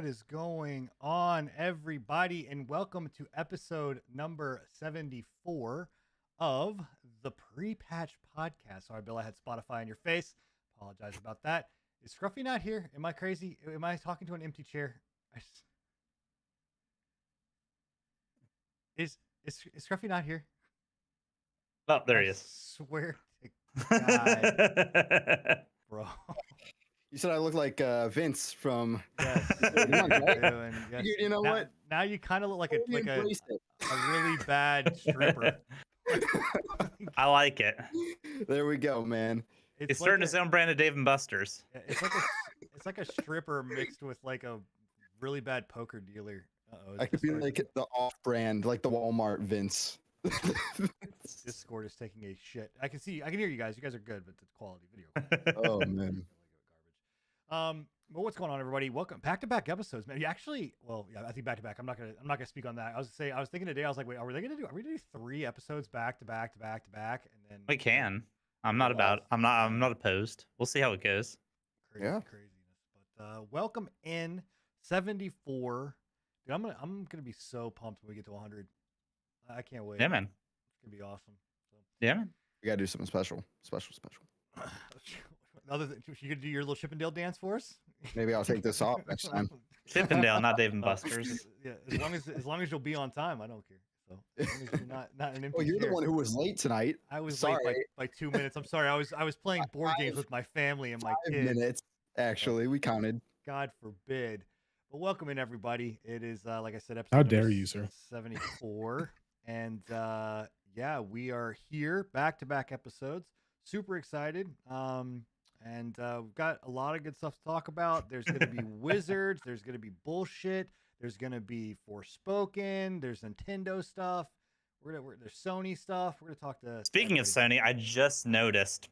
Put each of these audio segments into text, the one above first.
What is going on, everybody? And welcome to episode number 74 of the Pre-Patch Podcast. Sorry, Bill, I had Spotify in your face. Apologize about that. Is Scruffy not here? Am I crazy? Am I talking to an empty chair? Is Scruffy not here? Oh, there he is. Swear to God, bro. You said I look like Vince from. Yes. Yes. You know what? Now you kind of look like a really bad stripper. I like it. There we go, man. It's starting to sound brand of Dave and Buster's. It's like a stripper mixed with like a really bad poker dealer. I could be like the off-brand, like the Walmart Vince. Discord is taking a shit. I can hear you guys. You guys are good, but the quality video. Oh man. Well, what's going on, everybody? Welcome back-to-back episodes, man. You actually, well, yeah, I think back-to-back. I'm not gonna speak on that. I was thinking today. I was like, wait, are we gonna do 3 episodes back-to-back, and then We can. I'm not opposed. We'll see how it goes. Craziness. But welcome in 74. Dude, I'm gonna be so pumped when we get to 100. I can't wait. Yeah, man. It's gonna be awesome. So. Yeah, man. We gotta do something special. Other than you could do your little Chippendale dance for us. Maybe I'll take this off next time. Chippendale, not Dave and Buster's. Yeah, as long as you'll be on time, I don't care. So as long as you're not an empty Well, you're chair. the one who was late tonight. I was sorry. late by 2 minutes. I'm sorry. I was playing board games with my family and my 5 kids. minutes, actually, we counted. God forbid. But welcome in, everybody. It is like I said, episode How dare you, sir? 74, and yeah, we are here back-to-back episodes. Super excited. And we've got a lot of good stuff to talk about. There's going to be wizards. There's going to be bullshit. There's going to be Forspoken. There's Nintendo stuff. There's Sony stuff. We're going to talk to. Speaking of Sony, I just noticed.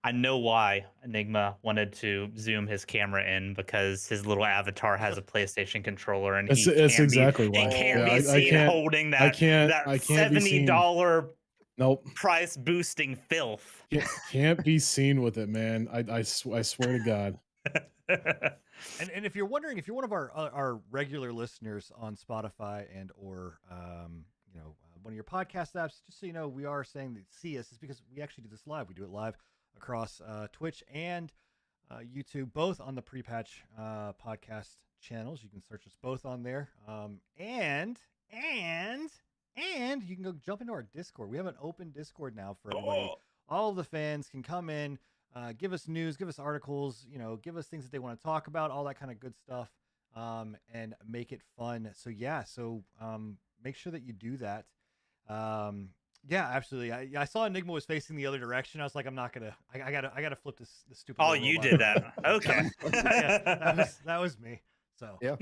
I know why Enigma wanted to zoom his camera in, because his little avatar has a PlayStation controller, and it's exactly why. He can't be seen holding that $70 price boosting filth. Can't be seen with it, man. I swear to God. And if you're wondering, if you're one of our regular listeners on Spotify and or one of your podcast apps, just so you know, we are saying that see us is because we actually do this live. We do it live across Twitch and YouTube, both on the Pre-Patch podcast channels. You can search us both on there. And you can go jump into our Discord. We have an open Discord now for everybody. All of the fans can come in, give us news, give us articles, give us things that they want to talk about, all that kind of good stuff, and make it fun. So yeah, make sure that you do that. Yeah, absolutely. I saw Enigma was facing the other direction. I was like, I gotta flip this stupid. Oh, you did that. Okay. Yeah, that was me. So yeah.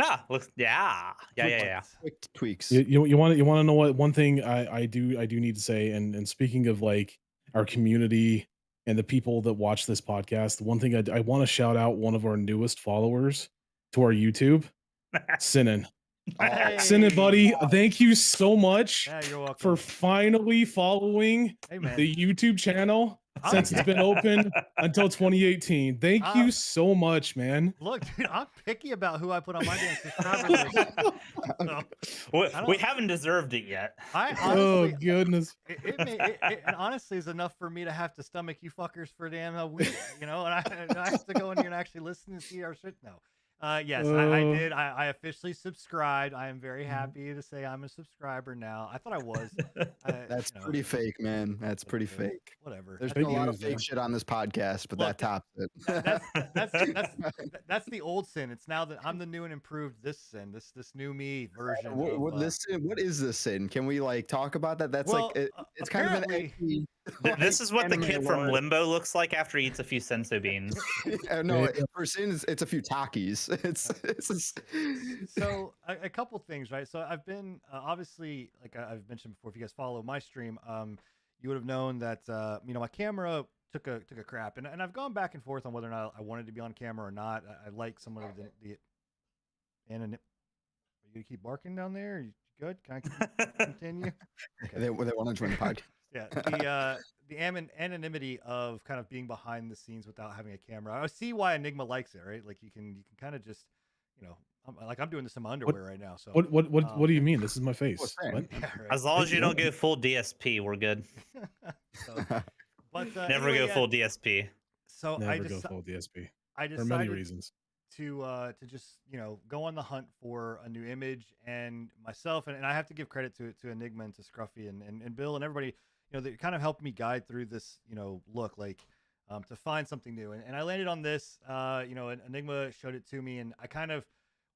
Quick tweaks. You want to know what one thing I do need to say, and speaking of like our community and the people that watch this podcast, one thing I want to shout out one of our newest followers to our YouTube, Sinan. Hey. Sinan, buddy, thank you so much you're welcome. for finally following the YouTube channel since it's been open until 2018. Thank you so much, man. Look, dude, I'm picky about who I put on my damn subscriber list. We haven't deserved it yet. Honestly, goodness. It honestly is enough for me to have to stomach you fuckers for a damn week, and I have to go in here and actually listen and see our shit now. Yes, I did. I officially subscribed. I am very happy to say I'm a subscriber now. I thought I was. That's pretty fake, man. That's pretty fake. Whatever. There's been a lot of fake shit on this podcast, but that tops it. That's the old sin. It's now that I'm the new and improved this sin, this new me version. What is this sin? Can we talk about that? That's it's kind of an this is what the kid from Limbo looks like after he eats a few senso beans. No, for sins, it's a few Takis. So a couple things, right? So I've been obviously, like I've mentioned before, if you guys follow my stream, you would have known that my camera took a crap, and I've gone back and forth on whether or not I wanted to be on camera or not. I like some of the anonymity. Are you gonna keep barking down there? Are you good? Can I continue? Okay. They want to join the podcast. Yeah, the anonymity of kind of being behind the scenes without having a camera. I see why Enigma likes it, right? Like you can kind of just, I'm doing this in my underwear right now. So What do you mean? This is my face. same. What? Yeah, right. As long as you don't go full DSP, we're good. So, but Never anyway, go full DSP. So Never go full DSP I for many decided reasons. to just go on the hunt for a new image, and myself and I have to give credit to Enigma and to Scruffy and Bill and everybody, they kind of helped me guide through this look, like to find something new, and I landed on this. And Enigma showed it to me, and I kind of,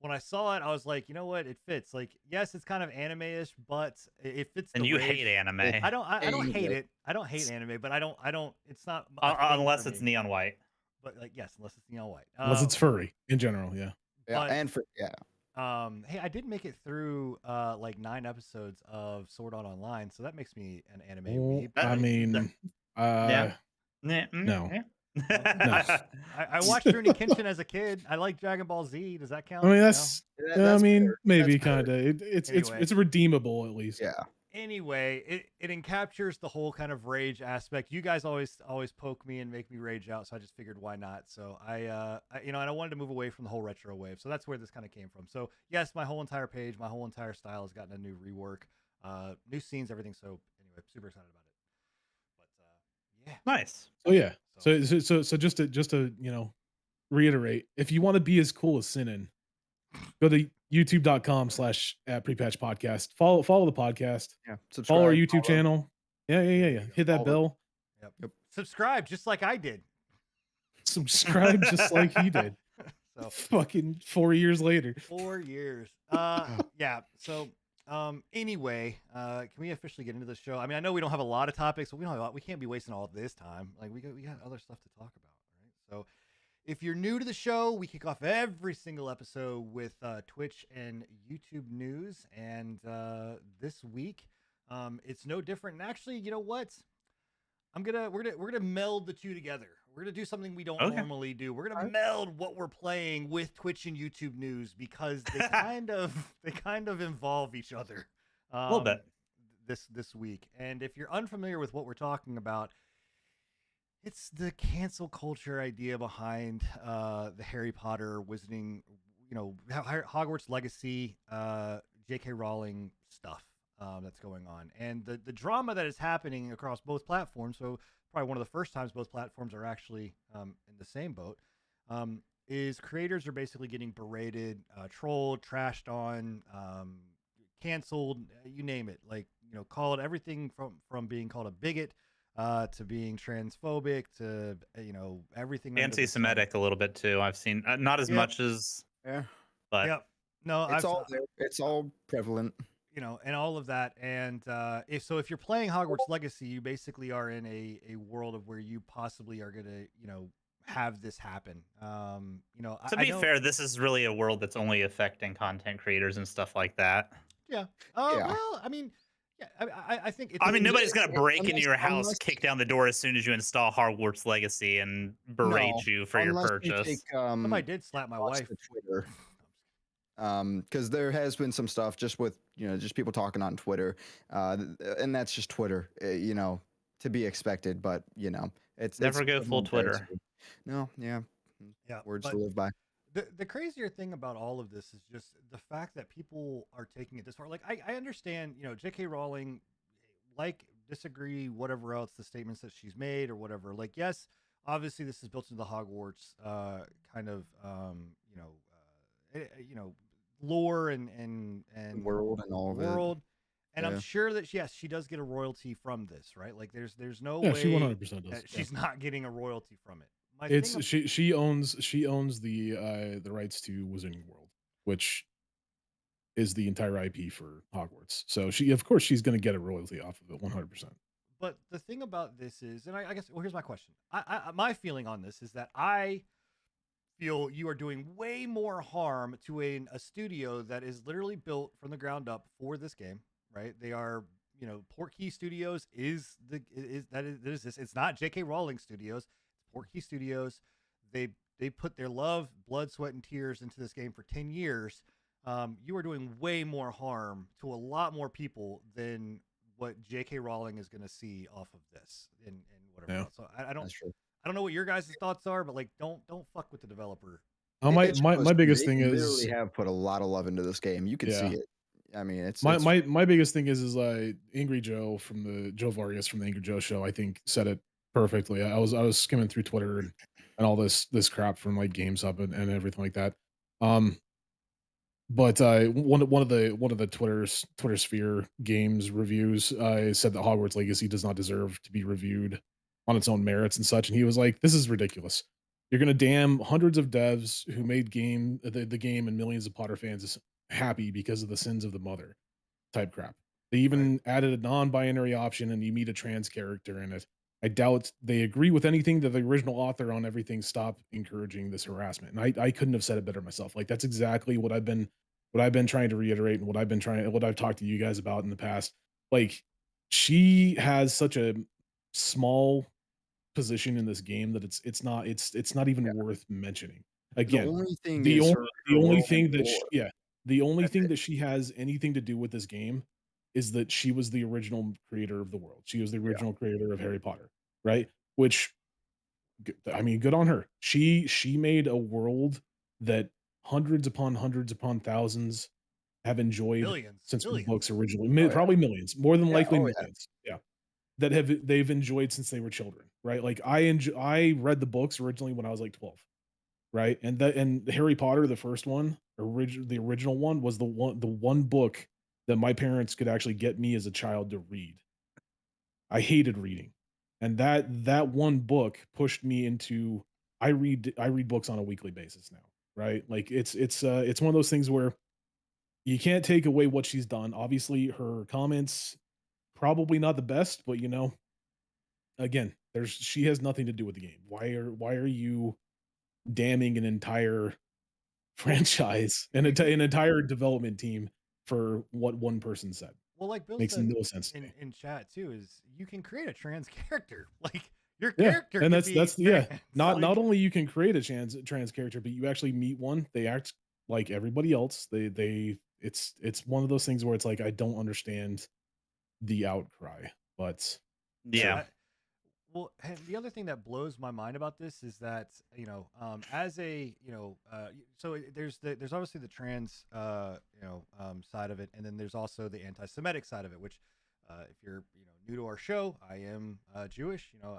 when I saw it, I was like, you know what, it fits. Like, yes, it's kind of anime-ish, but it fits. And the you rage. hate anime. I don't hate it. I don't hate anime, but I don't. It's not unless it's me. neon white. But like, yes, unless it's neon white. Unless it's furry in general, yeah. Yeah, But, hey, I did make it through like 9 episodes of Sword Art Online, so that makes me an anime weeb. I mean, Yeah. no. I watched Rurouni Kenshin as a kid. I like Dragon Ball Z. Does that count? I mean, No? that's that's maybe fair. kind of. It's Anyway. it's redeemable at least. Yeah. Anyway, it encaptures the whole kind of rage aspect. You guys always poke me and make me rage out, so I just figured why not. So I and I wanted to move away from the whole retro wave. So that's where this kind of came from. So yes, my whole entire page, my whole entire style has gotten a new rework, new scenes, everything. So anyway, super excited about it. But yeah, Nice. So yeah. So just to reiterate, if you want to be as cool as Sinan, go to youtube.com/prepatch podcast. Follow the podcast. Yeah. Follow our YouTube channel. Yeah. Hit that bell. Yep. Subscribe just like I did. Subscribe just like he did. So Fucking 4 years later. 4 years. Yeah. So anyway, can we officially get into the show? I mean, I know we don't have a lot of topics, but we can't be wasting all of this time. Like we got other stuff to talk about, right? So if you're new to the show, we kick off every single episode with Twitch and YouTube news, and this week it's no different. And actually, you know what? We're gonna meld the two together. We're gonna do something we don't normally do. We're gonna meld what we're playing with Twitch and YouTube news because they kind of involve each other A little bit this week. And if you're unfamiliar with what we're talking about, it's the cancel culture idea behind the Harry Potter Wizarding, Hogwarts Legacy, J.K. Rowling stuff that's going on, and the drama that is happening across both platforms. So probably one of the first times both platforms are actually in the same boat. Is creators are basically getting berated, trolled, trashed on, canceled, you name it. Like, call it everything from being called a bigot to being transphobic to everything. Anti-Semitic a little bit too. I've seen not as much as but no, it's all there. It's all prevalent. And all of that. And if you're playing Hogwarts Legacy, you basically are in a world of where you possibly are gonna have this happen. To be fair, this is really a world that's only affecting content creators and stuff like that. Yeah. Yeah. Well, I mean, yeah, I think it's, I mean, nobody's gonna break into unless- your house, unless- kick down the door as soon as you install Hogwarts Legacy and berate you for your Unless you purchase. take, somebody did slap my watch wife. the Twitter. Because there has been some stuff just with just people talking on Twitter, and that's just Twitter, to be expected. But it's Never go full Twitter. No, yeah, words to live by. The crazier thing about all of this is just the fact that people are taking it this far. Like, I understand, J.K. Rowling, disagree, whatever else, the statements that she's made or whatever. Like, yes, obviously this is built into the Hogwarts kind of, lore and World and all of it. world. And Yeah. I'm sure that she does get a royalty from this, right? Like, there's no Yeah, way she 100% does. that she's not getting a royalty from it. My It's thing she owns the rights to Wizarding World, which is the entire IP for Hogwarts. So of course she's going to get a royalty off of it 100%. But the thing about this is, and I guess, well, here's my question. My feeling on this is that I feel you are doing way more harm to a studio that is literally built from the ground up for this game, right? They are, Portkey Studios is this. It's not J.K. Rowling Studios. It's Portkey Studios. They put their love, blood, sweat, and tears into this game for 10 years. You are doing way more harm to a lot more people than what J.K. Rowling is going to see off of this and whatever else. So I don't know what your guys' thoughts are, but like, don't fuck with the developer. My It my shows my too. biggest They thing literally is have put a lot of love into this game. You can see yeah. it. I mean, My it's my my biggest thing is Angry Joe from the Joe Vargas from the Angry Joe show. I think said it perfectly. I was skimming through Twitter and all this crap from like GameStop and everything like that. Um, but one of the Twitter sphere games reviews said that Hogwarts Legacy does not deserve to be reviewed on its own merits and such. And he was like, "This is ridiculous. You're gonna damn hundreds of devs who made the game and millions of Potter fans happy because of the sins of the mother." Type crap. They Right. even added a non-binary option and you meet a trans character in it. I doubt they agree with anything that the original author on everything. Stop encouraging this harassment. And I couldn't have said it better myself. Like that's exactly what I've been trying to reiterate and what I've talked to you guys about in the past. Like she has such a small position in this game that it's not yeah. even worth mentioning. The Again, only thing the is only her the only world and thing that lore. yeah, the only That's thing it. that she has anything to do with this game is that she was the original creator of the world. She was the Yeah. original creator of Harry Potter, right? Which I mean, good on her. She made a world that hundreds upon thousands have enjoyed since the Millions. books originally, Oh yeah. probably millions, more than Yeah. likely Oh yeah. millions. Yeah, that they've enjoyed since they were children, right? Like I read the books originally when I was like 12, right? And Harry Potter, the first one, the original one was the one book that my parents could actually get me as a child to read. I hated reading. And that one book pushed me into I read books on a weekly basis now, right? Like it's one of those things where you can't take away what she's done. Obviously, her comments probably not the best, but again, there's she has nothing to do with the game. Why are you damning an entire franchise and an entire development team for what one person said? Well, like Bill Makes said no sense to in me. in chat too, is you can create a trans character. Like your Yeah, character and could that's be that's yeah. trans. Not Like only you can create a trans character, but you actually meet one. They act like everybody else. It's one of those things where it's like I don't understand the outcry, but yeah, Yeah. sure. well, and the other thing that blows my mind about this is that as a there's obviously the trans side of it, and then there's also the anti-Semitic side of it. Which, if you're new to our show, I am Jewish. And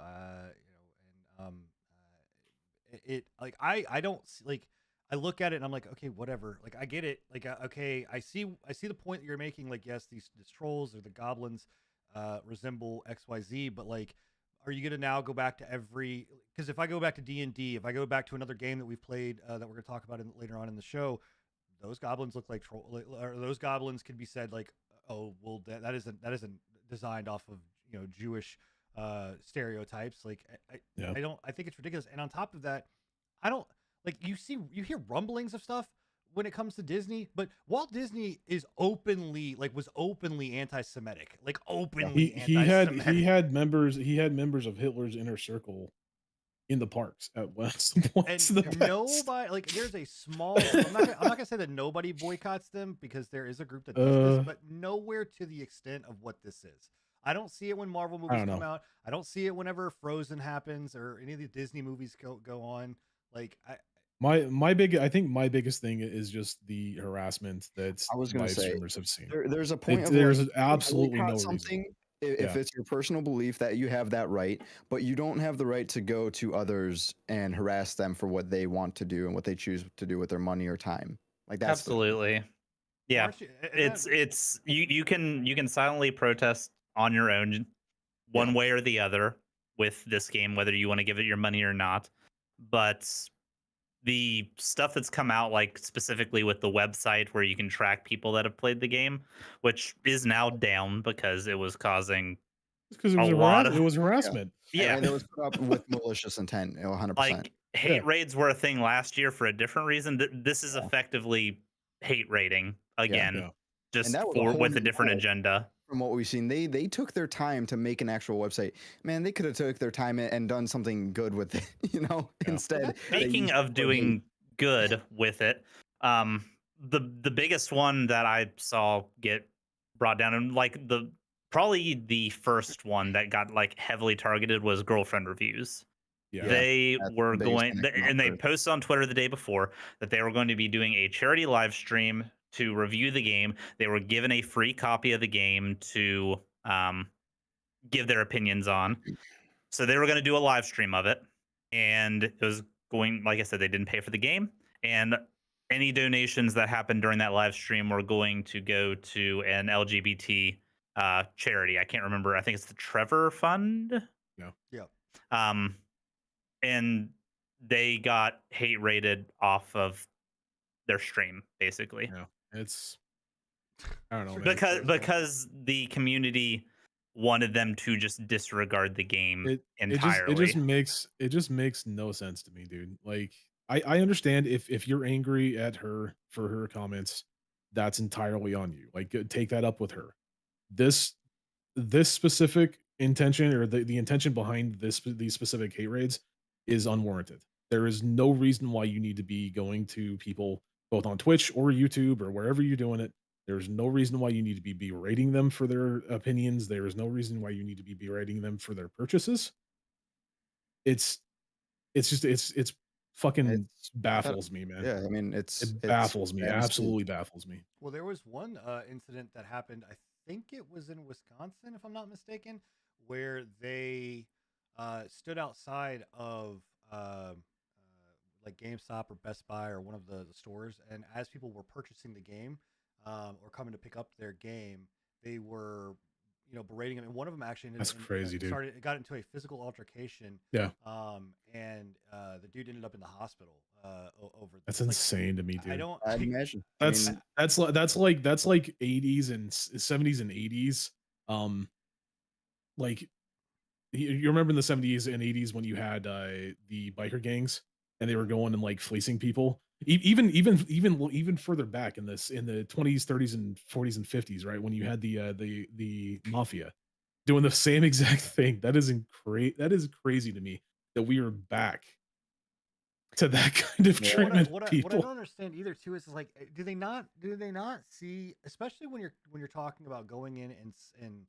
like I don't like I look at it and I'm like, okay, whatever. Like I get it. Like okay, I see the point that you're making. Like yes, these trolls or the goblins resemble XYZ, but like are you gonna now go back to every? Because if I go back to D&D, if I go back to another game that we've played that we're gonna talk about later on in the show, those goblins look like troll, or those goblins can be said like, oh well, that isn't designed off of Jewish stereotypes. Like Yeah. I think it's ridiculous. And on top of that, I don't like you hear rumblings of stuff when it comes to Disney, but Walt Disney was openly anti-Semitic, like openly He had members of Hitler's inner circle in the parks at some points in the and past. nobody like there's a small I'm not gonna say that nobody boycotts them because there is a group that does this, Uh, but nowhere to the extent of what this is. I don't see it when Marvel I movies don't come know. out. I don't see it whenever Frozen happens or any of the Disney movies go on. Like I think my biggest thing is just the harassment that I was gonna live say streamers have seen. there's a point of like There's you can absolutely boycott no reason. something if Yeah. it's your personal belief that you have that right, but you don't have the right to go to others and harass them for what they want to do and what they choose to do with their money or time. Like that's the Absolutely. Yeah. aren't you and that It's you can silently protest on your own yeah. one way or the other with this game, whether you want to give it your money or not. But the stuff that's come out, like specifically with the website where you can track people that have played the game, which is now down because it was causing Because a lot of it was Yeah. harassment. yeah, And it was put up with malicious intent, 100%. like Yeah. hate raids were a thing last year for a different reason. This is Yeah. effectively hate raiding again, Yeah. And just that was a for whole with a new different rule agenda. from what we've seen. They took their time to make an actual website. Man, they could have took their time and done something good with it, well, instead. They Speaking used of it for hate. doing good with it, um, the biggest one that I saw get brought down, and like probably the first one that got like heavily targeted was girlfriend reviews. Yeah. They that's were the biggest going, thing that came out and they first. posted on Twitter the day before that they were going to be doing a charity live stream to review the game. They were given a free copy of the game to give their opinions on. So they were going to do a live stream of it, and it was going, like I said, they didn't pay for the game, and any donations that happened during that live stream were going to go to an LGBT charity. I can't remember. I think it's the Trevor Fund. No. Yeah. Um, and they got hate rated off of their stream, basically, Yeah. It's I don't know, man. because the community wanted them to just disregard the game It entirely. it just makes no sense to me, dude. Like I understand if you're angry at her for her comments, that's entirely on you. Like take that up with her. This this specific intention or the intention behind these specific hate raids is unwarranted. There is no reason why you need to be going to people both on Twitch or YouTube or wherever you're doing it. There's no reason why you need to be berating them for their opinions. There is no reason why you need to be berating them for their purchases. It's it's fucking It's baffles me, man. Yeah, I mean, It it's baffles me. sad to see. Absolutely baffles me. Well, there was one incident that happened. I think it was in Wisconsin, if I'm not mistaken, where they stood outside of like GameStop or Best Buy or one of the stores, and as people were purchasing the game or coming to pick up their game, they were, berating them. And one of them actually That's crazy, dude. It got into a physical altercation. Yeah. And the dude ended up in the hospital over That's this. Like, insane to me, dude. I don't. I'd imagine. That's I mean, that's like 80s and 70s and 80s. Like you remember in the 70s and 80s when you had the biker gangs and they were going and like fleecing people. Even further back in the 20s, 30s, and 40s and 50s, right? When you had the mafia doing the same exact thing. That is crazy to me that we are back to that kind of Yeah. treatment What of I people. don't understand either too is like, do they not see, especially when you're talking about going in and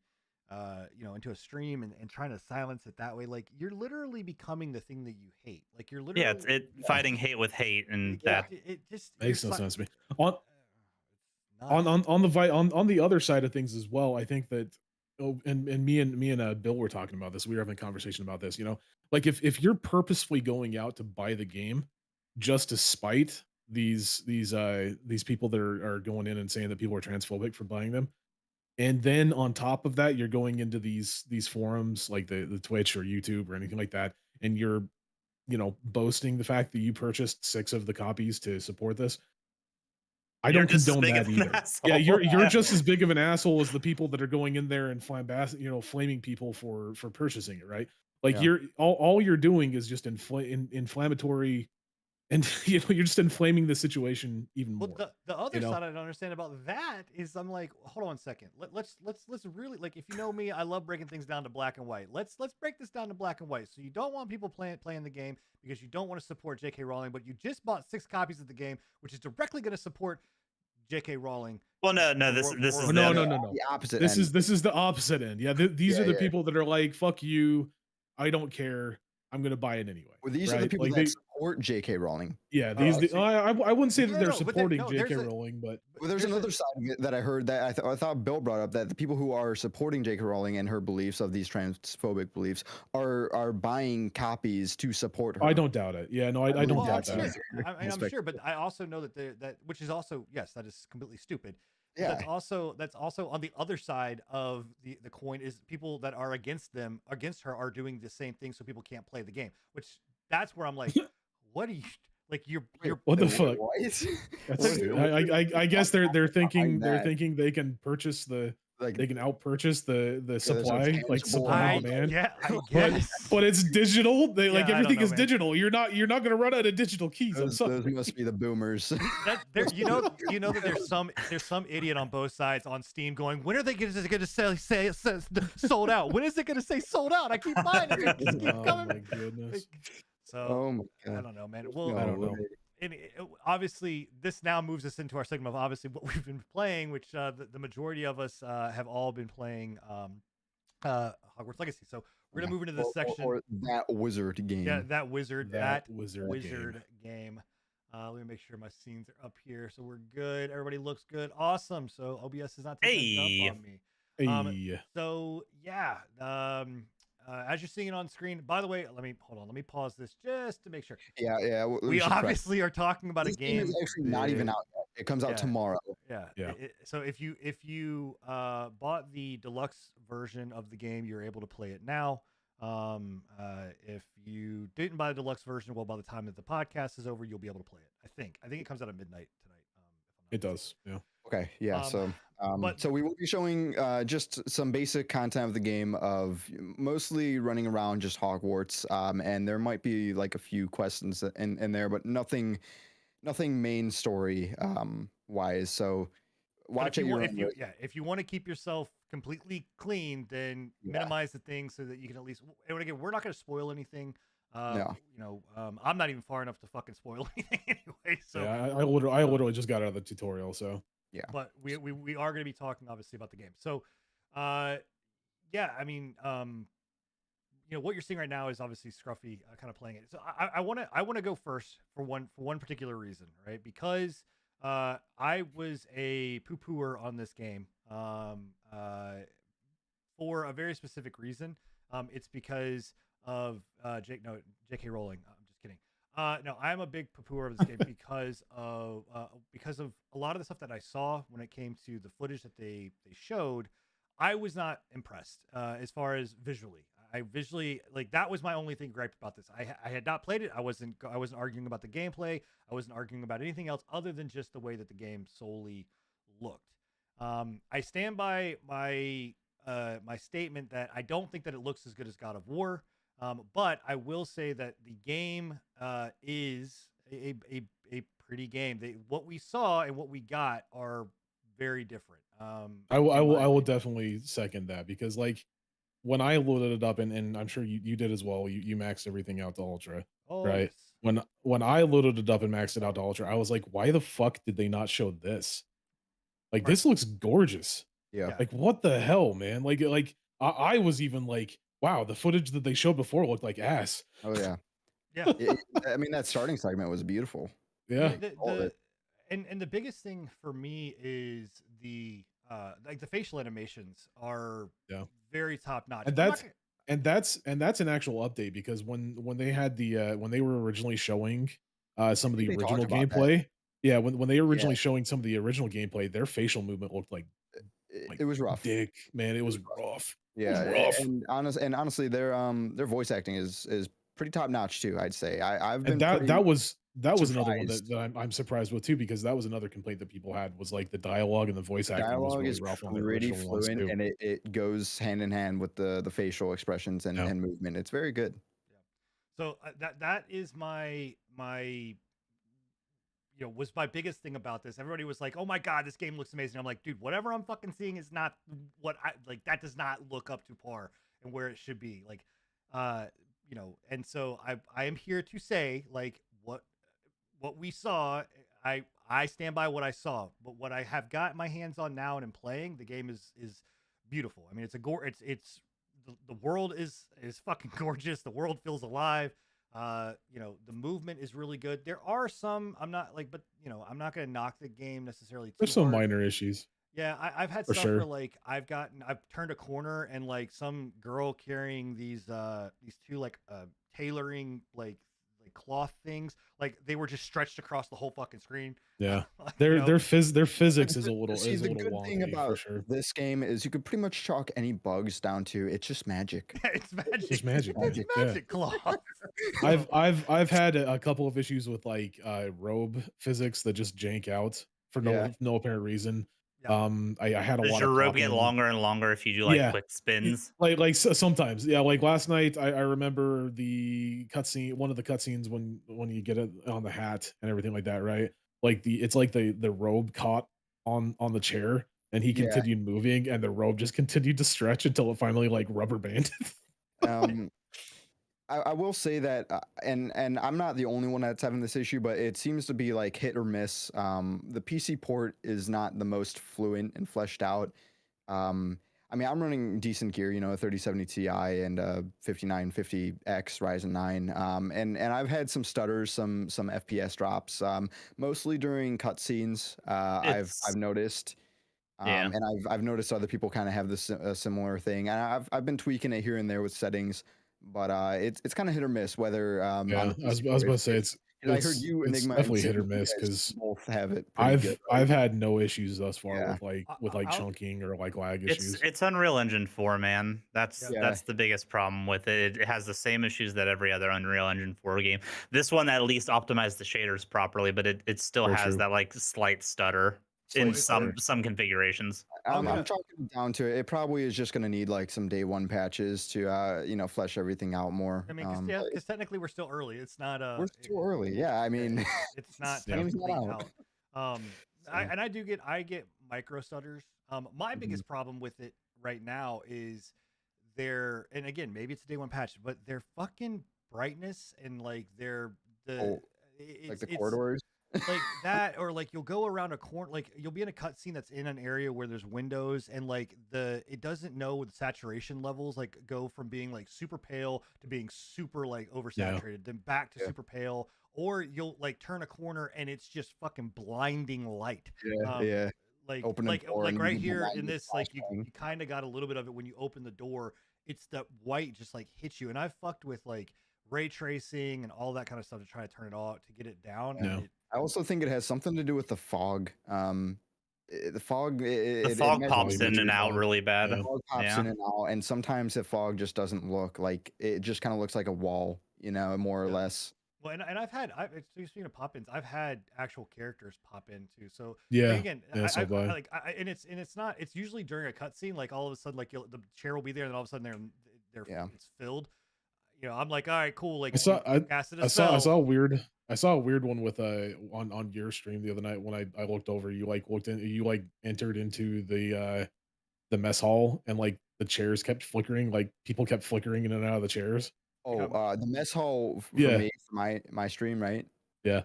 into a stream and trying to silence it that way, like you're literally becoming the thing that you hate. Like you're literally Yeah, it's fighting hate with hate, and that it just Makes no it's sense to me. not- On the other side of things as well, I think that and me and Bill were talking about this. We were having a conversation about this. Like if you're purposefully going out to buy the game just to spite these people that are going in and saying that people are transphobic for buying them, and then on top of that, you're going into these forums like the Twitch or YouTube or anything like that, and you're boasting the fact that you purchased 6 of the copies to support this. I You're don't just as condone big that of an either. Yeah, asshole. you're just as big of an asshole as the people that are going in there and flaming people for purchasing it, right? Like Yeah. you're all you're doing is just inflammatory, and you're just inflaming the situation even more. Well, the other you know? side I don't understand about that is I'm like, hold on one second. Let's really, like, if you know me, I love breaking things down to black and white. Let's break this down to black and white. So you don't want people playing the game because you don't want to support J.K. Rowling, but you just bought 6 copies of the game, which is directly going to support J.K. Rowling. Well, no, this is No. The opposite This end. is the opposite end. Yeah, these Yeah, are the yeah. people that are like, "Fuck you, I don't care. I'm gonna buy it anyway." Well, these are the right? people Like that support J.K. Rowling. yeah, see- I wouldn't say that No, they're no, but there- supporting no, there's J.K. a- Rowling, but Well, there's another side of it that I heard that I thought Bill brought up, that the people who are supporting J.K. Rowling and her beliefs of these transphobic beliefs are buying copies to support her. I don't doubt it. Yeah, no, I don't Well, doubt I'm that. sure, I'm sure, but I also know that that which is also, yes, that is completely stupid. But Yeah. that's also on the other side of the coin is people that are against her are doing the same thing, so people can't play the game. Which that's where I'm like, what are you like? You're What the Wait, fuck? What? That's stupid. I guess they're thinking that. they can purchase Like, they can outpurchase the there's supply, like tangible supply I and demand. I guess. But it's digital. They like Yeah, I don't everything know, is man. digital. You're not gonna run out of digital keys. I'm those sorry. must be the boomers. That there, you know that there's some idiot on both sides on Steam going, when are they going to say sold out? When is it going to say sold out? I keep buying it. It just keeps Oh coming. my goodness. So Oh my I god. don't know, man. Well, I don't know. and obviously this now moves us into our segment of obviously what we've been playing, which the majority of us have all been playing Hogwarts Legacy. So we're gonna move into this section. Or that wizard game. Yeah, that wizard wizard game. Let me make sure my scenes are up here, so we're good. Everybody looks good. Awesome. So OBS is not taking a dump on me. Hey. So yeah, as you're seeing it on screen. By the way, let me pause this just to make sure. Yeah. We obviously are talking about this a game. is actually not even out yet. It comes out tomorrow. Yeah. Yeah. So if you bought the deluxe version of the game, you're able to play it now. If you didn't buy the deluxe version, well, by the time that the podcast is over, you'll be able to play it. I think it comes out at midnight tonight. It does. Yeah. Okay. Yeah. So we will be showing just some basic content of the game, of mostly running around just Hogwarts. And there might be like a few questions in there, but nothing main story wise. So watch it. If you want to keep yourself completely clean, then minimize the things so that you can at least. And again, we're not going to spoil anything. No. I'm not even far enough to fucking spoil anything anyway. So yeah, I literally just got out of the tutorial. So yeah, but we are going to be talking obviously about the game. So, yeah, I mean, what you're seeing right now is obviously Scruffy kind of playing it. So I want to go first for one particular reason, right? Because I was a poo-pooer on this game for a very specific reason. It's because of J.K. Rowling. I'm just kidding. No, I'm a big poo-pooer of this game because of a lot of the stuff that I saw when it came to the footage that they showed. I was not impressed as far as visually. I visually, like, that was my only thing gripe about this. I had not played it. I wasn't arguing about the gameplay. I wasn't arguing about anything else other than just the way that the game solely looked. I stand by my my statement that I don't think that it looks as good as God of War. But I will say that the game is a pretty game. What we saw and what we got are very different. I will definitely second that, because like when I loaded it up, and I'm sure you did as well, you maxed everything out to ultra, right? Yes. When I loaded it up and maxed it out to ultra, I was like, why the fuck did they not show this? Like, this looks gorgeous. Yeah. Like, what the hell, man? Like I was even like, wow, the footage that they showed before looked like ass. Oh yeah. Yeah. I mean, that starting segment was beautiful. Yeah. And the biggest thing for me is the like the facial animations are very top notch. And that's an actual update, because when they had the when they were originally showing some of the original gameplay, when they were originally showing some of the original gameplay, their facial movement looked like it was rough. Dick, man, it was rough. Yeah, it was rough. And honestly, their voice acting is pretty top notch too, I'd say. I've been that was surprised. another one that I'm surprised with too, because that was another complaint that people had, was like the dialogue and the voice acting Dialogue was is really rough on the pretty original ones fluent, too. and it goes hand in hand with the facial expressions and movement. It's very good. Yeah. So that is my was my biggest thing about this. Everybody was like, "Oh my god, this game looks amazing." I'm like, "Dude, whatever I'm fucking seeing is not what I like. That does not look up to par and where it should be." Like, and so I am here to say, like, what we saw, I stand by what I saw, but what I have got my hands on now and am playing, the game is beautiful. I mean, it's the world is fucking gorgeous. The world feels alive. The movement is really good. There are some, I'm not going to knock the game necessarily too There's some hard. minor issues. Yeah, I've had stuff where like I've turned a corner and like some girl carrying these two like tailoring like cloth things, like they were just stretched across the whole fucking screen. Yeah, their physics is a little See, the good wonky, thing about this game is you could pretty much chalk any bugs down to it's just magic. It's magic. It's magic. It's magic cloth. I've had a couple of issues with like robe physics that just jank out for no apparent reason. I had a lot. Does your rope get longer and longer if you do like quick spins? Like sometimes, like last night, I remember the cutscene, one of the cutscenes when you get it on the hat and everything like that, right? Like it's like the robe caught on the chair, and he continued moving, and the robe just continued to stretch until it finally like rubber banded. I will say that, and I'm not the only one that's having this issue, but it seems to be like hit or miss. The PC port is not the most fluent and fleshed out. I mean, I'm running decent gear, you know, a 3070 Ti and a 5950X Ryzen 9. And I've had some stutters, some FPS drops, mostly during cutscenes. I've noticed. Yeah. And I've noticed other people kind of have this similar thing, and I've been tweaking it here and there with settings, but it's kind of hit or miss whether on Yeah, the I was about to say I heard you, it's Enigma, and definitely hit Sim, or you miss guys because both have it pretty good, right? I've had no issues thus far Yeah. with like I'll, chunking or like lag It's issues. it's Unreal Engine 4, man. yeah. Yeah. That's the biggest problem with it. It has the same issues that every other Unreal Engine 4 game. This one at least optimized the shaders properly, but it still Very has true. that like slight stutter in Slight stutter. some configurations. I'm I'm gonna chalking it down to it. It probably is just going to need like some day one patches to you know, flesh everything out more. I mean, because technically we're still early. It's not we're still early. Yeah, I mean, it's not Yeah. game's technically not out. out. So, I get micro stutters. My Mhm. biggest problem with it right now is and again, maybe it's a day one patch, but their fucking brightness and like like the corridors. like that, or like you'll go around a corner, like you'll be in a cutscene that's in an area where there's windows, and like it doesn't know the saturation levels, like go from being like super pale to being super like oversaturated, then back to super pale, or you'll like turn a corner and it's just fucking blinding light. Yeah, yeah. Like Open the door like and right you here blind in the this, like you flashbang. kind of got a little bit of it when you open the door. It's that white just like hits you, and I've fucked with like ray tracing and all that kind of stuff to try to turn it all to get it down. Yeah. And I also think it has something to do with the fog. The fog, The fog pops in and out really bad. Yeah. Fog pops Yeah. in and out, and sometimes the fog just doesn't look like it. Just kind of looks like a wall, you know, more or less. Well, and speaking of pop-ins, I've had actual characters pop in too. So Yeah. like, again, Yeah, so bad. and it's not. It's usually during a cutscene. Like all of a sudden, like the chair will be there, and then all of a sudden it's filled. You know, I'm like, all right, cool. Like I saw a weird one with on your stream the other night when I looked over. You like entered into the mess hall, and like the chairs kept flickering, like people kept flickering in and out of the chairs. Oh, the mess hall for Yeah. me, for my stream, right? Yeah.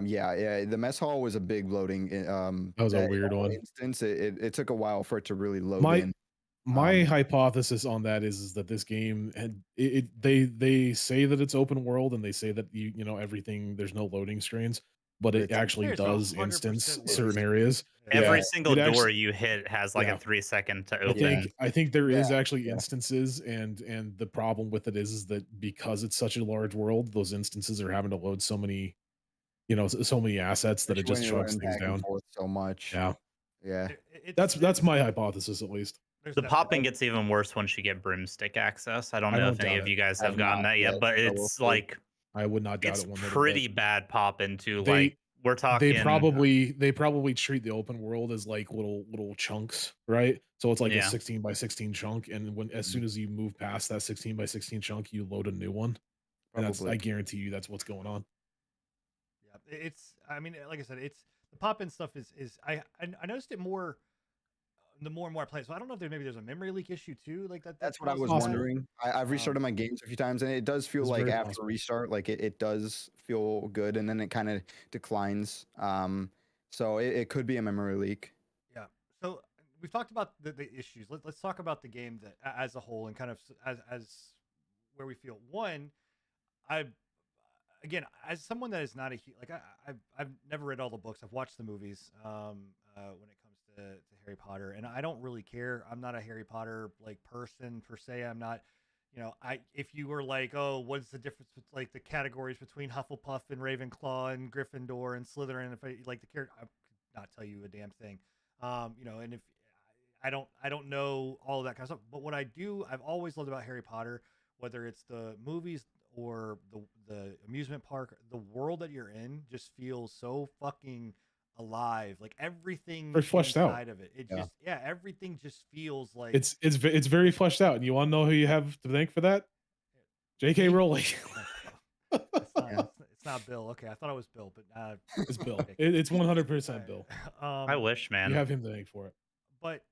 Yeah. The mess hall was a big loading. That was a weird one. Instance, it took a while for it to really load in. My hypothesis on that is that this game and they say that it's open world, and they say that you know everything, there's no loading screens, but it actually does instance certain areas. Every Yeah, single it door actually- you hit has like Yeah. a 3-second to open. I think there is actually instances, and the problem with it is that because it's such a large world, those instances are having to load so many, you know, so many assets that it just chucks things down so much. Yeah. Yeah. That's my hypothesis, at least. The popping gets even worse once you get broomstick access. I don't know if any of you guys have gotten that yet, but it's like I would not doubt it's it one little pretty bit. bad pop into They- like we're talking. They probably treat the open world as like little chunks, right? So it's like a 16 by 16 chunk, and as soon as you move past that 16 by 16 chunk, you load a new one. And I guarantee you that's what's going on. Yeah, I mean, like I said, it's the pop-in stuff is I noticed it more the more and more I play. So I don't know if maybe there's a memory leak issue too. Like that's what I was wondering. I've restarted my games a few times, and it does feel like after restart, like it does feel good, and then it kind of declines. So it could be a memory leak. Yeah. So we've talked about the issues. Let's talk about the game as a whole, and kind of as where we feel. One, again, as someone that is not I've never read all the books. I've watched the movies when it comes to Harry Potter, and I don't really care. I'm not a Harry Potter like person per se. I'm not, you know, if you were like, oh, what's the difference with like the categories between Hufflepuff and Ravenclaw and Gryffindor and Slytherin, if I like the character, I could not tell you a damn thing. You know, and if I don't know all of that kind of stuff, but what I do, I've always loved about Harry Potter, whether it's the movies or the amusement park, the world that you're in just feels so fucking alive. Like everything fleshed out of it. Just everything just feels like it's very fleshed out. And you want to know who you have to thank for that? J.K. Rowling. It's not Bill. Okay, I thought it was Bill, but it's Bill. It's 100% Bill. I wish, man. You have him to thank for it. But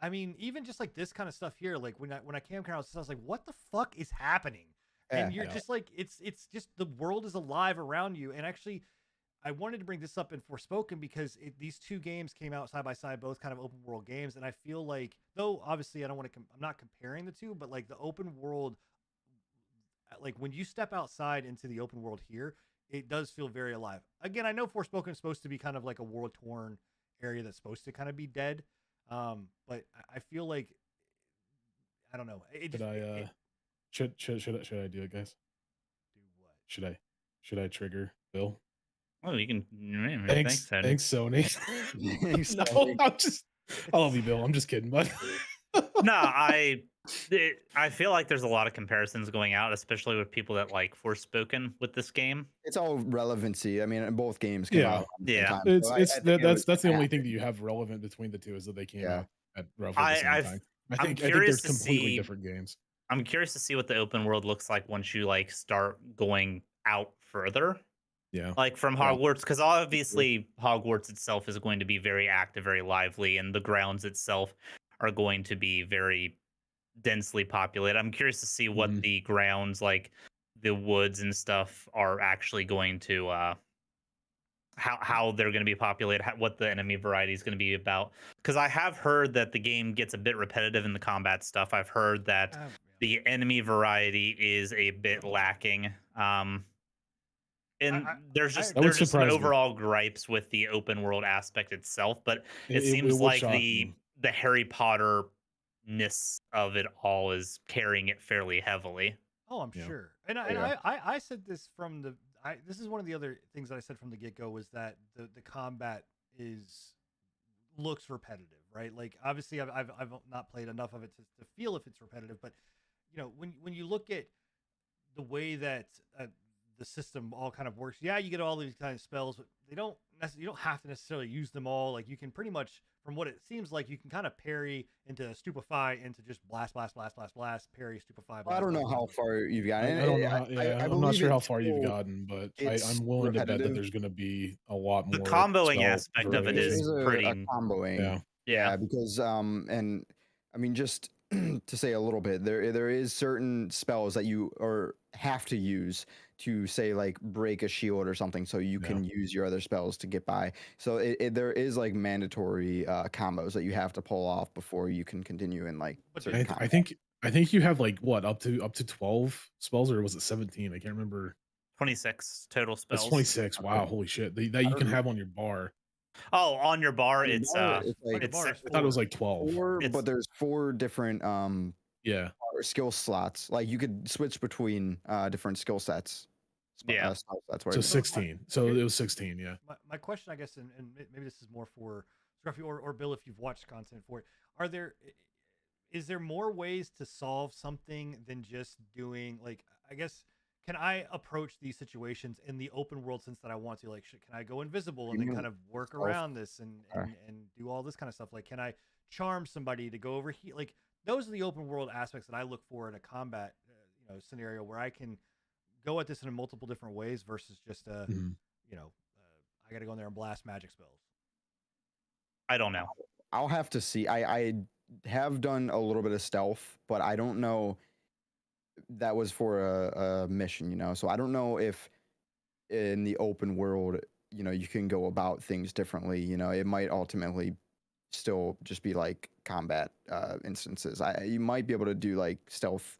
I mean, even just like this kind of stuff here, like when I came across, I was like, what the fuck is happening? And you're just like, it's just the world is alive around you. And actually, I wanted to bring this up in Forspoken because these two games came out side by side, both kind of open world games, and I feel like, though obviously I don't want to, I'm not comparing the two, but like the open world, like when you step outside into the open world here, it does feel very alive. Again, I know Forspoken is supposed to be kind of like a world torn area that's supposed to kind of be dead, but I feel like I don't know. Should I do it, guys? Do what? Should I trigger Bill? Oh, you can. Thanks, Sony. Thanks, No, Sony. I love you, Bill. I'm just kidding, bud. No, I feel like there's a lot of comparisons going out, especially with people that like Forspoken with this game. It's all relevancy. I mean, both games come out. Yeah. It's that's the only thing that you have relevant between the two is that they came out at roughly the same time. I think there's completely different games. I'm curious to see what the open world looks like once you like start going out further. Yeah. Like from Hogwarts, because obviously Hogwarts itself is going to be very active, very lively, and the grounds itself are going to be very densely populated. I'm curious to see what the grounds, like the woods and stuff, are actually going to how they're going to be populated, what the enemy variety is going to be about. Because I have heard that the game gets a bit repetitive in the combat stuff. I've heard that the enemy variety is a bit lacking. And there's just some overall gripes with the open world aspect itself, but it seems like the Harry Potter-ness of it all is carrying it fairly heavily. Oh, I'm sure. And I said this from the this is one of the other things that I said from the get-go was that the combat looks repetitive, right? Like obviously I've not played enough of it to feel if it's repetitive, but you know, when you look at the way that the system all kind of works, yeah, you get all these kind of spells, but you don't have to necessarily use them all. Like you can pretty much, from what it seems like, you can kind of parry into stupefy, into just blast, parry, stupefy. I don't know how far you've gotten. I don't know. I'm not sure how far you've gotten, but I'm willing to bet that there's going to be a lot more. The comboing aspect of it is pretty comboing. Yeah, because and I mean, just to say a little bit, there is certain spells that you have to use to say like break a shield or something, so you can use your other spells to get by. So there is like mandatory combos that you have to pull off before you can continue in like. I think you have like what up to 12 spells, or was it 17? I can't remember. 26 total spells. It's 26. Wow, holy shit! That you can have on your bar. Oh, on your bar, it's like, I thought it was like 12. But there's 4 different skill slots. Like you could switch between different skill sets. That's where. So 16. So it was 16. Yeah. My question, I guess, and maybe this is more for Scruffy or Bill, if you've watched content for it, is there more ways to solve something than just doing, like, I guess, can I approach these situations in the open world sense that I want to? Like, can I go invisible and then kind of work around this and do all this kind of stuff? Like, can I charm somebody to go over here? Like, those are the open world aspects that I look for in a combat scenario where I can go at this in multiple different ways versus just I got to go in there and blast magic spells. I don't know. I'll have to see. I have done a little bit of stealth, but I don't know. That was for a mission, so I don't know if in the open world, you can go about things differently. It might ultimately still just be like combat instances. You might be able to do like stealth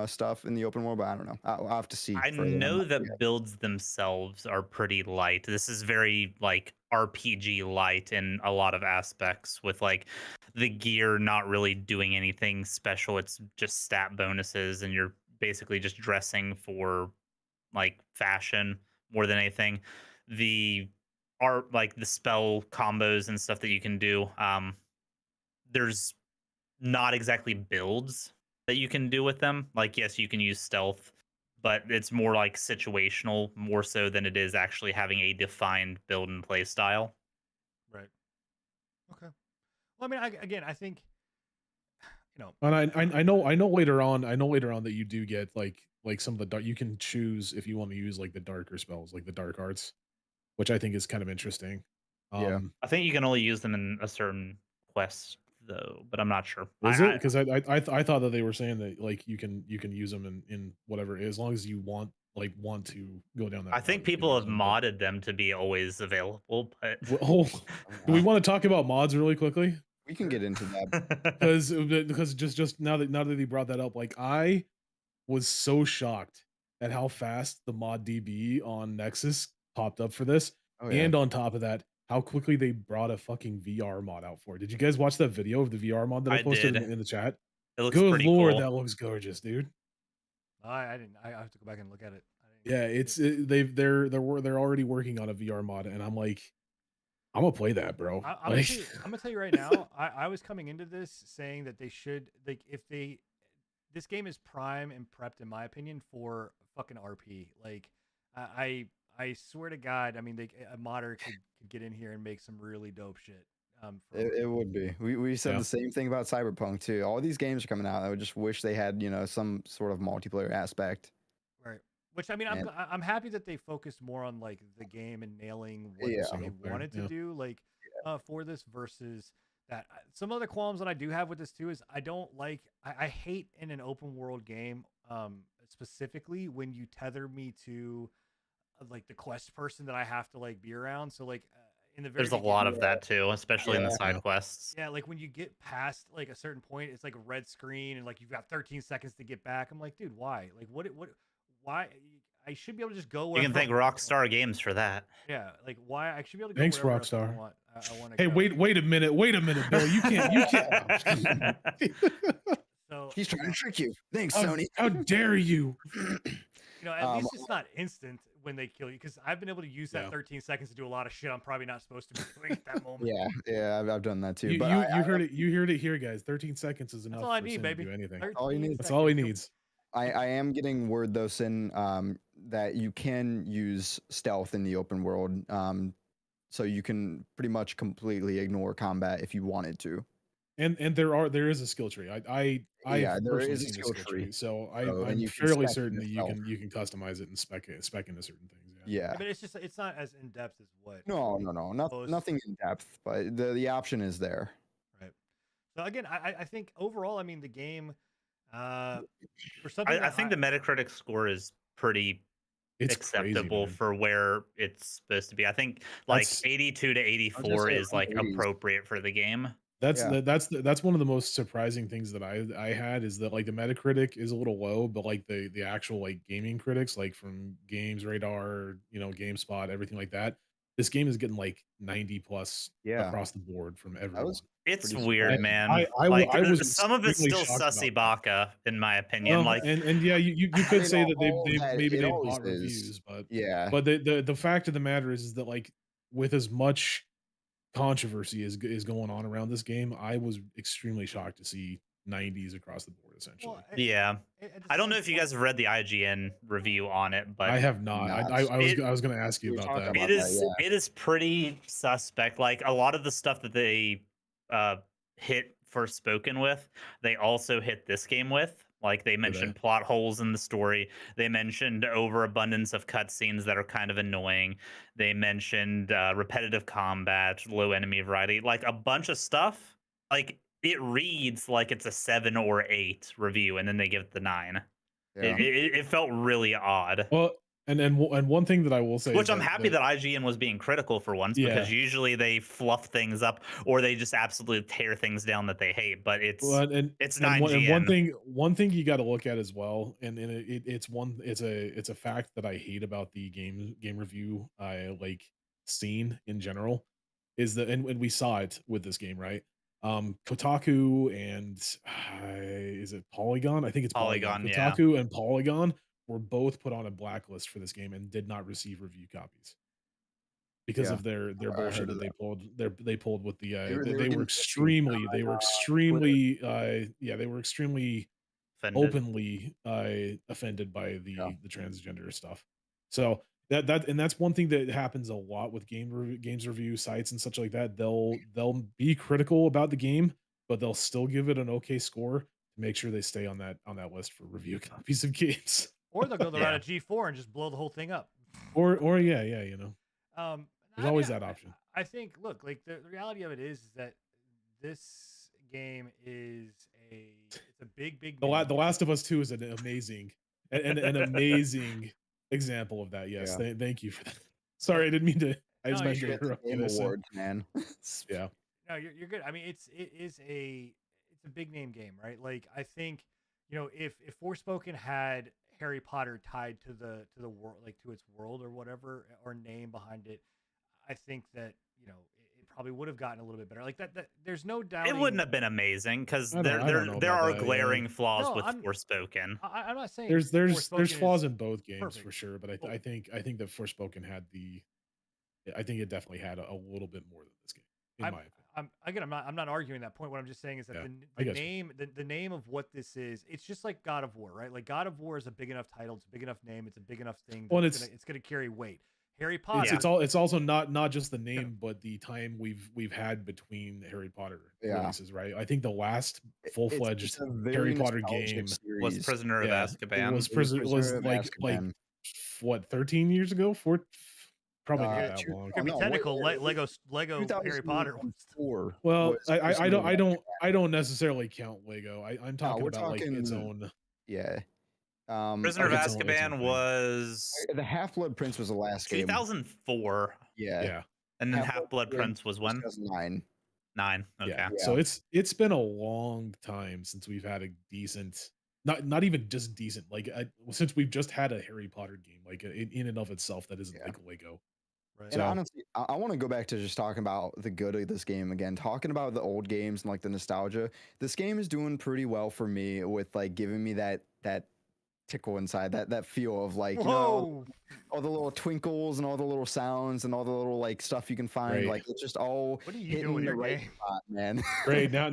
stuff in the open world, but I don't know. I'll have to see. I know that builds themselves are pretty light. This is very like RPG light in a lot of aspects, with like the gear not really doing anything special. It's just stat bonuses, and you're basically just dressing for like fashion more than anything. The art, like the spell combos and stuff that you can do, there's not exactly builds that you can do with them. Like, yes, you can use stealth, but it's more like situational, more so than it is actually having a defined build and play style. Right. Okay. Well, I mean, I think, and I know later on that you do get like some of the dark. You can choose if you want to use like the darker spells, like the dark arts, which I think is kind of interesting. I think you can only use them in a certain quest though, but I'm not sure. Is it? Because I thought that they were saying that like you can use them in whatever, as long as you want to go down that I route, think you can people use have them. But modded them to be always available, but well, do we Wow. want to talk about mods really quickly? We can get into that. Because just now that he brought that up, like I was so shocked at how fast the mod DB on Nexus popped up for this, Oh yeah. and on top of that, how quickly they brought a fucking VR mod out for it. Did you guys watch that video of the VR mod that I I posted did. in the chat? It looks Good pretty lord, cool. that looks gorgeous, dude. I didn't. I have to go back and look at it. Yeah, they're already working on a VR mod, and I'm like, I'm gonna play that, bro. I'm Like, gonna tell you right now. I was coming into this saying that they should, like, this game is prime and prepped, in my opinion, for fucking RP. Like, I swear to God, I mean, a modder could get in here and make some really dope shit. It would be. We said the same thing about Cyberpunk too. All these games are coming out. I would just wish they had, some sort of multiplayer aspect. Right. Which, I mean, I'm happy that they focused more on like the game and nailing what they wanted to do, like for this, versus that. Some other qualms that I do have with this too is I don't like. I hate in an open world game, specifically when you tether me to like the quest person that I have to like be around. So like in the very There's a lot of that too, especially in the side quests. Yeah, like when you get past like a certain point, it's like a red screen and like you've got 13 seconds to get back. I'm like, dude, why? Like why? I should be able to just go where You can thank Rockstar Games for that. Yeah, like why? I should be able to go thanks, wherever Rockstar. I want. I want to. Hey, wait a minute, Billy. You can't. So he's trying to trick you. Thanks, how, Sony. How dare you? At least it's not instant when they kill you, because I've been able to use that 13 seconds to do a lot of shit I'm probably not supposed to be doing at that moment. Yeah, I've done that too. You, but you heard it. You heard it here, guys. 13 seconds is enough. That's all I for need, Sin baby. To do anything. That's all you need. That's all he needs. I am getting word though, Sin, that you can use stealth in the open world. So you can pretty much completely ignore combat if you wanted to. And there is a skill tree. There is a seen skill tree. So and I'm you can fairly spec certain that yourself. you can customize it and spec into certain things. Yeah. But it's not as in depth as what. No, nothing in depth, but the option is there. Right. So again, I think overall, I mean, the game, for something, I think the Metacritic score is pretty acceptable crazy, for where it's supposed to be. I think like 82 to 84 is like appropriate for the game. That's one of the most surprising things that I had, is that like the Metacritic is a little low, but like the actual like gaming critics, like from Games Radar, GameSpot, everything like that, this game is getting like 90 plus across the board from everyone. It's weird, man. I was some of it's still sussy baka, in my opinion. And yeah, you could say that they bought is. reviews, but but the fact of the matter is that like with as much controversy is going on around this game, I was extremely shocked to see 90s across the board, essentially. Well, I don't know if you guys have read the IGN review on it, but I have not. I was going to ask you about that. It is pretty suspect. Like a lot of the stuff that they hit Forspoken with, they also hit this game with. Like they mentioned plot holes in the story. They mentioned overabundance of cutscenes that are kind of annoying. They mentioned repetitive combat, low enemy variety, like a bunch of stuff. Like it reads like it's a 7 or 8 review, and then they give it the 9. Yeah. It felt really odd. Well, and one thing that I will say, which I'm happy that IGN was being critical for once, because usually they fluff things up or they just absolutely tear things down that they hate. But it's it's not. And one thing you got to look at as well, and it's a fact that I hate about the game review scene in general, is that and we saw it with this game, right? Kotaku and is it Polygon? I think it's Polygon. Kotaku and Polygon were both put on a blacklist for this game and did not receive review copies because of their bullshit that they pulled with the they were extremely openly offended by the transgender stuff. So that's one thing that happens a lot with games review sites and such like that. They'll be critical about the game, but they'll still give it an okay score to make sure they stay on that list for review copies of games. Or they'll go the route of G4 and just blow the whole thing up. Or there's always that option. I think, look, like the reality of it is that this game is it's a big The name. Last of Us 2 is an amazing an amazing example of that. Yes, thank you for that. Sorry, I didn't mean to. I just meant to interrupt you. Awards, man. Yeah. No, you're good. I mean, it's a big name game, right? Like, I think, you know, if Forspoken had Harry Potter tied to the world, like to its world or whatever, or name behind it, I think that, you know, it probably would have gotten a little bit better. Like that there's no doubt It wouldn't have been amazing because there know are that, glaring flaws No, with I'm Forspoken. I'm not saying there's Forspoken flaws is in both games perfect. for sure, but I think that Forspoken had I think it definitely had a little bit more than this game, in my opinion. I'm not arguing that point. What I'm just saying is that Yeah, the name of what this is, it's just like God of War, right? Like God of War is a big enough title, it's a big enough name, it's a big enough thing. Well, It's gonna carry weight. Harry Potter. It's also not just the name, but the time we've had between Harry Potter releases, right? I think the last full-fledged Harry Potter game was Prisoner of Azkaban. Was like what, 13 years ago? Probably not that long. Could be technical. Lego Harry Potter. Well, I don't necessarily count Lego. I'm talking about like its own. Yeah. Prisoner of Azkaban was the Half-Blood Prince was the last game. 2004. Yeah. And then Half-Blood Prince was when? 2009. 9. Okay. Yeah. So it's been a long time since we've had a decent, not even just decent, like since we've just had a Harry Potter game, like in and of itself that isn't like Lego. Right. And honestly, I want to go back to just talking about the good of this game again, talking about the old games and like the nostalgia. This game is doing pretty well for me with like giving me that tickle inside, that feel of like, you know, all the little twinkles and all the little sounds and all the little like stuff you can find. Like it's just all what are you doing with your game? Spot, man. Great. Now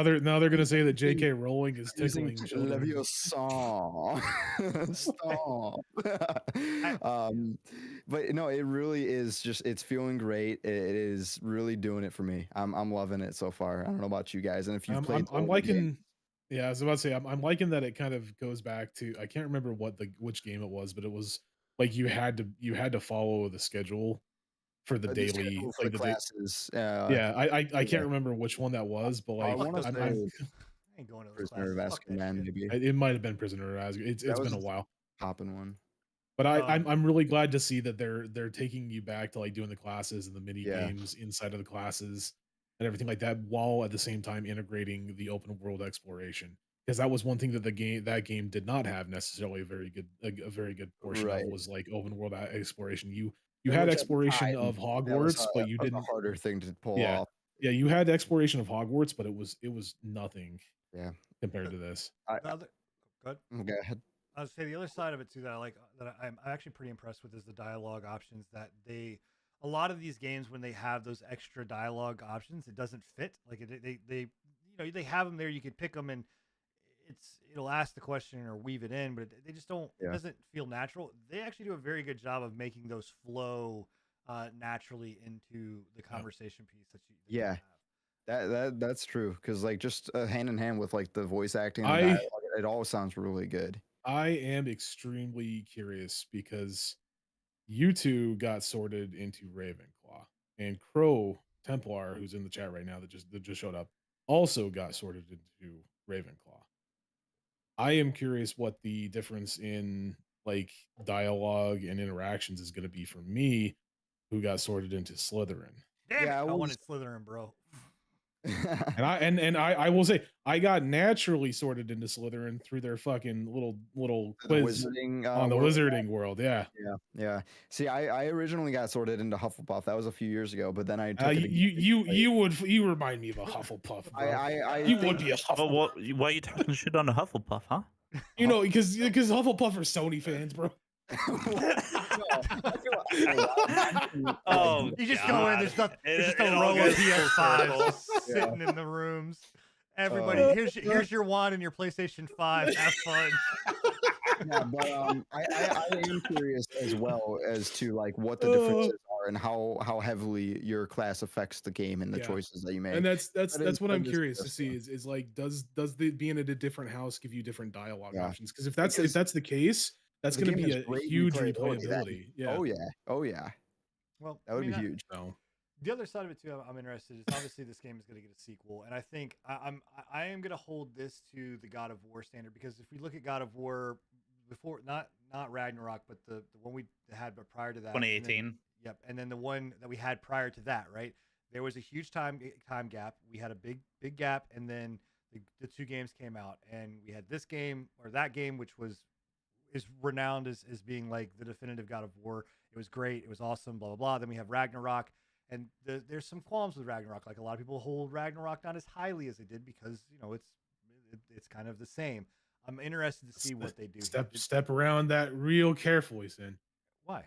they're gonna say that J.K. Rowling is tickling children. Your song. Stop. But no, it really is just, it's feeling great. It is really doing it for me. I'm loving it so far. I don't know about you guys, and if you've played, I'm liking. Yeah, I was about to say I'm liking that it kind of goes back to, I can't remember which game it was, but it was like you had to follow the schedule for the daily like the classes. I can't remember which one that was, but like I ain't going to those Prisoner of Azkaban, maybe. It might have been Prisoner of Azkaban. It's been a while. Popping one. But I'm really glad to see that they're taking you back to like doing the classes and the mini games inside of the classes and everything like that, while at the same time integrating the open world exploration, because that was one thing that that game did not have necessarily a very good portion of, was like open world exploration. You had exploration of Hogwarts, but you didn't. A harder thing to pull off. Yeah, you had exploration of Hogwarts, but it was nothing. Yeah, compared to this. Good. Go ahead. I would say the other side of it too that I like, that I'm actually pretty impressed with, is the dialogue options that a lot of these games, when they have those extra dialogue options, it doesn't fit. Like they you know, they have them there, you could pick them and it'll ask the question or weave it in, but they just don't. It doesn't feel natural. They actually do a very good job of making those flow naturally into the conversation piece that you have. That's true, because like just hand in hand with like the voice acting, and dialogue, it all sounds really good. I am extremely curious because you two got sorted into Ravenclaw, and Crow Templar, who's in the chat right now that just showed up, also got sorted into Ravenclaw. I am curious what the difference in like dialogue and interactions is going to be for me, who got sorted into Slytherin. Damn it, I wanted Slytherin, bro. and I will say I got naturally sorted into Slytherin through their fucking little quiz on the wizarding world. Yeah. See, I originally got sorted into Hufflepuff. That was a few years ago, but then I took you remind me of a Hufflepuff, bro. You would be a Hufflepuff. Why are you talking shit on a Hufflepuff, huh? You know, because Hufflepuff are Sony fans, bro. Oh, you just go in. There's just a row of PS5 sitting in the rooms. Everybody, here's your wand and your PlayStation 5. Have fun. Yeah, but I am curious as well as to like what the differences are and how heavily your class affects the game and the choices that you make. And that's what I'm curious to see is like, does the being in a different house give you different dialogue options? Because if that's the case, that's going to be a huge replayability. Oh yeah. Well, that would be huge. So The other side of it too, I'm interested. Is obviously this game is going to get a sequel, and I think I am going to hold this to the God of War standard, because if we look at God of War before, not Ragnarok, but the one we had but prior to that, 2018. Yep, and then the one that we had prior to that, right? There was a huge time gap. We had a big gap, and then the two games came out, and we had this game or that game, which is renowned as being like the definitive God of War. It was great. It was awesome. Blah blah blah. Then we have Ragnarok, and there's some qualms with Ragnarok. Like a lot of people hold Ragnarok not as highly as they did because it's kind of the same. I'm interested to see what they do. Step around that real carefully, Sin. Why?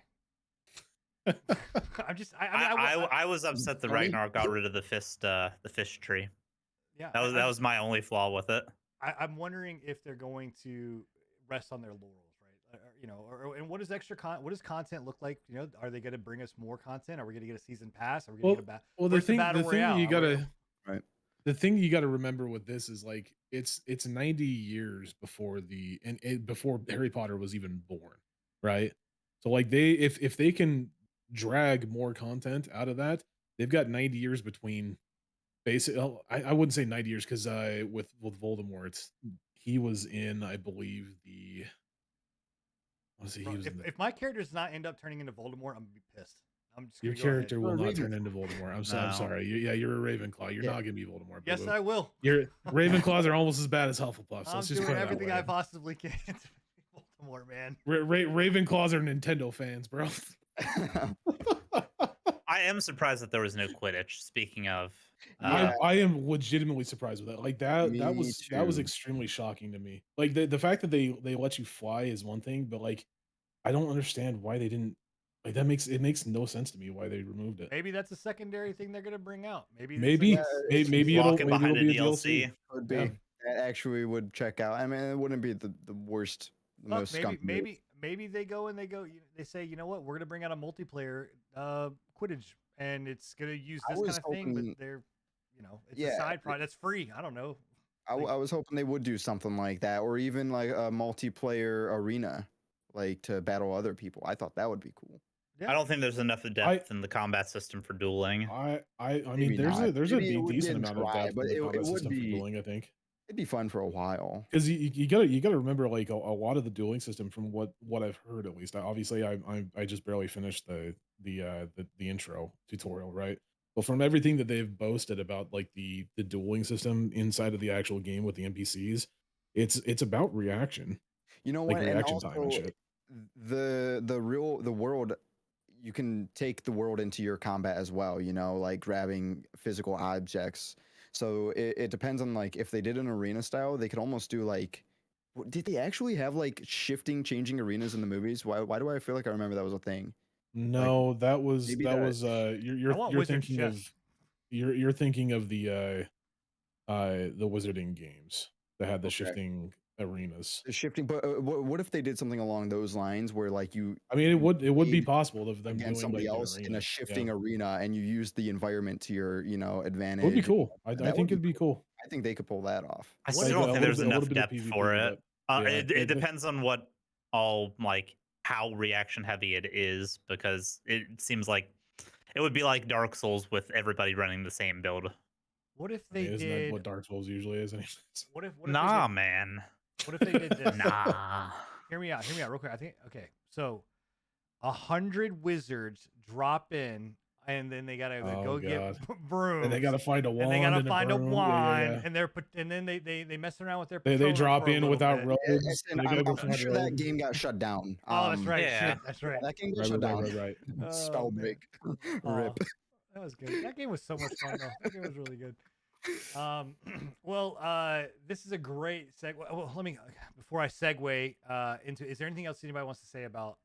I was upset that Ragnarok got rid of the fish tree. Yeah, that was my only flaw with it. I'm wondering if they're going to rest on their laurels, right? And what does what does content look like? Are they going to bring us more content? Are we going to get a season pass? Are we going to get the thing you gotta right. The thing you got to remember with this is like it's 90 years before before Harry Potter was even born, right? So like if they can drag more content out of that, they've got 90 years between. Basically, I wouldn't say 90 years because with Voldemort, he was in, I believe, the. If my character does not end up turning into Voldemort, I'm gonna be pissed. Your character will not turn into Voldemort. I'm sorry. You're a Ravenclaw. You're not gonna be Voldemort. Yes, I will. Your Ravenclaws are almost as bad as Hufflepuffs. So I'm doing everything I possibly can to be Voldemort, man. Ravenclaws are Nintendo fans, bro. I am surprised that there was no Quidditch. Speaking of, I am legitimately surprised with that. Like that was extremely shocking to me. Like the fact that they let you fly is one thing, but like I don't understand why they didn't. Like it makes no sense to me why they removed it. Maybe that's a secondary thing they're gonna bring out. Maybe it'll be a DLC. Could be. That actually would check out. I mean, it wouldn't be the worst. Look, maybe they say, you know what, we're gonna bring out a multiplayer Quidditch, and it's gonna use this kind of thing, but they're, it's a side project that's free. I don't know. I was hoping they would do something like that, or even like a multiplayer arena, like to battle other people. I thought that would be cool. Yeah. I don't think there's enough depth in the combat system for dueling. I mean, there's a decent amount of depth in the combat system for dueling, I think. It'd be fun for a while because you gotta remember like a lot of the dueling system from what I've heard, at least. Obviously, I just barely finished the intro tutorial, right? But from everything that they've boasted about like the dueling system inside of the actual game with the NPCs, it's about reaction. You know like what? Reaction and also, time and shit. The world, you can take the world into your combat as well. Like grabbing physical objects. So it depends on like if they did an arena style, they could almost do like. Did they actually have like changing arenas in the movies? Why do I feel like I remember that was a thing? No, like, that was you're thinking of you're thinking of the Wizarding games that had the shifting arenas. The shifting, but what if they did something along those lines where like you? I mean, it would be possible of them doing somebody like else in a shifting arena, and you use the environment to your advantage. It would be cool. I think it'd be cool. I think they could pull that off. I still don't think there's enough depth for it. It depends on what how reaction heavy it is, because it seems like it would be like Dark Souls with everybody running the same build. What if they Isn't that what Dark Souls usually is? What if man. What if they did this? Nah. Hear me out real quick. I think, okay, so 100 wizards drop in, and then they gotta go get brooms, and they gotta find a wand, and they gotta find a wand, yeah. and then they mess around with their. They drop in without robes. I'm sure that game got shut down. Oh, that's right. Yeah. Shit, that's right. That game got shut down. Right. Spell break. Rip. That was good. That game was so much fun though. That game was really good. This is a great segue. Well, let me, before I segue into, is there anything else anybody wants to say about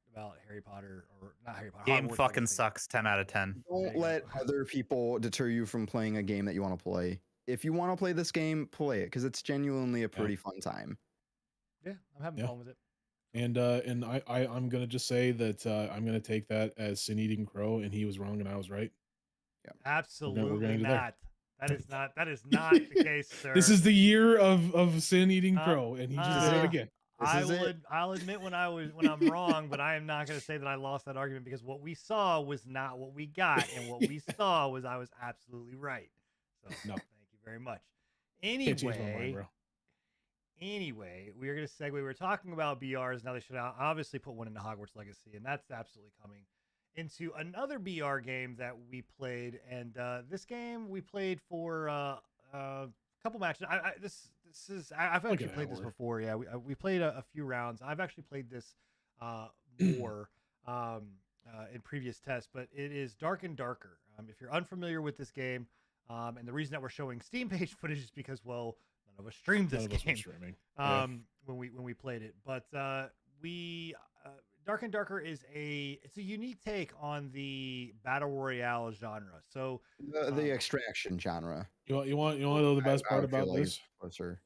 Harry Potter, or not Harry Potter? Game fucking sucks. 10 out of 10. Don't let other people deter you from playing a game that you want to play. If you want to play this game, play it, because it's genuinely a pretty fun time. Yeah, I'm having fun with it. And I'm gonna just say that I'm gonna take that as Sin eating crow, and he was wrong and I was right. Yeah, absolutely not. That is not the case, sir. This is the year of Sin eating crow, and he just did it again. I'll admit when I'm wrong, but I am not going to say that I lost that argument, because what we saw was not what we got, and what we saw was I was absolutely right. So No. thank you very much. Can't change my mind, bro. Anyway, we are going to segue. We were talking about BRs. Now they should obviously put one into Hogwarts Legacy, and that's absolutely coming into another BR game that we played. And this game we played for a couple matches. I've actually played this before. Yeah, we played a few rounds. I've actually played this more in previous tests, but it is Dark and Darker. If you're unfamiliar with this game, and the reason that we're showing Steam page footage is because, well, none of us streamed this game when we played it. But Dark and Darker is it's a unique take on the battle royale genre. So the extraction genre. You want to know the best part about this? You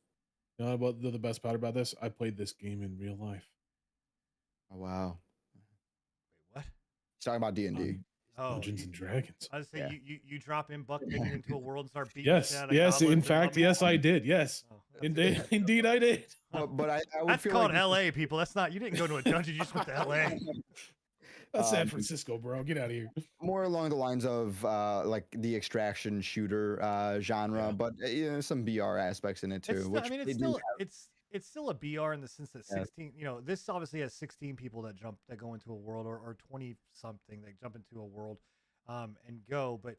know about the best part about this? I played this game in real life. Oh wow! Wait, what? He's talking about D&D. Dungeons and Dragons. I was saying you drop in Buck naked into a world and start beating. Yes. In fact, yes, I did. Yes, indeed, I did. But I would that's feel called like LA, people. That's not. You didn't go to a dungeon. You just went to LA. That's San Francisco, bro. Get out of here. More along the lines of like the extraction shooter genre, but some BR aspects in it too. It's still a BR in the sense that 16. You know, this obviously has 16 people that go into a world, or 20 something that jump into a world, and go. But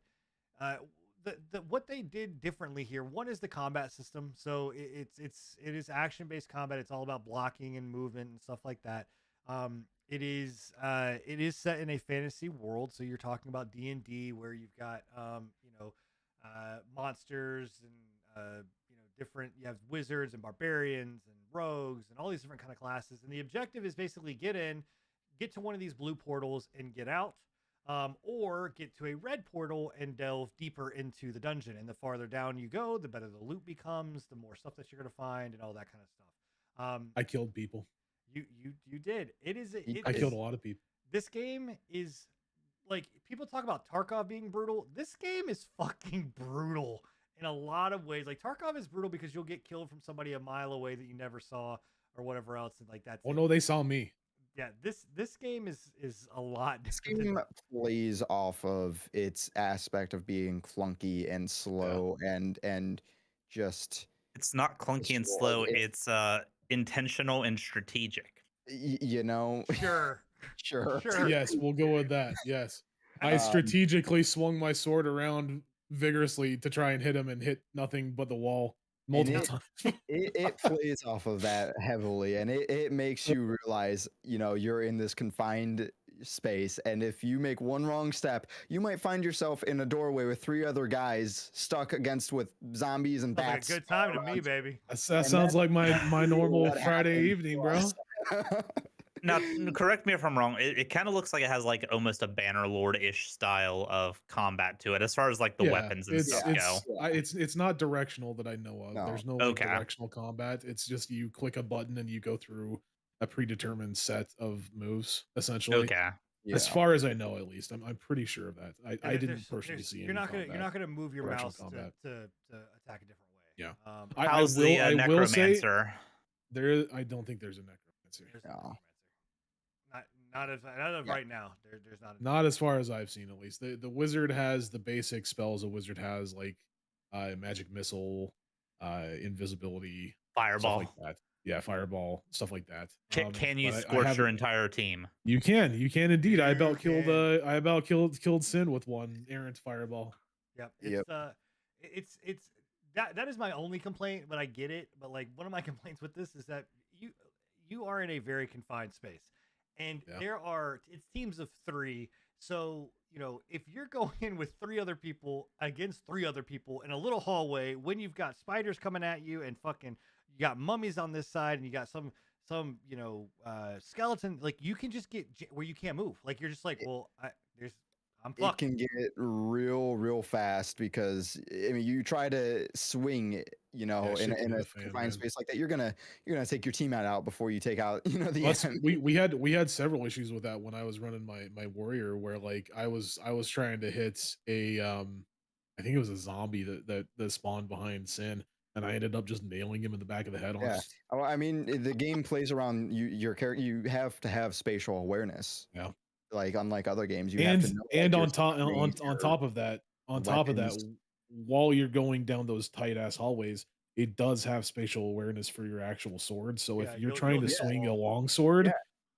what they did differently here, one is the combat system. So it is action based combat. It's all about blocking and movement and stuff like that. It is set in a fantasy world, so you're talking about D&D, where you've got monsters and different. You have wizards and barbarians and rogues and all these different kind of classes, and the objective is basically get to one of these blue portals and get out, or get to a red portal and delve deeper into the dungeon. And the farther down you go, the better the loot becomes, the more stuff that you're going to find, and all that kind of stuff. I killed people. You did. I killed a lot of people. This game is like, people talk about Tarkov being brutal. This game is fucking brutal in a lot of ways. Like, Tarkov is brutal because you'll get killed from somebody a mile away that you never saw, or whatever else. And like that. Oh no, they saw me. Yeah, this game is a lot. This game plays off of its aspect of being clunky and slow, and just. It's not clunky and slow. It's intentional and strategic. Sure. Yes, we'll go with that. Yes, I strategically swung my sword around vigorously to try and hit him, and hit nothing but the wall multiple times. it plays off of that heavily, and it makes you realize, you're in this confined space, and if you make one wrong step, you might find yourself in a doorway with 3 other guys stuck with zombies and bats. Like a good time to me, baby. That sounds like my normal Friday evening, bro. Now, correct me if I'm wrong. It kind of looks like it has like almost a Bannerlord-ish style of combat to it, as far as like the weapons and stuff go. It's not directional that I know of. No. There's no directional combat. It's just you click a button and you go through a predetermined set of moves, essentially. Okay. Yeah. As far as I know, at least, I'm pretty sure of that. I didn't personally see. You're not gonna move your mouse to attack a different way. Yeah. How's the necromancer? I don't think there's a necromancer. No. Not as right now. There's not. Not as far as I've seen, at least. The wizard has the basic spells a wizard has, like magic missile, invisibility, fireball, stuff like that. Yeah, fireball, stuff like that. Can you scorch your entire team? You can indeed. I about killed Sin with one errant fireball. Yep. It's that is my only complaint, but I get it. But like, one of my complaints with this is that you are in a very confined space, and it's teams of 3. So, if you're going in with 3 other people against 3 other people in a little hallway, when you've got spiders coming at you, and fucking you got mummies on this side, and you got some skeleton, like, you can just get where you can't move. Like, you're just like, well, I'm fucked. It can get real fast, because you try to swing, in a confined space like that, you're gonna take your teammate out before you take out the enemy. We had several issues with that when I was running my warrior, where like I was trying to hit a I think it was a zombie that spawned behind Sin, and I ended up just nailing him in the back of the head. Yeah. Oh, I mean, the game plays around your character. You have to have spatial awareness. Yeah. Like unlike other games, you have to know. And like, on top of that, weapons. while you're going down those tight ass hallways, it does have spatial awareness for your actual sword. So Yeah, if you're you'll trying to hit the swing a wall. long sword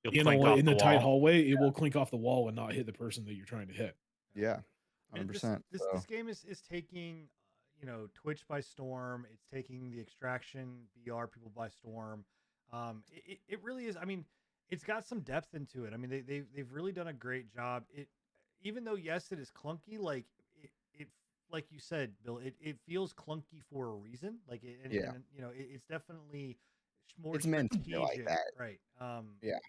You'll in clink off in the the tight wall. hallway, it will clink off the wall and not hit the person that you're trying to hit. Yeah, And 100%. this game is taking Twitch by storm. It's taking the Extraction VR people by storm. It really is. I mean, it's got some depth into it. I mean, they've really done a great job. Even though yes, it is clunky. Like it like you said, Bill. It feels clunky for a reason. Like and it's definitely more It's meant to be like strategic, that. right? Yeah.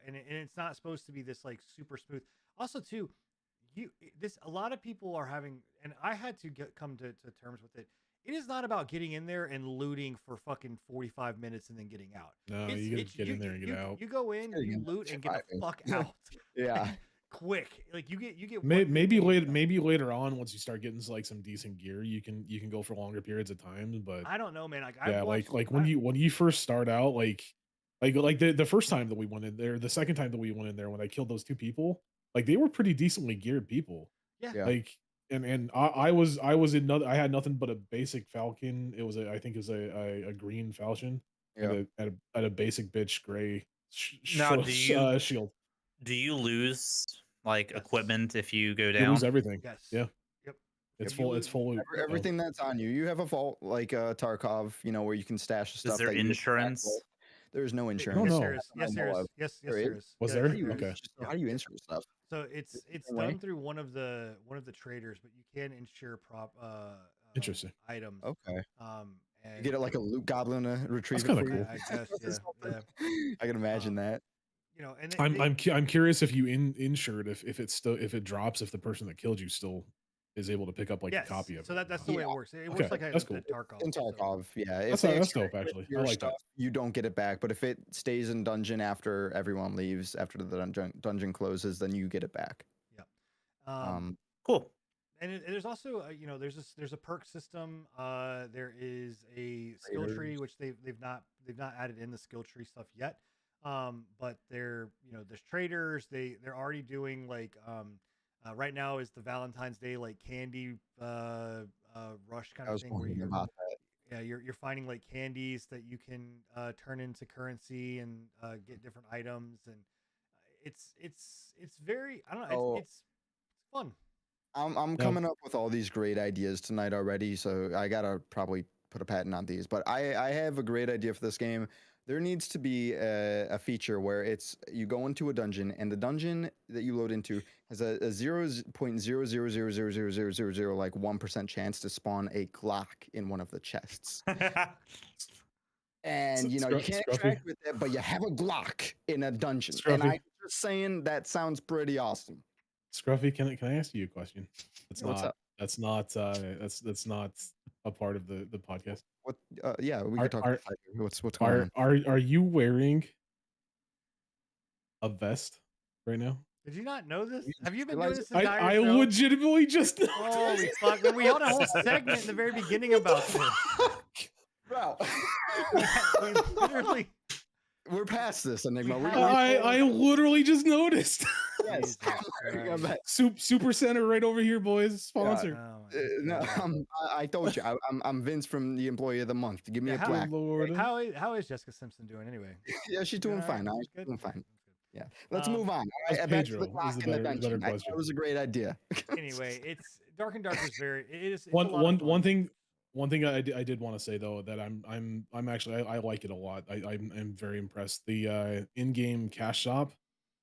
And it's not supposed to be this like super smooth. Also, too, a lot of people are having, and I had to come to terms with it. It is not about getting in there and looting for fucking 45 minutes and then getting out. No, you gotta get in there and get out. You go in, you loot, and get the fuck out. Yeah. Quick. Like you get Maybe later on, once you start getting like some decent gear, you can go for longer periods of time. But I don't know, man. Like when you first start out, like the first time that we went in there, the second time that we went in there, when I killed those two people, like they were pretty decently geared people. Yeah. Like and I was I had nothing but a basic Falcon. It was I think it was a green Falcon. Yeah. And a basic bitch gray Now, shield. Do you lose like equipment if you go You down? lose everything. Yes. Yeah. Yep. It's full. It's full. Everything that's on you. You have a vault like Tarkov, where you can stash the stuff. Is there insurance? There's no Yes, insurance. there is. Yes, there is. Yes, there is. Was Yeah, there? there is. Okay. How do you insure stuff? So it's done through one of the traders, but you can insure Interesting items. Okay. And You get it like a loot goblin to retrieve That's it for kinda you. I guess, yeah. I can imagine that. And I'm curious if you insured if it drops, if the person that killed you still is able to pick up like a copy of it. So that's the way it works. It Okay, works like that's cool. Tarkov. In Tarkov, yeah. If That's dope, actually. I like that. You don't get it back, but if it stays in dungeon after everyone leaves, after the dungeon closes, then you get it back. Yeah. Cool. And there's also there's a perk system. There is a skill tree, which they've not added in the skill tree stuff yet. But there's traders. They're already doing like right now is the Valentine's Day like candy rush kind of thing where you're finding like candies that you can turn into currency and get different items, and it's very, I don't know, it's fun. I'm coming up with all these great ideas tonight already, so I gotta probably put a patent on these. But I have a great idea for this game. There needs to be a feature where you go into a dungeon, and the dungeon that you load into has a 0.0000000 like 1% chance to spawn a Glock in one of the chests. And you can't interact with it, but you have a Glock in a dungeon. Scruffy. And I'm just saying that sounds pretty awesome. Scruffy, can I ask you a question? What's up? That's not a part of the podcast. What? Yeah, we can talk about what's going on. Are you wearing a vest right now? Did you not know this? Have you been doing this entire I show? legitimately just noticed. Holy fuck! Man, we had a whole segment in the very beginning about this. Bro, we literally. We're past this, Enigma. I literally just noticed. Yes. Super Center right over here, boys. Sponsor. No, I told you. I'm Vince from the Employee of the Month. Give me a black. Lord. How is Jessica Simpson doing anyway? Yeah, she's doing fine. She's doing fine. Yeah. Let's move on. Back to the Glock in the dungeon. That was a great idea. Anyway, it's Dark and Dark is very. It is one thing I did want to say though, that I'm actually I like it a lot. I'm very impressed. The in-game cash shop,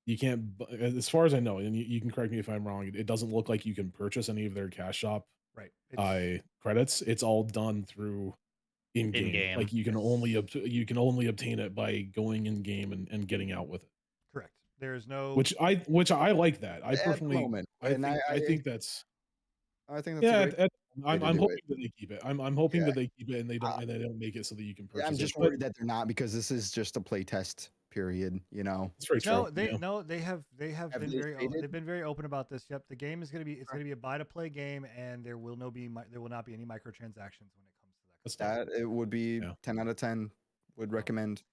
you can't, as far as I know, and you can correct me if I'm wrong, it doesn't look like you can purchase any of their cash shop credits. It's all done through in-game. Like you can only obtain it by going in game and getting out with it. Correct. There's no which I like that. I personally I think that's great. I'm hoping that they keep it. I'm hoping that they keep it and they don't make it so that you can purchase it. I'm just worried that they're not, because this is just a play test period. It's very true. They have been very open about this. Yep, the game is going to be a buy to play game, and there will not be any microtransactions when it comes to that that it would be 10 out of 10. Would recommend.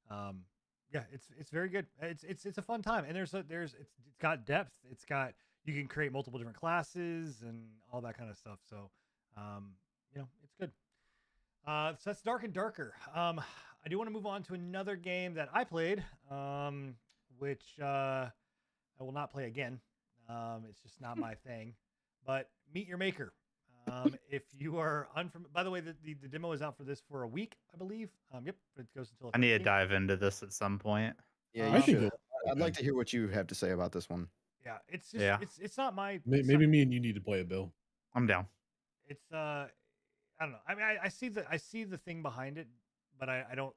Yeah, it's very good. It's a fun time, and it's got depth. It's got, you can create multiple different classes and all that kind of stuff. So, it's good. So that's Dark and Darker. I do want to move on to another game that I played, which I will not play again. It's just not my thing. But Meet Your Maker. If you are unfamiliar, by the way, the demo is out for this for a week, I believe. Yep, it goes until. I need to dive into this at some point. Yeah, you should. I'd like to hear what you have to say about this one. Yeah, it's just it's not my. Maybe me and you need to play it, Bill. I'm down. It's I don't know. I mean, I see the thing behind it, but I don't.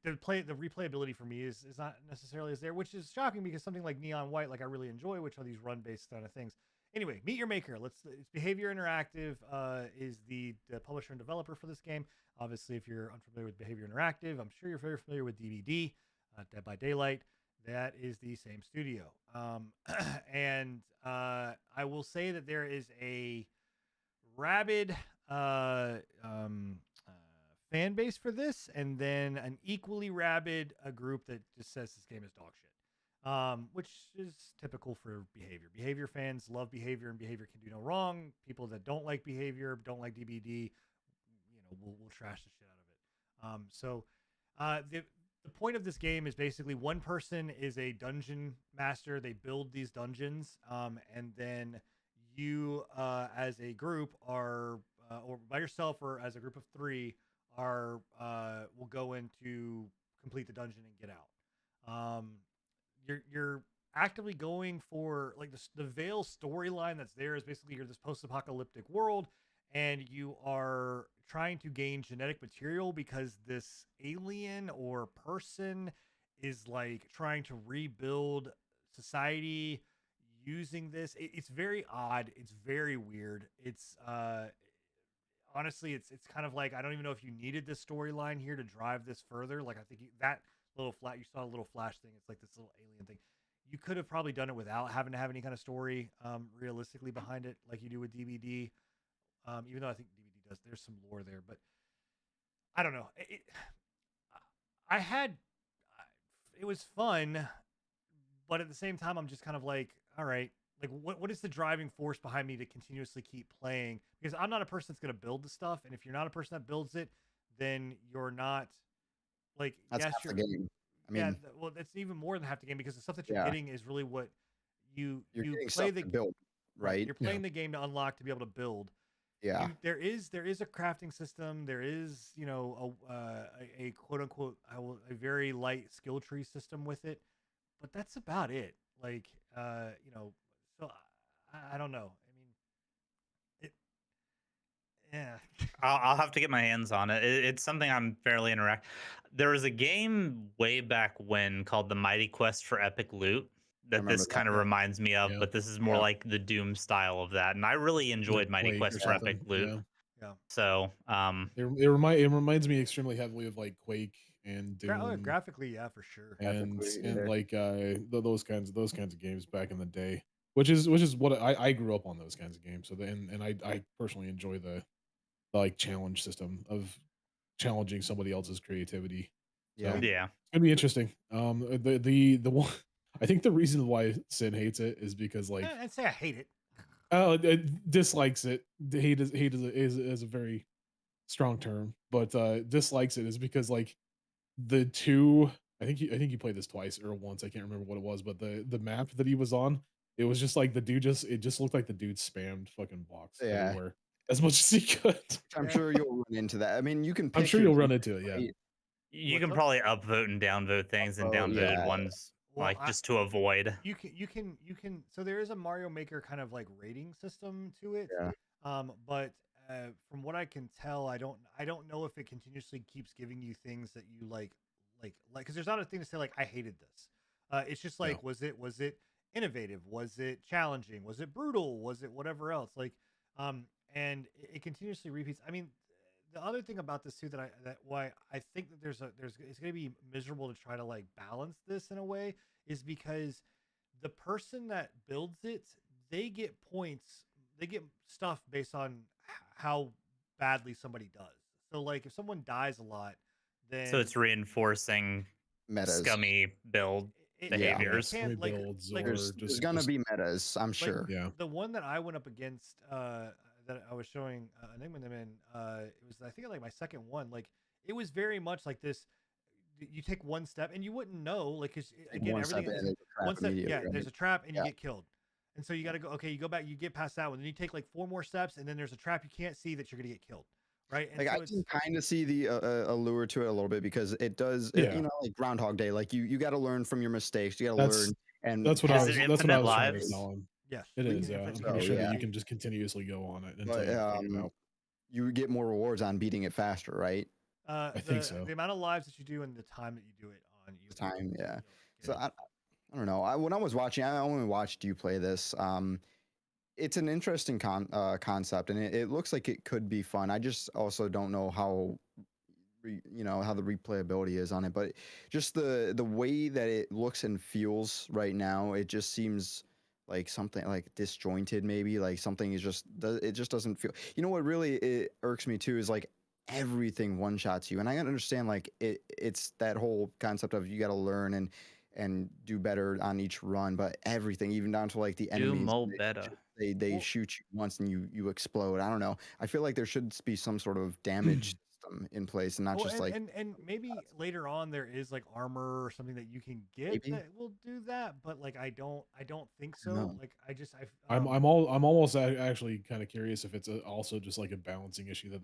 The replayability for me is not necessarily as there, which is shocking because something like Neon White, like I really enjoy, which are these run based kind of things. Anyway, Meet Your Maker. It's Behavior Interactive is the publisher and developer for this game. Obviously, if you're unfamiliar with Behavior Interactive, I'm sure you're very familiar with DVD, Dead by Daylight. That is the same studio. And I will say that there is a rabid fan base for this, and then an equally rabid group that just says this game is dog shit, which is typical for Behavior. Behavior fans love Behavior, and Behavior can do no wrong. People that don't like Behavior, don't like DBD, we'll trash the shit out of it. So the point of this game is basically one person is a dungeon master. They build these dungeons, and then you as a group are, or by yourself or as a group of three, will go in to complete the dungeon and get out. You're actively going for, like, the Veil storyline that's there is basically you're this post-apocalyptic world, and you are trying to gain genetic material because this alien or person is like trying to rebuild society using this. It's very odd. It's very weird. It's honestly, it's kind of like, I don't even know if you needed this storyline here to drive this further. Like, I think that little you saw a little flash thing. It's like this little alien thing. You could have probably done it without having to have any kind of story realistically behind it, like you do with DVD. Even though I think DVD does, there's some lore there, but I don't know. It was fun, but at the same time, I'm just kind of like, all right, like what is the driving force behind me to continuously keep playing? Because I'm not a person that's going to build the stuff. And if you're not a person that builds it, then you're not, like, that's half the game. I mean, yeah, well, that's even more than half the game, because the stuff that you're getting is really what you play the build, right? You're playing the game to unlock, to be able to build. Yeah, there is a crafting system. There is, a quote unquote, a very light skill tree system with it, but that's about it. Like, so I don't know. I mean, yeah. I'll have to get my hands on it. It's something I'm fairly There was a game way back when called The Mighty Quest for Epic Loot that this kind of reminds me of, but this is more like the Doom style of that. And I really enjoyed Mighty Quest for Epic Loot. Yeah. So it reminds me extremely heavily of like Quake and Doom. Graphically, yeah, for sure. And like those kinds of games back in the day, which is what I grew up on, those kinds of games. So and I personally enjoy the like challenge system of challenging somebody else's creativity. Yeah, so it's gonna be interesting. The one, I think the reason why Sin hates it is because, like, I'd say I hate it. Dislikes it. Hate is a very strong term, but dislikes it is because, like, the two. I think you played this twice or once. I can't remember what it was, but the map that he was on, it was just like it just looked like the dude spammed fucking blocks everywhere as much as he could. I'm sure you'll run into that. I mean, you can. I'm sure you'll run into it. Yeah. You can probably upvote and downvote things and downvoted ones, like, just to avoid. You can. So there is a Mario Maker kind of like rating system to it. Yeah. But from what I can tell, I don't know if it continuously keeps giving you things that you like, because there's not a thing to say like I hated this. It's just like, was it innovative? Was it challenging? Was it brutal? Was it whatever else? Like, and it continuously repeats. I mean, the other thing about this too, why I think that it's going to be miserable to try to like balance this in a way, is because the person that builds it, they get points, they get stuff based on how badly somebody does. So like if someone dies a lot, then So it's reinforcing Metas. scummy build it behaviors. can't Scummy builds like or There's just gonna be metas, I'm like sure. yeah. the one that I went up against that I was showing Enigma them in it was I think like my second one, like it was very much like this. You take one step and you wouldn't know, like, cause again, One step everything in, is there's a trap one step. immediately, Yeah, right? there's a trap and you Yeah. get killed. And so you got to go, okay, you go back, you get past that one. Then you take like 4 more steps and then there's a trap you can't see that you're going to get killed. Right. And Like so I can kind of see the allure to it a little bit because it does, Yeah. you know, like Groundhog Day. Like you got to learn from your mistakes. You got to That's learn, and that's what I Is was it that's what I infinite was trying to lives? tell him. yes, It we is, can yeah. I'm infinitely pretty So, sure that yeah. you can just continuously go on it until but you figure it out. you get more rewards on beating it faster, right? I think so. The amount of lives that you do and the time that you do it on, you Time, yeah. you'll So get I don't know. When I was watching, I only watched you play this. It's an interesting concept, and it looks like it could be fun. I just also don't know how how the replayability is on it, but just the way that it looks and feels right now, it just seems like something like disjointed, maybe like something is just it just doesn't feel. You know what really it irks me too is like everything one shots you, and I understand like it's that whole concept of you got to learn and do better on each run, but everything, even down to like the Do enemies, mo better. they Well- shoot you once and you explode. I don't know. I feel like there should be some sort of damage system in place and not just like and maybe later on there is like armor or something that you can get Maybe. that will do that, but like I don't think so. No. Like I just I'm almost actually kind of curious if it's also just like a balancing issue that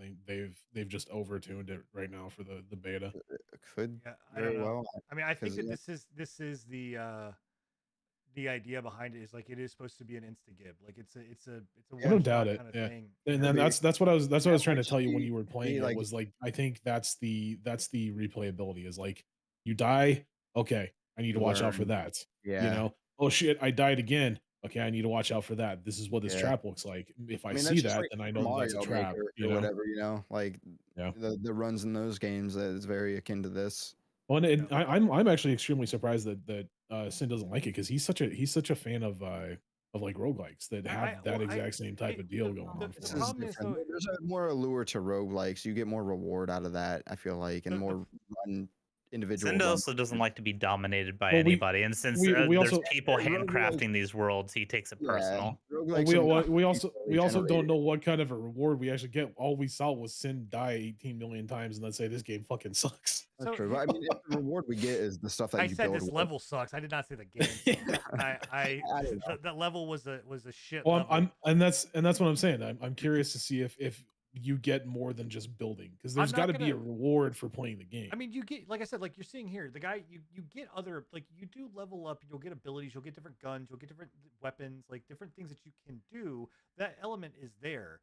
they've just overtuned it right now for the beta. could yeah, I very don't know. well. I mean, I think 'cause, that yeah. this is the idea behind it is like it is supposed to be an insta gib. Like it's a I don't doubt one-shot it. kind of thing. thing. And then Maybe. that's what I was trying to like, tell you when she- you were playing it like- was like I think that's the replayability is like you die, okay, I need to You watch out for learn. that. Yeah. You know, oh shit, I died again. Okay, I need to watch out for that. This is what this Yeah. trap looks like. If I, I mean, see that's just that, like then I Super know that that's a Mario trap. Maker You or know, whatever, like Yeah. the runs in those games is very akin to this. well, and I'm actually extremely surprised that Sin doesn't like it because he's such a fan of like roguelikes that have that exact same type of deal going on. This For is him. problem is, different. though- There's a more allure to roguelikes. You get more reward out of that, I feel like, and The- more run individual. Cinda runs. also doesn't like to be dominated by Well, we- anybody, and since we there's also- people roguelike- handcrafting these worlds, he takes it personal. Roguelikes Well, are we also generated. don't know what kind of a reward we actually get. All we saw was Sin die 18 million times, and then say this game fucking sucks. That's So true. But I mean, if the reward we get is the stuff that I you said build this with. level sucks. I did not say the game. Sucks. I don't know. That level was a shit. Well, level. and that's what I'm saying. I'm curious to see if you get more than just building because there's I'm got not to be a gonna- reward for playing the game. I mean, you get, like I said, like you're seeing here, the guy, you get other, like you do level up, you'll get abilities, you'll get different guns, you'll get different weapons, like different things that you can do. That element is there.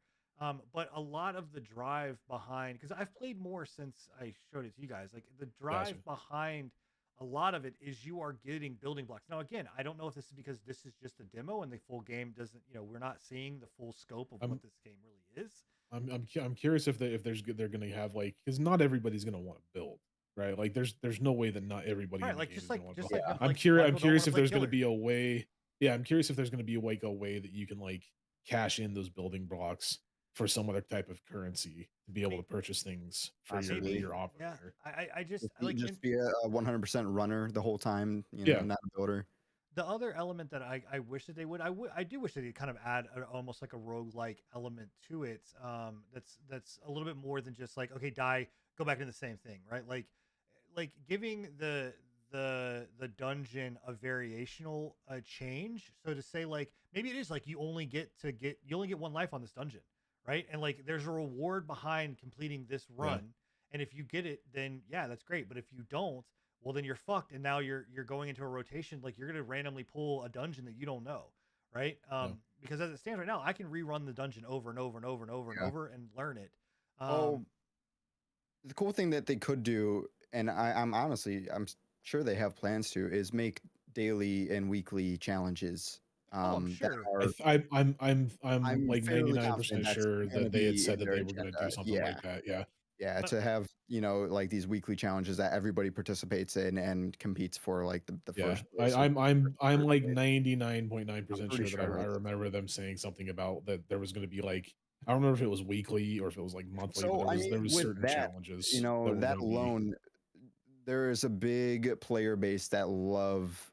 But a lot of the drive behind, because I've played more since I showed it to you guys, like the drive Gotcha. behind a lot of it is you are getting building blocks. Now, again, I don't know if this is because this is just a demo and the full game doesn't, we're not seeing the full scope of what this game really is. I'm curious if they're going to have like because not everybody's going to want to build, right? Like there's no way that not everybody Right, in the like game just is like gonna just wanna like build. like I'm a lot curious. of I'm people don't curious wanna if play there's going to killer. be a way. Yeah, I'm curious if there's going to be a way that you can like cash in those building blocks for some other type of currency to be able to purchase things for Possibly. your Yeah, operator. I just If you like just be a 100% runner the whole time, Yeah. not a builder. the other element that I wish that they would I do wish that they'd kind of add almost like a roguelike element to it. That's a little bit more than just like, okay, die, go back into the same thing, right? Like giving the dungeon a variational change. So to say like maybe it is like you only get one life on this dungeon, right? And like there's a reward behind completing this run. And if you get it, then yeah, that's great. But if you don't, well then you're fucked, and now you're going into a rotation. Like you're gonna randomly pull a dungeon that you don't know, right? Because as it stands right now, I can rerun the dungeon over and over and over and over and over and learn it. The cool thing that they could do, and I'm sure they have plans to, is make daily and weekly challenges. I'm that sure. are- I'm like fairly 99% confident that's sure gonna that they had be said in that their they were going to do agenda. something like that. Yeah. Yeah, to have like these weekly challenges that everybody participates in and competes for, like the Yeah, first. place. I'm like place. 99.9% pretty sure that I sure. remember them saying something about that there was going to be like I don't remember if it was weekly or if it was like monthly, but So I mean, there was with certain that, challenges you know, that were that going to be alone, there is a big player base that love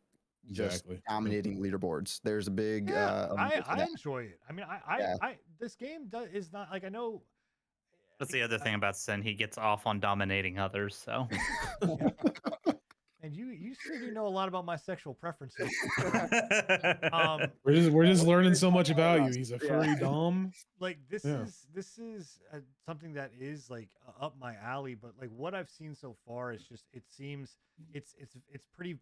just exactly. dominating leaderboards. There's a big Yeah, appeal for I that. enjoy it. I mean, Yeah. this game is not like I know. That's the other thing about Sin. He gets off on dominating others. So Yeah. And you sure do know a lot about my sexual preferences. We're just learning so much all about of you. us. He's a Yeah. furry dom. Like this Yeah. is something that is like up my alley, but like what I've seen so far is just it seems it's pretty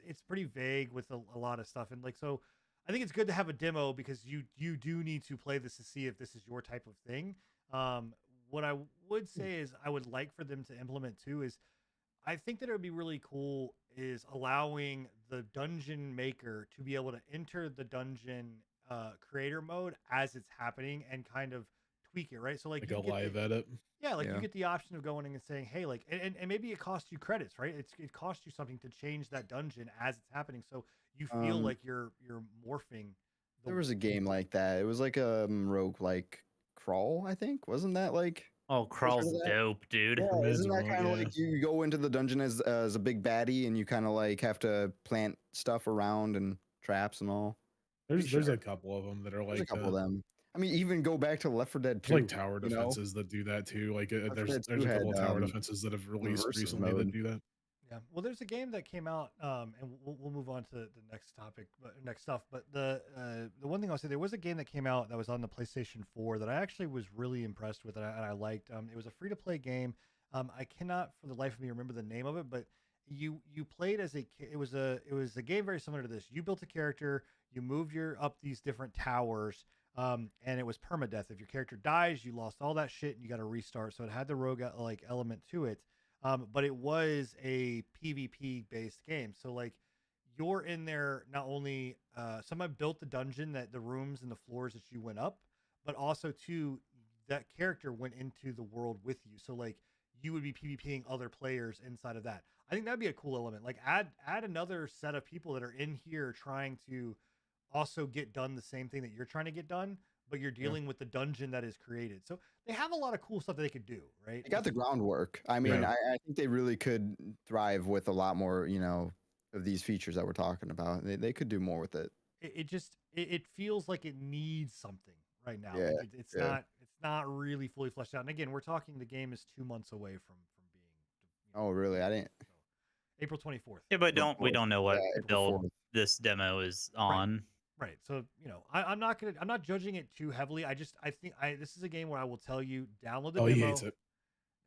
it's pretty vague with a lot of stuff, and like so I think it's good to have a demo because you do need to play this to see if this is your type of thing. What I would say is I would like for them to implement too is I think that it would be really cool is allowing the dungeon maker to be able to enter the dungeon creator mode as it's happening and kind of tweak it, right? So like Like you a get live edit. yeah, like you Yeah. get the option of going in and saying, hey, like and maybe it costs you credits, right? It costs you something to change that dungeon as it's happening. So you feel Um, like you're morphing There was a game like that. It was like a rogue like crawl, I think. Wasn't that like oh, Crawl's of that? dope, dude. Yeah, isn't that Remote, kind of yeah. like you go into the dungeon as a big baddie and you kind of like have to plant stuff around and traps and all? There's Pretty sure. a couple of them that are There's a like couple that. of them. I mean, even go back to Left 4 Dead 2. There's like tower you know? defenses that do that too. Like Left 4 there's Dead 2 a couple had of tower defenses that have released versus recently that mode. do that. Yeah. Well, there's a game that came out, and we'll move on to the next topic, but next stuff. But the one thing I'll say, there was a game that came out that was on the PlayStation 4 that I actually was really impressed with and I liked. It was a free to play game. I cannot for the life of me remember the name of it, but you played as it was a game very similar to this. You built a character, you moved your up these different towers. And it was permadeath. If your character dies, you lost all that shit and you got to restart. So it had the rogue like element to it. But it was a PvP based game. So like you're in there not only someone built the dungeon that the rooms and the floors that you went up, but also too that character went into the world with you. So like you would be PvPing other players inside of that. I think that'd be a cool element. Like add another set of people that are in here trying to also get done the same thing that you're trying to get done, but you're dealing with the dungeon that is created. So they have a lot of cool stuff that they could do, right? They got the groundwork. I mean, Yeah. I think they really could thrive with a lot more, of these features that we're talking about. They could do more with it. It just it feels like it needs something right now. Yeah, Like it's yeah. not really fully fleshed out. And again, we're talking the game is 2 months away from being. Oh, really? I didn't. April 24th. Yeah, but we April don't know what April build 4th. this demo is on. Right. So, I'm not judging it too heavily. I think this is a game where I will tell you download the Oh, demo. he hates it.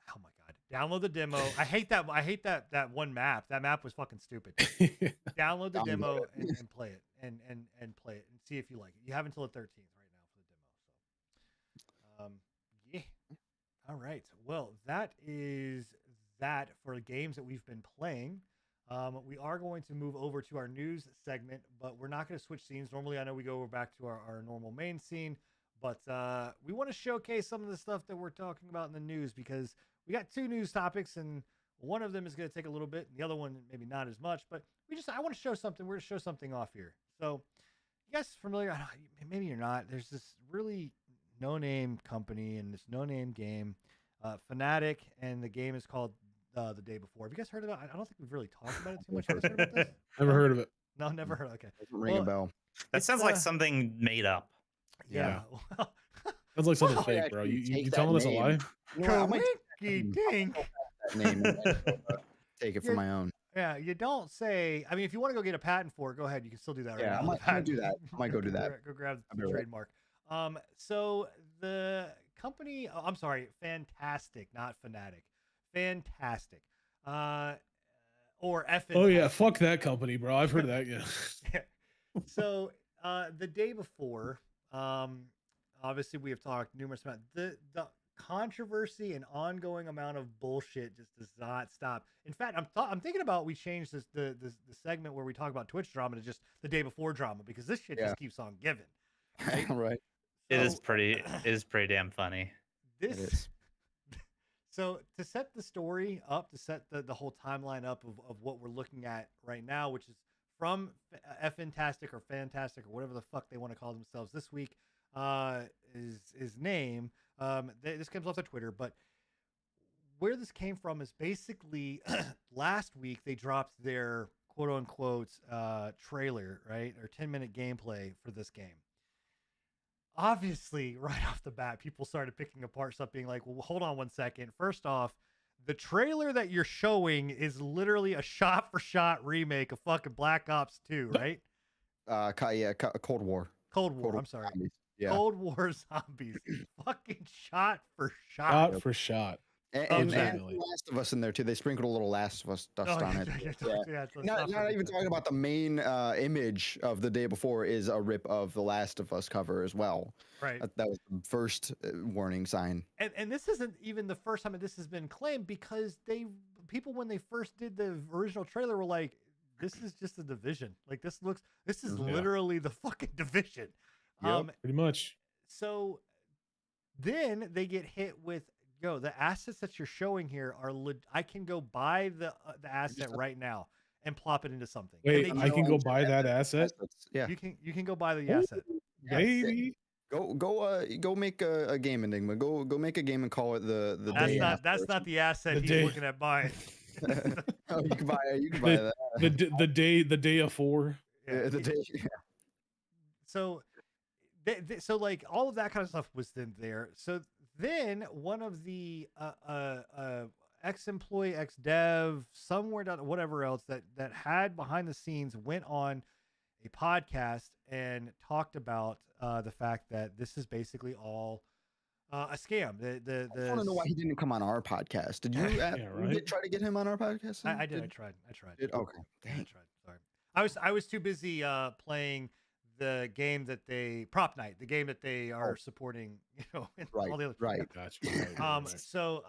Oh my God. Download the demo. I hate that one map. That map was fucking stupid. Download the demo and play it and play it and see if you like it. You have until the 13th right now for the demo. So, yeah. All right. Well, that is that for the games that we've been playing. We are going to move over to our news segment, but we're not going to switch scenes. Normally, I know we go back to our normal main scene, but we want to showcase some of the stuff that we're talking about in the news because we got 2 news topics, and one of them is going to take a little bit, and the other one maybe not as much. But I want to show something. We're going to show something off here. So, you guys familiar? Maybe you're not. There's this really no-name company and this no-name game, FNTASTIC, and the game is called The Day Before. Have you guys heard about it? I don't think we've really talked about it too much. Have you guys heard about this? Never heard of it. No, never heard. Okay. Doesn't ring a bell. That sounds like something made up. Yeah. Well, Sounds like something Well, fake, yeah, bro. you You take telling that us a name. lie? You know what, I might Dink. that name and take it for Yeah. my own. Yeah, you don't say. I mean, if you want to go get a patent for it, go ahead. You can still do that right Yeah, now. I might do that. I might go do that. Go grab I'll the be right. trademark. So the company, I'm sorry, FNTASTIC, not FNTASTIC. FNTASTIC. Or FN. Oh yeah, fuck that company, bro. I've heard of that. Yeah. So the day before, obviously we have talked numerous amount. The controversy and ongoing amount of bullshit just does not stop. In fact, I'm thinking about we change the segment where we talk about Twitch drama to just the day before drama because this shit just keeps on giving. Right? Right. It is So, pretty damn funny. It This is. So to set the story up, to set the whole timeline up of what we're looking at right now, which is from FNTASTIC or Fantastic or whatever the fuck they want to call themselves this week, is his name. This comes off their Twitter, but where this came from is basically last week they dropped their quote unquote trailer, right? Or 10-minute gameplay for this game. Obviously, right off the bat, people started picking apart stuff, being like, well, hold on one second. First off, the trailer that you're showing is literally a shot-for-shot remake of fucking Black Ops 2, right? Cold War. Cold War, I'm sorry. Zombies. Yeah. Cold War Zombies. Fucking shot-for-shot. Shot for shot. And Last of Us in there too. They sprinkled a little Last of Us dust on it. Not even talking about the main image of the day before is a rip of the Last of Us cover as well. Right. That was the first warning sign. And this isn't even the first time that this has been claimed, because people when they first did the original trailer were like, this is just a Division. Like this is literally the fucking Division. Yep, pretty much. So then they get hit with, the assets that you're showing here are I can go buy the asset right now and plop it into something. Wait, I can go buy that asset? Yeah. You can go buy the asset. Baby. Go make a game, Enigma. Go make a game and call it the that's not the asset he's looking at buying. Oh, you can buy that. The day of 4. Yeah, the day. Yeah. So so like all of that kind of stuff was in there. So then one of the ex-employee, ex-dev, somewhere down, whatever else that had behind the scenes went on a podcast and talked about the fact that this is basically all a scam. I want to know why he didn't come on our podcast. Did you try to get him on our podcast? I did. I tried. Okay. Dang. I tried. Sorry. I was too busy playing the game that Prop Night, the game that they are supporting, all the other Gotcha. So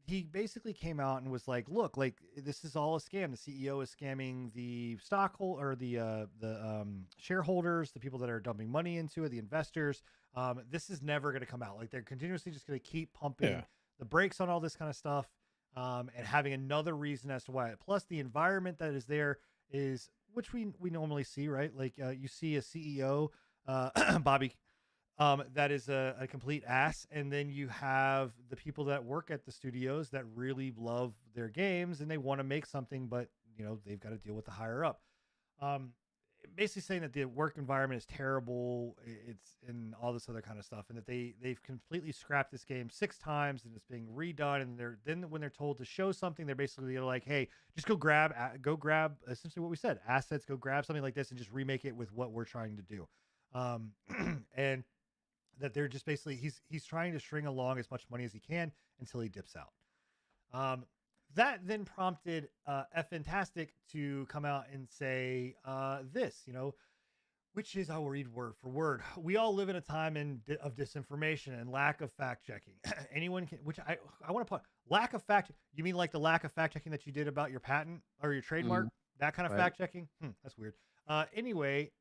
he basically came out and was like, look, like this is all a scam. The CEO is scamming the stockholder or the shareholders, the people that are dumping money into it, the investors. This is never going to come out. Like they're continuously just going to keep pumping the brakes on all this kind of stuff, and having another reason as to why. Plus the environment that is there is, which we normally see, right? Like you see a CEO, Bobby, that is a complete ass. And then you have the people that work at the studios that really love their games and they want to make something, but they've got to deal with the higher up. Basically saying that the work environment is terrible. It's in all this other kind of stuff. And that they've completely scrapped this game 6 times and it's being redone. And then when they're told to show something, they're basically like, hey, just go grab essentially what we said, assets, go grab something like this and just remake it with what we're trying to do. And that they're just basically, he's trying to string along as much money as he can until he dips out. That then prompted FNTASTIC to come out and say this, which is, I will read word for word. We all live in a time of disinformation and lack of fact checking. Anyone can, which I want to put lack of fact. You mean like the lack of fact checking that you did about your patent or your trademark? That kind of fact checking? That's weird. Anyway,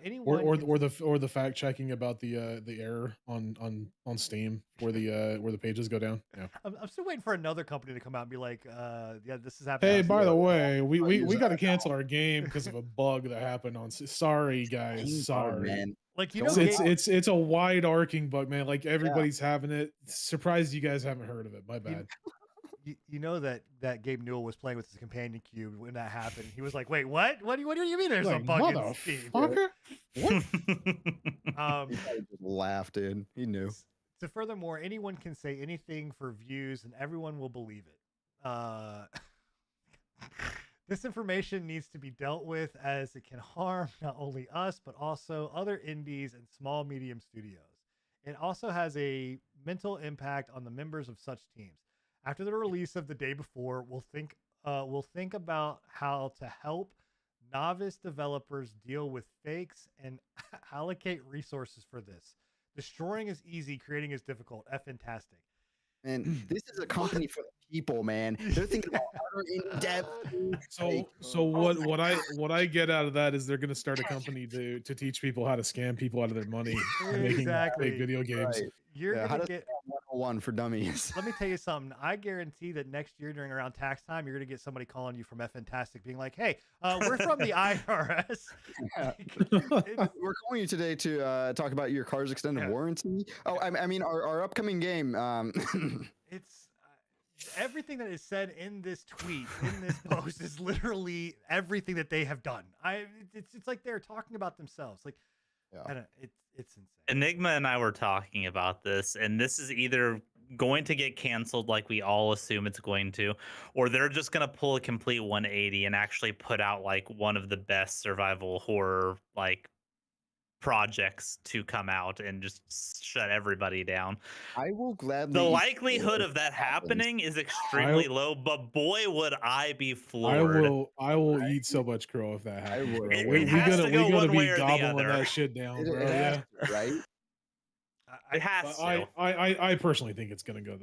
anyone or the fact checking about the error on Steam where the pages go down. Yeah, I'm still waiting for another company to come out and be like, yeah, this is happening. Hey, by the way, we got to cancel our game because of a bug that happened on. Sorry, guys. Sorry, man. Like it's a wide arcing bug, man. Like everybody's having it. Surprised you guys haven't heard of it. My bad. You know that Gabe Newell was playing with his companion cube when that happened. He was like, "Wait, what? What do you mean? There's a bug in Steam?" What? He just laughed in. He knew. So furthermore, anyone can say anything for views, and everyone will believe it. This information needs to be dealt with as it can harm not only us but also other indies and small medium studios. It also has a mental impact on the members of such teams. After the release of the day before, we'll think about how to help novice developers deal with fakes and allocate resources for this. Destroying is easy, creating is difficult. FNTASTIC. And this is a company for the people, man. They're thinking about in-depth. So what I get out of that is they're going to start a company to teach people how to scam people out of their money, making fake video games. Right. You're gonna get 101 for dummies. Let me tell you something. I guarantee that next year during around tax time, you're going to get somebody calling you from FNTASTIC being like, hey, we're from the IRS. We're calling you today to talk about your car's extended warranty. Oh, I mean, our upcoming game. It's everything that is said in this tweet, in this post, is literally everything that they have done. It's like they're talking about themselves. Like, I don't. It's insane. Enigma and I were talking about this, and this is either going to get canceled like we all assume it's going to, or they're just going to pull a complete 180 and actually put out like one of the best survival horror like projects to come out and just shut everybody down. I will gladly. The likelihood of that happening is extremely low, but boy, would I be floored. I will eat so much crow if that happens. Bro. It we has to go one be way or the gobbling other. that shit down, bro. Yeah, right. It has to. I personally think it's gonna go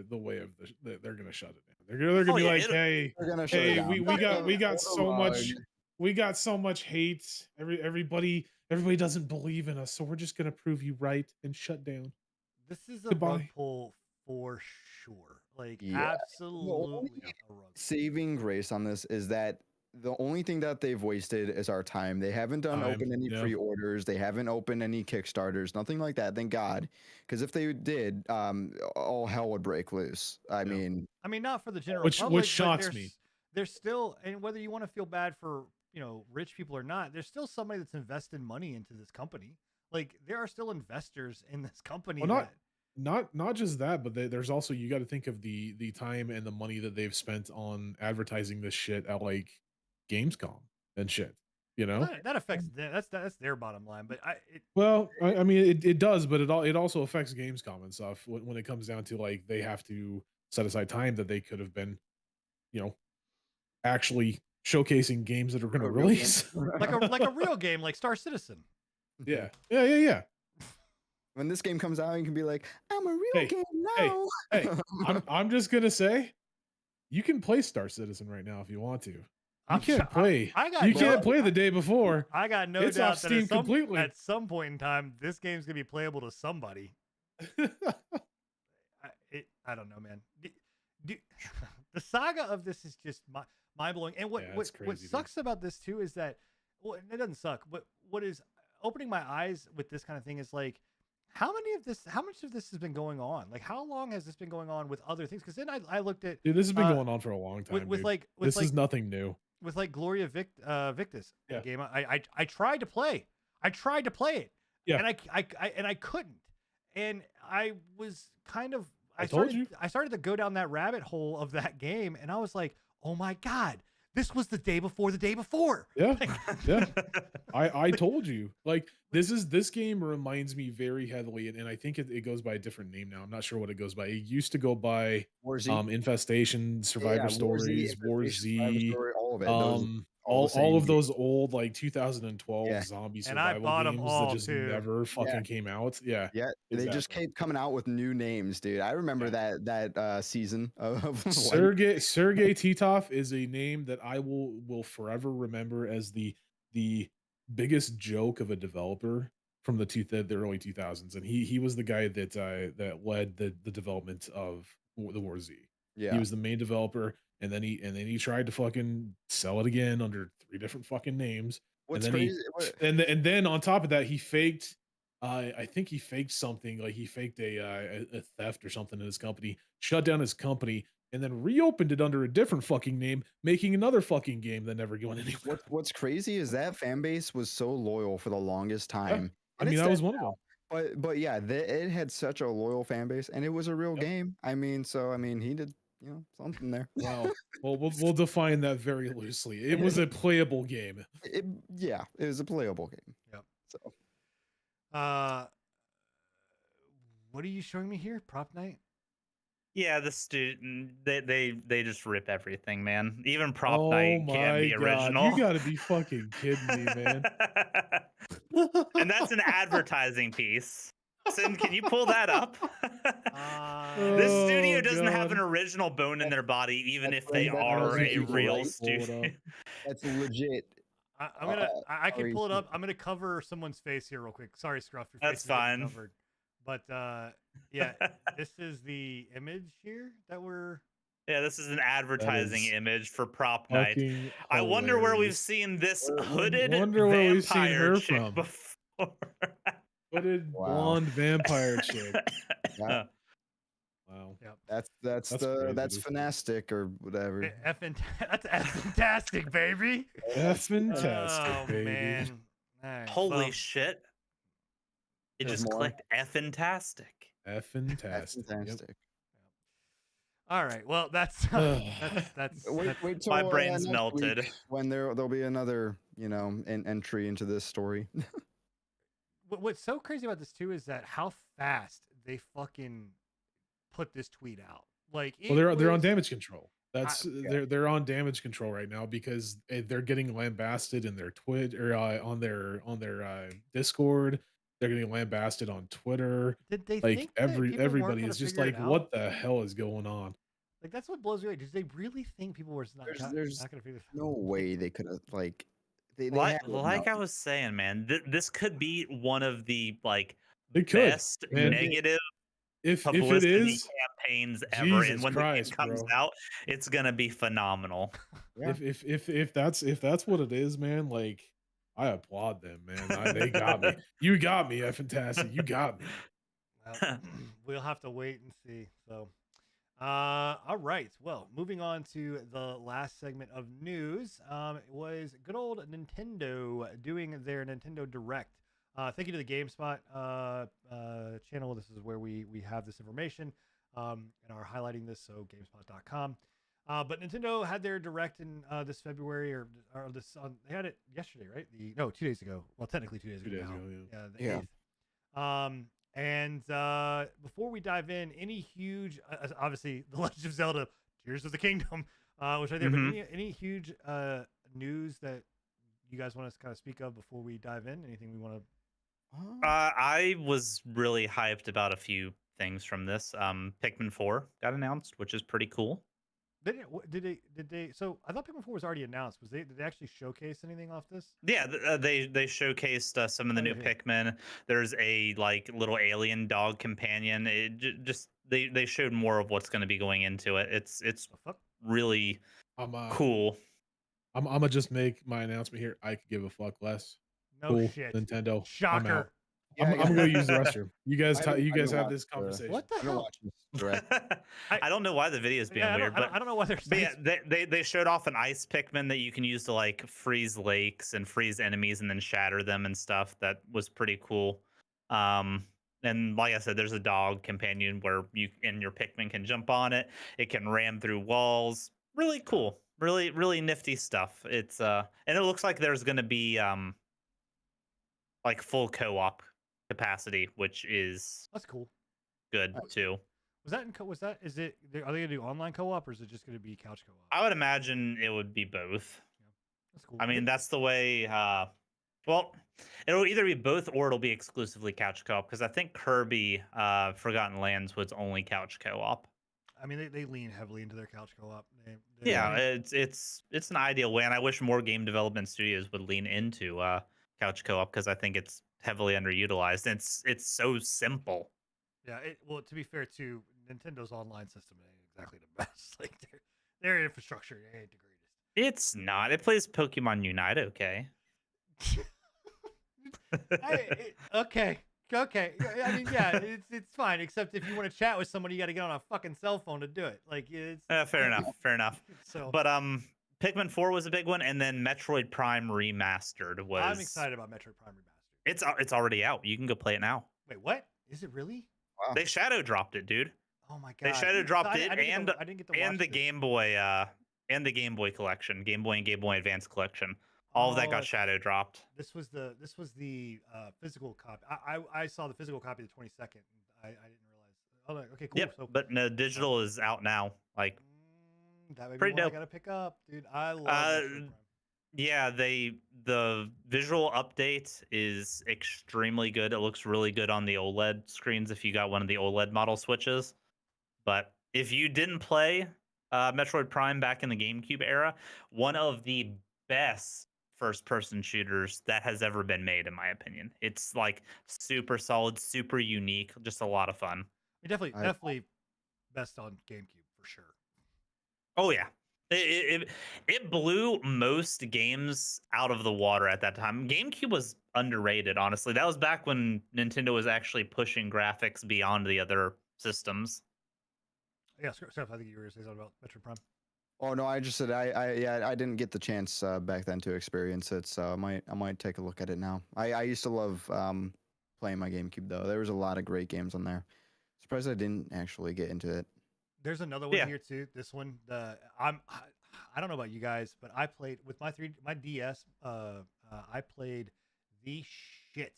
the way of they're gonna shut it down. They're gonna be like, hey, we got so much hate. Everybody doesn't believe in us, so we're just gonna prove you right and shut down. This is a rug pull for sure. Like, absolutely a rug. Saving grace on this is that the only thing that they've wasted is our time. They haven't opened any pre-orders. They haven't opened any Kickstarters, nothing like that. Thank God, because if they did, all hell would break loose. I mean, not for the general public, which shocks me. There's still, and whether you want to feel bad for rich people or not, there's still somebody that's invested money into this company. Like, there are still investors in this company. Well, not just that, but there's also, you got to think of the time and the money that they've spent on advertising this shit at like Gamescom and shit. That affects them. That's their bottom line. But I mean, it does, but it also affects Gamescom and stuff when it comes down to like they have to set aside time that they could have been, actually showcasing games that are going to release like a real game, like Star Citizen. Yeah. When this game comes out, you can be like, I'm a real game now. Hey, I'm just gonna say, you can play Star Citizen right now if you want to. You can't play. You can't play the day before. I got no it's doubt off Steam completely. At some point in time, this game's gonna be playable to somebody. I don't know, man. The saga of this is just mind blowing. And what sucks about this too is that, well, it doesn't suck, but what is opening my eyes with this kind of thing is like, how much of this has been going on? Like, how long has this been going on with other things? Because then I looked at, dude, this has been going on for a long time. This is nothing new. With like Gloria Victis game, I tried to play. I tried to play it, and I couldn't. And I was kind of I started to go down that rabbit hole of that game, and I was like, oh my God, this was the day before the day before. Yeah. I told you, like, this game reminds me very heavily, and I think it goes by a different name now. I'm not sure what it goes by. It used to go by Infestation, Survivor Stories, War Z, all of it. All of those old like 2012 zombie survival games that just never fucking came out. Yeah, they just kept coming out with new names, dude. I remember that season of Sergey Titov is a name that I will forever remember as the biggest joke of a developer from the early 2000s, and he was the guy that led the development of the War Z. He was the main developer. And then he tried to fucking sell it again under 3 different fucking names. What's and then crazy? And then on top of that, he faked. I think he faked something, like he faked a theft or something in his company, shut down his company, and then reopened it under a different fucking name, making another fucking game that never went anywhere. What's crazy is that fan base was so loyal for the longest time. I mean, I was one of them. But yeah, it had such a loyal fan base, and it was a real game. I mean, he did. Something there. Wow. Well, we'll define that very loosely. It was a playable game. It was a playable game. Yep. So, what are you showing me here? Prop night? Yeah, the student they just rip everything, man. Even prop night can't be original. You gotta be fucking kidding me, man. And that's an advertising piece. Sin, can you pull that up? This studio doesn't have an original bone in their body, even if they are a real studio. That's legit. I can pull it up. I'm gonna cover someone's face here real quick. Sorry, Scruff. Your face That's fine. Covered. But Yeah, this is the image here that we're. Yeah, this is an advertising image for prop night. Fucking I wonder where we've hilarious. seen this Wonder hooded where we've seen vampire her chick from. before. Hooded Wow. blonde vampire chick. Yeah. Wow. Yep. That's crazy, that's dude. FNTASTIC or whatever. That's fantastic, baby. FNTASTIC, Oh baby. man. All right, Holy well, shit. It There's just more. clicked FNTASTIC. FNTASTIC. Yep. FNTASTIC. all right. Well, that's Wait till My brain's next melted. week when there'll be another, entry into this story. what's so crazy about this too is that how fast they fucking put this tweet out. Like, Well, they're on was- damage control. That's yeah. they're on damage control right now because they're getting lambasted in their Twitter on their Discord. They're getting lambasted on Twitter. Did they Like think that people weren't everybody gonna is just figure it like, out? what the hell is going on? Like, that's what blows me away. Did they really think people were not There's gonna figure this out? no way they could have they Like, had to have like I known. was saying, man, this could be one of the It could. best And negative if it publicity is, campaigns ever. Jesus And when Christ, the game comes bro. out, it's gonna be phenomenal. Yeah. If that's what it is, man, like I applaud them, man. They got me. You got me, FNTASTIC. You got me. Well, we'll have to wait and see. So, all right. Well, moving on to the last segment of news. It was good old Nintendo doing their Nintendo Direct. Thank you to the GameSpot channel. This is where we have this information and are highlighting this. So GameSpot.com. But Nintendo had their Direct in this February or this on. They had it yesterday, right? 2 days ago. Well, technically 2 days ago. 2 days now. ago, The Yeah. 8th. And before we dive in, any huge, obviously, The Legend of Zelda: Tears of the Kingdom was right there. Mhm. But any huge news that you guys want to kind of speak of before we dive in? Anything we want to? I was really hyped about a few things from this. Pikmin 4 got announced, which is pretty cool. Did they? So I thought Pikmin 4 was already announced. Did they actually showcase anything off this? Yeah, they showcased some of the new Okay. Pikmin. There's a little alien dog companion. It just they showed more of what's going to be going into it. It's The fuck? really I'm cool. I'm gonna just make my announcement here. I could give a fuck less. No Cool, shit. Nintendo. I'm out. Shocker. Yeah, I'm gonna use the restroom. You guys I haven't have watched this the- conversation. What the I don't hell? watch this direct. I don't know why the video is being Yeah, weird, I don't know why they're but saying. yeah, they showed off an ice Pikmin that you can use to freeze lakes and freeze enemies and then shatter them and stuff. That was pretty cool. And like I said, there's a dog companion where you and your Pikmin can jump on it. It can ram through walls. Really cool. Really, really nifty stuff. It's and it looks like there's gonna be full co-op capacity, which is That's cool. good too. Was that was that? Is it? Are they gonna do online co-op or is it just gonna be couch co-op? I would imagine it would be both. That's cool. I mean, that's the way. Well, it'll either be both or it'll be exclusively couch co-op because I think Kirby Forgotten Lands was only couch co-op. I mean, they lean heavily into their couch co-op. Yeah, it's an ideal way, and I wish more game development studios would lean into couch co-op because I think it's heavily underutilized. It's so simple. Yeah. Well, to be fair, too, Nintendo's online system ain't exactly the best. Like their infrastructure ain't the greatest. It's not. It plays Pokemon Unite, okay. Okay. I mean, yeah, it's fine. Except if you want to chat with somebody, you got to get on a fucking cell phone to do it. Like it's Fair enough. So, But Pikmin 4 was a big one, and then Metroid Prime Remastered was. I'm excited about Metroid Prime Remastered. It's already out. You can go play it now. Wait, what? Is it really? Wow. They shadow dropped it, dude. Oh my god! They shadow dropped it I didn't get to and watch the this. Game Boy collection, Game Boy and Game Boy Advance collection. All of that got shadow dropped. This was the physical copy. I saw the physical copy the 22nd. I didn't realize. Oh, okay, cool. Yep, So, but no, digital is out now. Like, that may be pretty one I dope. gotta pick up, dude. I love Metroid Prime. yeah, the visual update is extremely good. It looks really good on the OLED screens if you got one of the OLED model switches. But if you didn't play Metroid Prime back in the GameCube era, one of the best first-person shooters that has ever been made, in my opinion. It's super solid, super unique, just a lot of fun. Definitely best on GameCube for sure. Oh yeah. It blew most games out of the water at that time. GameCube was underrated, honestly. That was back when Nintendo was actually pushing graphics beyond the other systems. Yeah, Steph, I think you were going to say something about Metroid Prime. Oh no, I just said I didn't get the chance back then to experience it, so I might take a look at it now. I used to love playing my GameCube though. There was a lot of great games on there. Surprised I didn't actually get into it. There's another one here too. This one, I don't know about you guys, but I played with my DS. I played the shit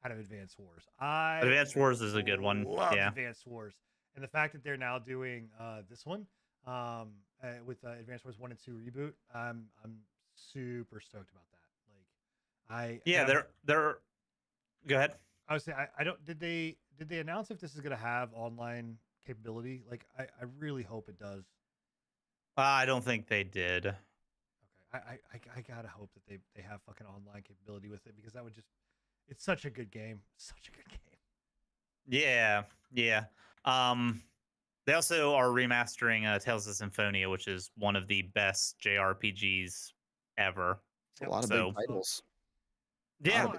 out of Advance Wars. Advance Wars is a good one. Love Advance Wars, and the fact that they're now doing this one with Advance Wars 1 and 2 reboot, I'm super stoked about that. Like, they're. Go ahead. I would say I don't. Did they announce if this is going to have online capability? Like, I really hope it does. I don't think they did. Okay, I gotta hope that they have fucking online capability with it, because that would just, it's such a good game. Such a good game. Yeah. They also are remastering Tales of Symphonia, which is one of the best JRPGs ever. A lot of big titles. Yeah,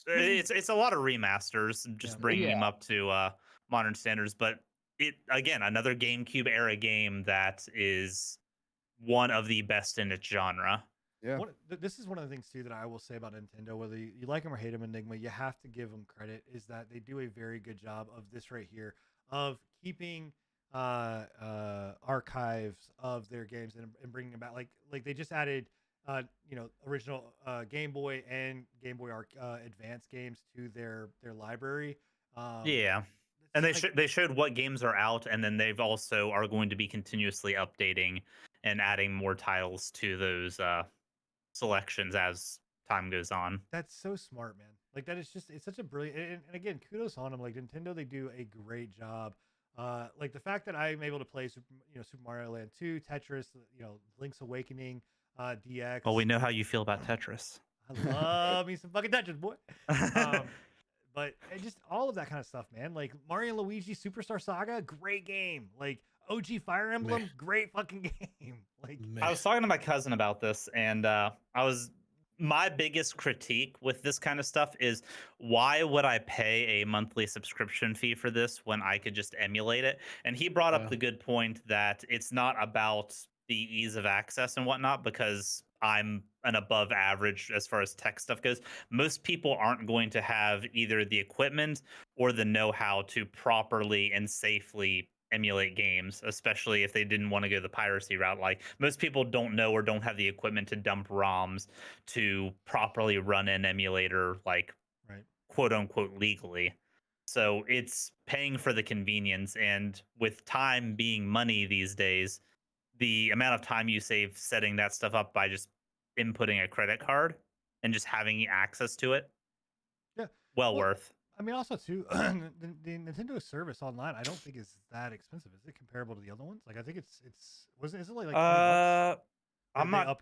it's a lot of remasters, just bringing them up to modern standards. But again, another GameCube era game that is one of the best in its genre. Yeah, this is one of the things too that I will say about Nintendo, whether you like them or hate them, Enigma, you have to give them credit, is that they do a very good job of this right here, of keeping archives of their games and bringing them back. Like they just added original Game Boy and Game Boy Advance games to their library. And they showed what games are out, and then they've also are going to be continuously updating and adding more titles to those selections as time goes on. That's so smart, man. Like, that is just, it's such a brilliant, and again, kudos on them. Like, Nintendo, they do a great job. Like the fact that I'm able to play Super Mario Land 2, Tetris, Link's Awakening, DX. Well, we know how you feel about Tetris. I love me some fucking Tetris, boy. But just all of that kind of stuff, man. Like Mario and Luigi Superstar Saga, great game. Like OG Fire Emblem, great fucking game. Like, I was talking to my cousin about this, and my biggest critique with this kind of stuff is, why would I pay a monthly subscription fee for this when I could just emulate it? And he brought up the good point that it's not about the ease of access and whatnot, because I'm an above average as far as tech stuff goes. Most people aren't going to have either the equipment or the know-how to properly and safely emulate games, especially if they didn't want to go the piracy route. Like, most people don't know or don't have the equipment to dump ROMs to properly run an emulator, like, quote unquote legally. So it's paying for the convenience, and with time being money these days, the amount of time you save setting that stuff up by just inputting a credit card and just having access to it, well worth. I mean, also too, the Nintendo service online, I don't think is that expensive. Is it comparable to the other ones? Like, I think is it like I'm not.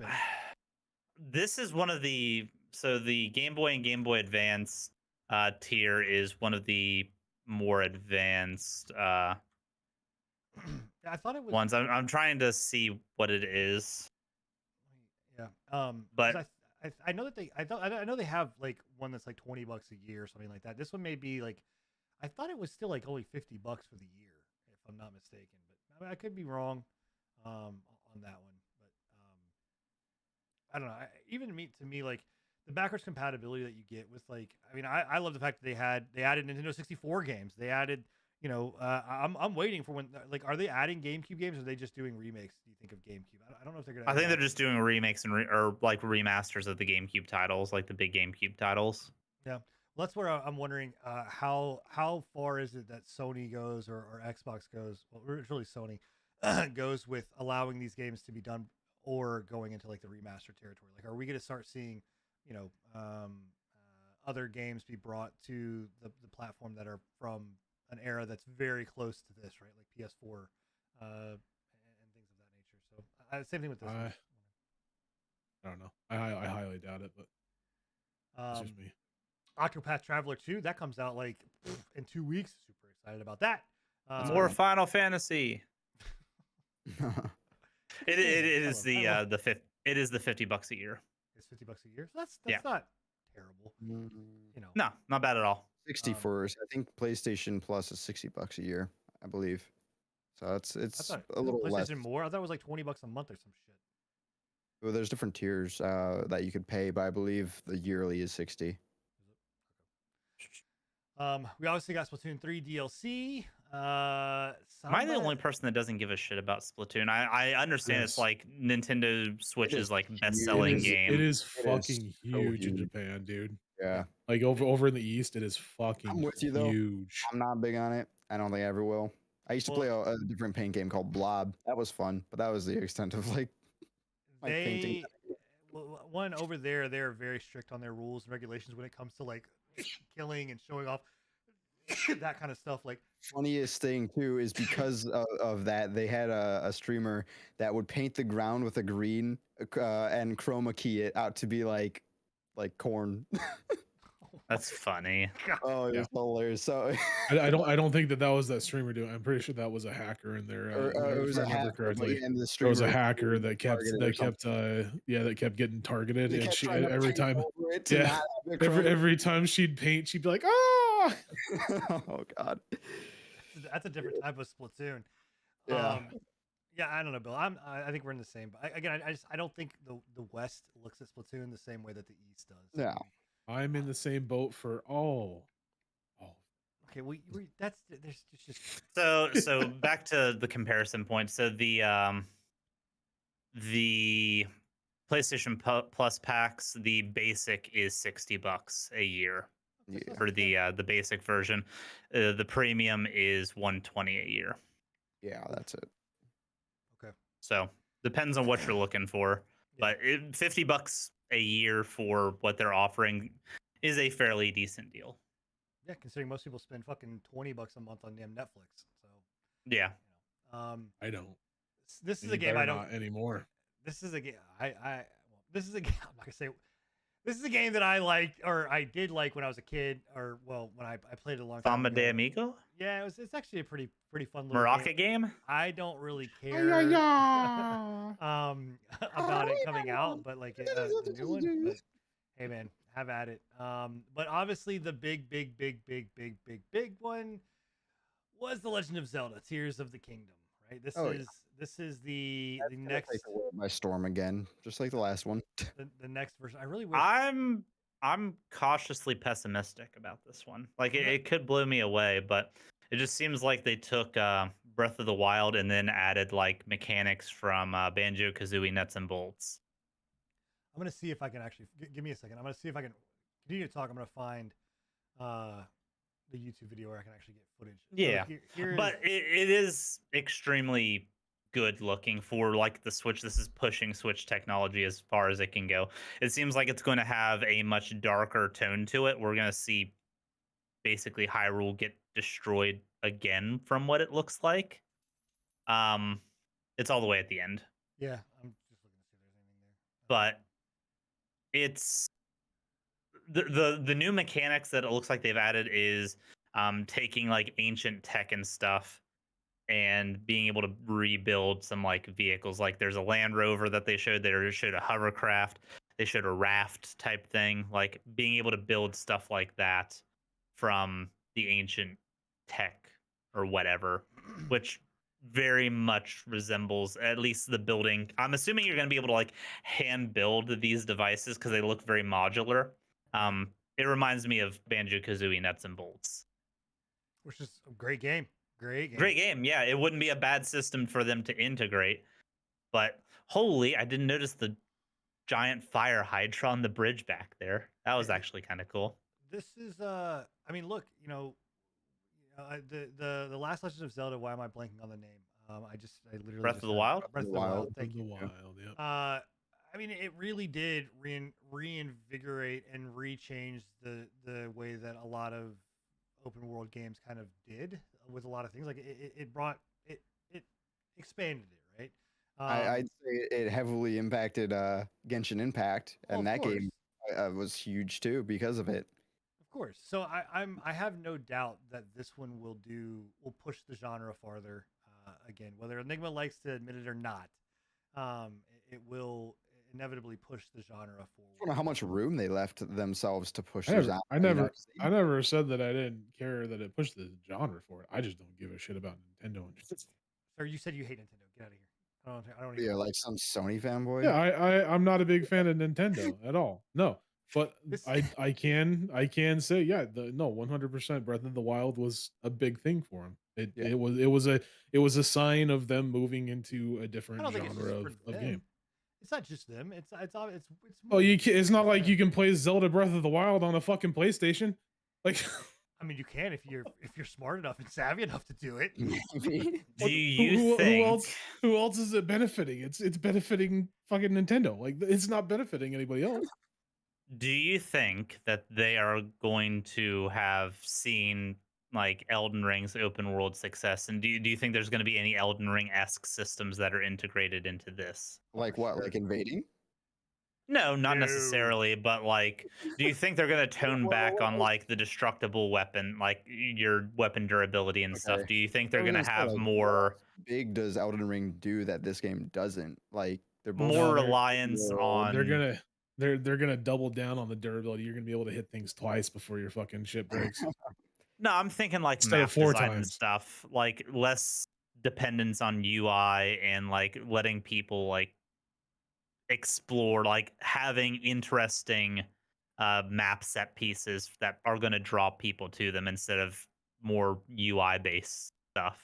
This is one of the the Game Boy and Game Boy Advance tier is one of the more advanced I thought it was ones. I'm trying to see what it is. Yeah. But I know that I know they have like one that's like $20 a year or something like that. This one may be like, I thought it was still like only $50 for the year, if I'm not mistaken. But I mean, I could be wrong on that one. But I don't know. Even to me, like the backwards compatibility that you get with, like, I mean, I love the fact that they added Nintendo 64 games. They added, I'm waiting for when, like, are they adding GameCube games, or are they just doing remakes, do you think, of GameCube? I don't know if they're gonna. I think they're just doing remakes or like remasters of the GameCube titles, like the big GameCube titles. Yeah, well, that's where I'm wondering how far is it that Sony goes, or Xbox goes? Well, it's really Sony goes with allowing these games to be done, or going into like the remaster territory. Like, are we going to start seeing, other games be brought to the platform that are from an era that's very close to this, right? Like PS4 and things of that nature. So same thing with this. I don't know. I highly doubt it, but it's just me. Octopath Traveler 2, that comes out like in 2 weeks. Super excited about that. More Final Fantasy. It is the $50 a year. It's $50 a year. So that's not terrible. You know. No, not bad at all. 60 for I think PlayStation Plus is $60 a year, I believe. So it's a little PlayStation less. more. I thought it was like $20 a month or some shit. Well, there's different tiers that you could pay, but I believe the yearly is 60. We obviously got Splatoon 3 DLC. Am I the only person that doesn't give a shit about Splatoon? I understand it's like Nintendo Switch's like best-selling game. It is fucking huge in Japan, dude. Yeah. Like over in the East, it is fucking I'm with you, though. huge. I'm not big on it. I don't think I ever will. I used to play a different paint game called Blob. That was fun, but that was the extent of like my painting. One over there, they're very strict on their rules and regulations when it comes to like killing and showing off that kind of stuff. Like, funniest thing too is because of that, they had a streamer that would paint the ground with a green and chroma key it out to be like corn. That's funny. Oh, it was hilarious. So I don't think that was that streamer doing. I'm pretty sure that was a hacker in there. It was a hacker correctly. There was a hacker that kept getting targeted, and she every time she'd paint, she'd be like, ah. Oh God. That's a different type of Splatoon. Yeah. Yeah, I don't know, Bill. I think we're in the same. But I don't think the West looks at Splatoon the same way that the East does. Yeah. I'm in the same boat for Okay, there's just so back to the comparison point. So the PlayStation Plus packs, the basic is $60 a year for the basic version. The premium is $120 a year. Yeah, that's it. Okay. So depends on what you're looking for, but $50 a year for what they're offering is a fairly decent deal. Yeah, considering most people spend fucking $20 a month on damn Netflix. So yeah, I don't. This is a game I don't anymore. This is a game this is a game. I'm not gonna say. This is a game that I liked, or I did like when I was a kid, or when I played it a long time Samba ago. de Amigo. Yeah, it's actually a pretty fun little Maraca game. I don't really care about it coming out, but like the new one. But, hey man, have at it. But obviously the big one was The Legend of Zelda: Tears of the Kingdom. Right. This is the next take the world by storm again, just like the last one. The next version. I really wish. I'm cautiously pessimistic about this one. Like it could blow me away, but it just seems like they took Breath of the Wild and then added like mechanics from Banjo-Kazooie Nuts and Bolts. I'm gonna see if I can actually give me a second. I'm gonna see if I can continue to talk. I'm gonna find the YouTube video where I can actually get footage. Yeah, so but it is extremely good looking for like the Switch. This is pushing Switch technology as far as it can go. It seems like it's going to have a much darker tone to it. We're going to see basically Hyrule get destroyed again from what it looks like. It's all the way at the end. Yeah, I'm just looking to see if there's anything there. But it's the new mechanics that it looks like they've added is taking like ancient tech and stuff and being able to rebuild some like vehicles. Like there's a Land Rover that they showed. They showed a hovercraft. They showed a raft type thing. Like being able to build stuff like that from the ancient tech or whatever, which very much resembles at least the building. I'm assuming you're going to be able to like hand build these devices because they look very modular. It reminds me of Banjo-Kazooie Nuts and Bolts, which is a great game. Great game. Yeah, it wouldn't be a bad system for them to integrate. But holy, I didn't notice the giant fire hydra on the bridge back there. That was actually kind of cool. This is I mean, look, the last Legend of Zelda. Why am I blanking on the name? I literally Breath of the Wild. Breath of the Wild. Thank you. Yeah. I mean, it really did reinvigorate and rechange the way that a lot of open world games kind of did with a lot of things. Like it expanded it, right? I'd say it heavily impacted Genshin Impact, and that game was huge too because of it. Of course. So I have no doubt that this one will push the genre farther. Again, whether Enigma likes to admit it or not, it will inevitably push the genre I forward. don't know how much room they left themselves to push I the never, genre. I you know, never, 'cause I never said that I didn't care that it pushed the genre for it. I just don't give a shit about Nintendo. Sir, you said you hate Nintendo. Get out of here. I don't yeah, like some Sony fanboy. Yeah, I'm not a big fan of Nintendo at all. No, but I can say yeah, 100% Breath of the Wild was a big thing for him. It was a sign of them moving into a I different don't think it's genre just for of them. game. It's not just them. It's Oh, more it's not like them. you can play Zelda Breath of the Wild on a fucking PlayStation. Like, I mean, you can if you're smart enough and savvy enough to do it. Do you think who else is it benefiting? It's benefiting fucking Nintendo. Like, it's not benefiting anybody else. Do you think that they are going to have seen like Elden Ring's open world success, and do you think there's going to be any Elden Ring-esque systems that are integrated into this? Like what? Like invading? No, not No. necessarily, but like, do you think they're going to tone back on like the destructible weapon, like your weapon durability and stuff? Okay. Do you think I they're was going to gonna say, have like, more what big does Elden Ring do that this game doesn't? Like they're both more No, they're- reliance on they're gonna double down on the durability. You're gonna be able to hit things twice before your fucking shit breaks. No, I'm thinking like Instead of map 4 design and times. stuff, like less dependence on UI and like letting people like explore, like having interesting map set pieces that are going to draw people to them instead of more UI based stuff.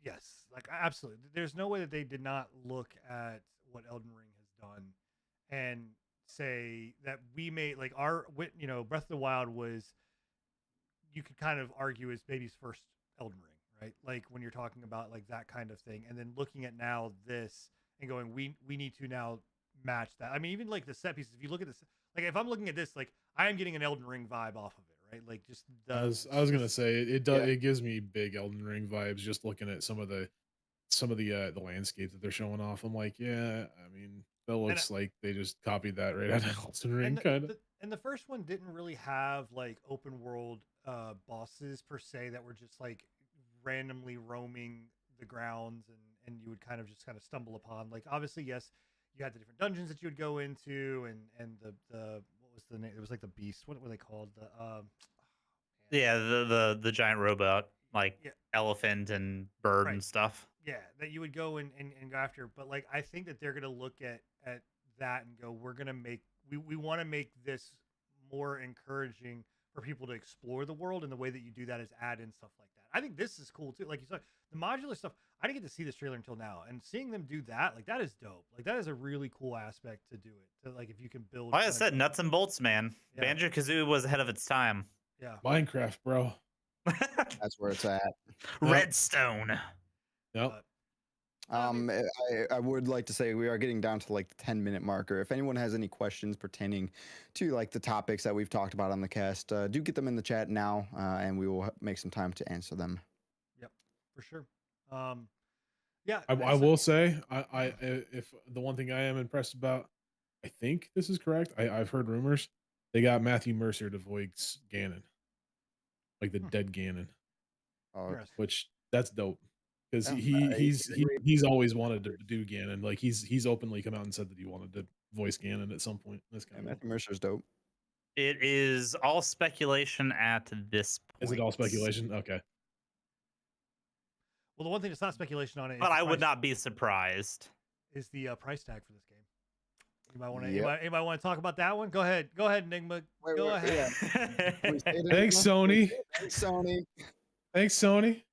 Yes, like absolutely. There's no way that they did not look at what Elden Ring has done and say that we made like Breath of the Wild was, you could kind of argue, is baby's first Elden Ring, right? Like when you're talking about like that kind of thing, and then looking at now this and going, we need to now match that. I mean, even like the set pieces. If you look at this, like if I'm looking at this, like I am getting an Elden Ring vibe off of it, right? Like just I was gonna say it does. It gives me big Elden Ring vibes just looking at some of the landscape that they're showing off. I'm like, yeah, I mean, that looks like they just copied that right out of Elden Ring, kind of. And the first one didn't really have like open world bosses per se that were just like randomly roaming the grounds, and you would kind of stumble upon, like, obviously, yes, you had the different dungeons that you would go into, and the what was the name? It was like the beast. What were they called? Yeah, the giant robot, like elephant and bird and stuff. Yeah, that you would go and go after. But like, I think that they're gonna look at that and go, we're gonna make we want to make this more encouraging for people to explore the world, and the way that you do that is add in stuff like that. I think this is cool too. Like you said, the modular stuff. I didn't get to see this trailer until now, and seeing them do that, like, that is dope. Like, that is a really cool aspect to do it. To, like, if you can build. Like I said, nuts and bolts, man. Yeah. Banjo-Kazooie was ahead of its time. Yeah. Minecraft, bro. That's where it's at. Redstone. Yep. I would like to say we are getting down to like the 10-minute marker. If anyone has any questions pertaining to like the topics that we've talked about on the cast, do get them in the chat now, and we will make some time to answer them. Yep, for sure. Yeah, I will say, I if the one thing I am impressed about, I think this is correct. I've heard rumors they got Matthew Mercer to voice Ganon, like the dead Ganon, which that's dope. Because he's always wanted to do Ganon. Like he's openly come out and said that he wanted to voice Ganon at some point. That's kind of Matthew Mercer's dope. It is all speculation at this point. Is it all speculation? Okay. Well, the one thing that's not speculation on it, but I would not be surprised, is the price tag for this game. Anybody want to talk about that one? Go ahead, Enigma. Go ahead. Thanks, Sony. Thanks, Sony.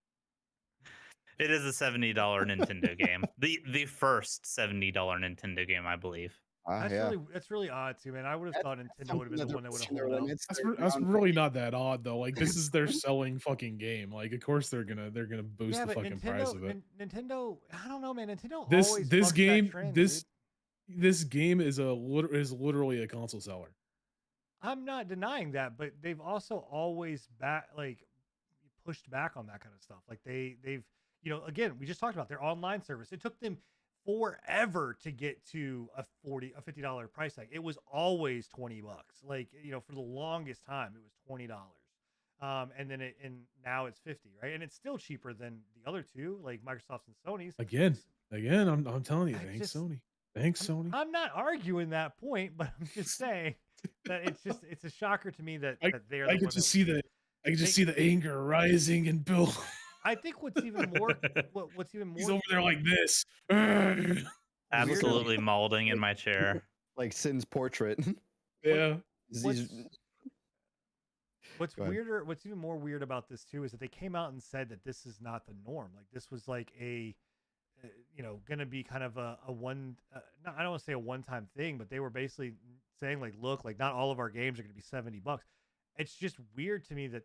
It is a $70 Nintendo game. The first $70 Nintendo game, I believe. That's really odd too, man. I would have thought Nintendo would have been the one that would have hold out. That's really not that odd though. Like, this is their selling fucking game. Like, of course they're gonna boost the fucking price of it. Nintendo, I don't know, man. Nintendo this game is literally a console seller. I'm not denying that, but they've also always pushed back on that kind of stuff. Like they've again, we just talked about their online service. It took them forever to get to a $50 price tag. It was always $20. Like, for the longest time, it was $20. And now it's 50, right? And it's still cheaper than the other two, like Microsoft's and Sony's. Again, I'm telling you, thanks Sony. Thanks Sony. I'm not arguing that point, but I'm just saying that it's a shocker to me that they're. I can just see the anger rising in Bill. I think what's even more he's over there like this. Absolutely molding in my chair. Like Sin's portrait. Yeah. What's even more weird about this too is that they came out and said that this is not the norm. Like this was like a gonna be kind of a one I don't want to say a one-time thing, but they were basically saying like, look, like not all of our games are gonna be $70. It's just weird to me that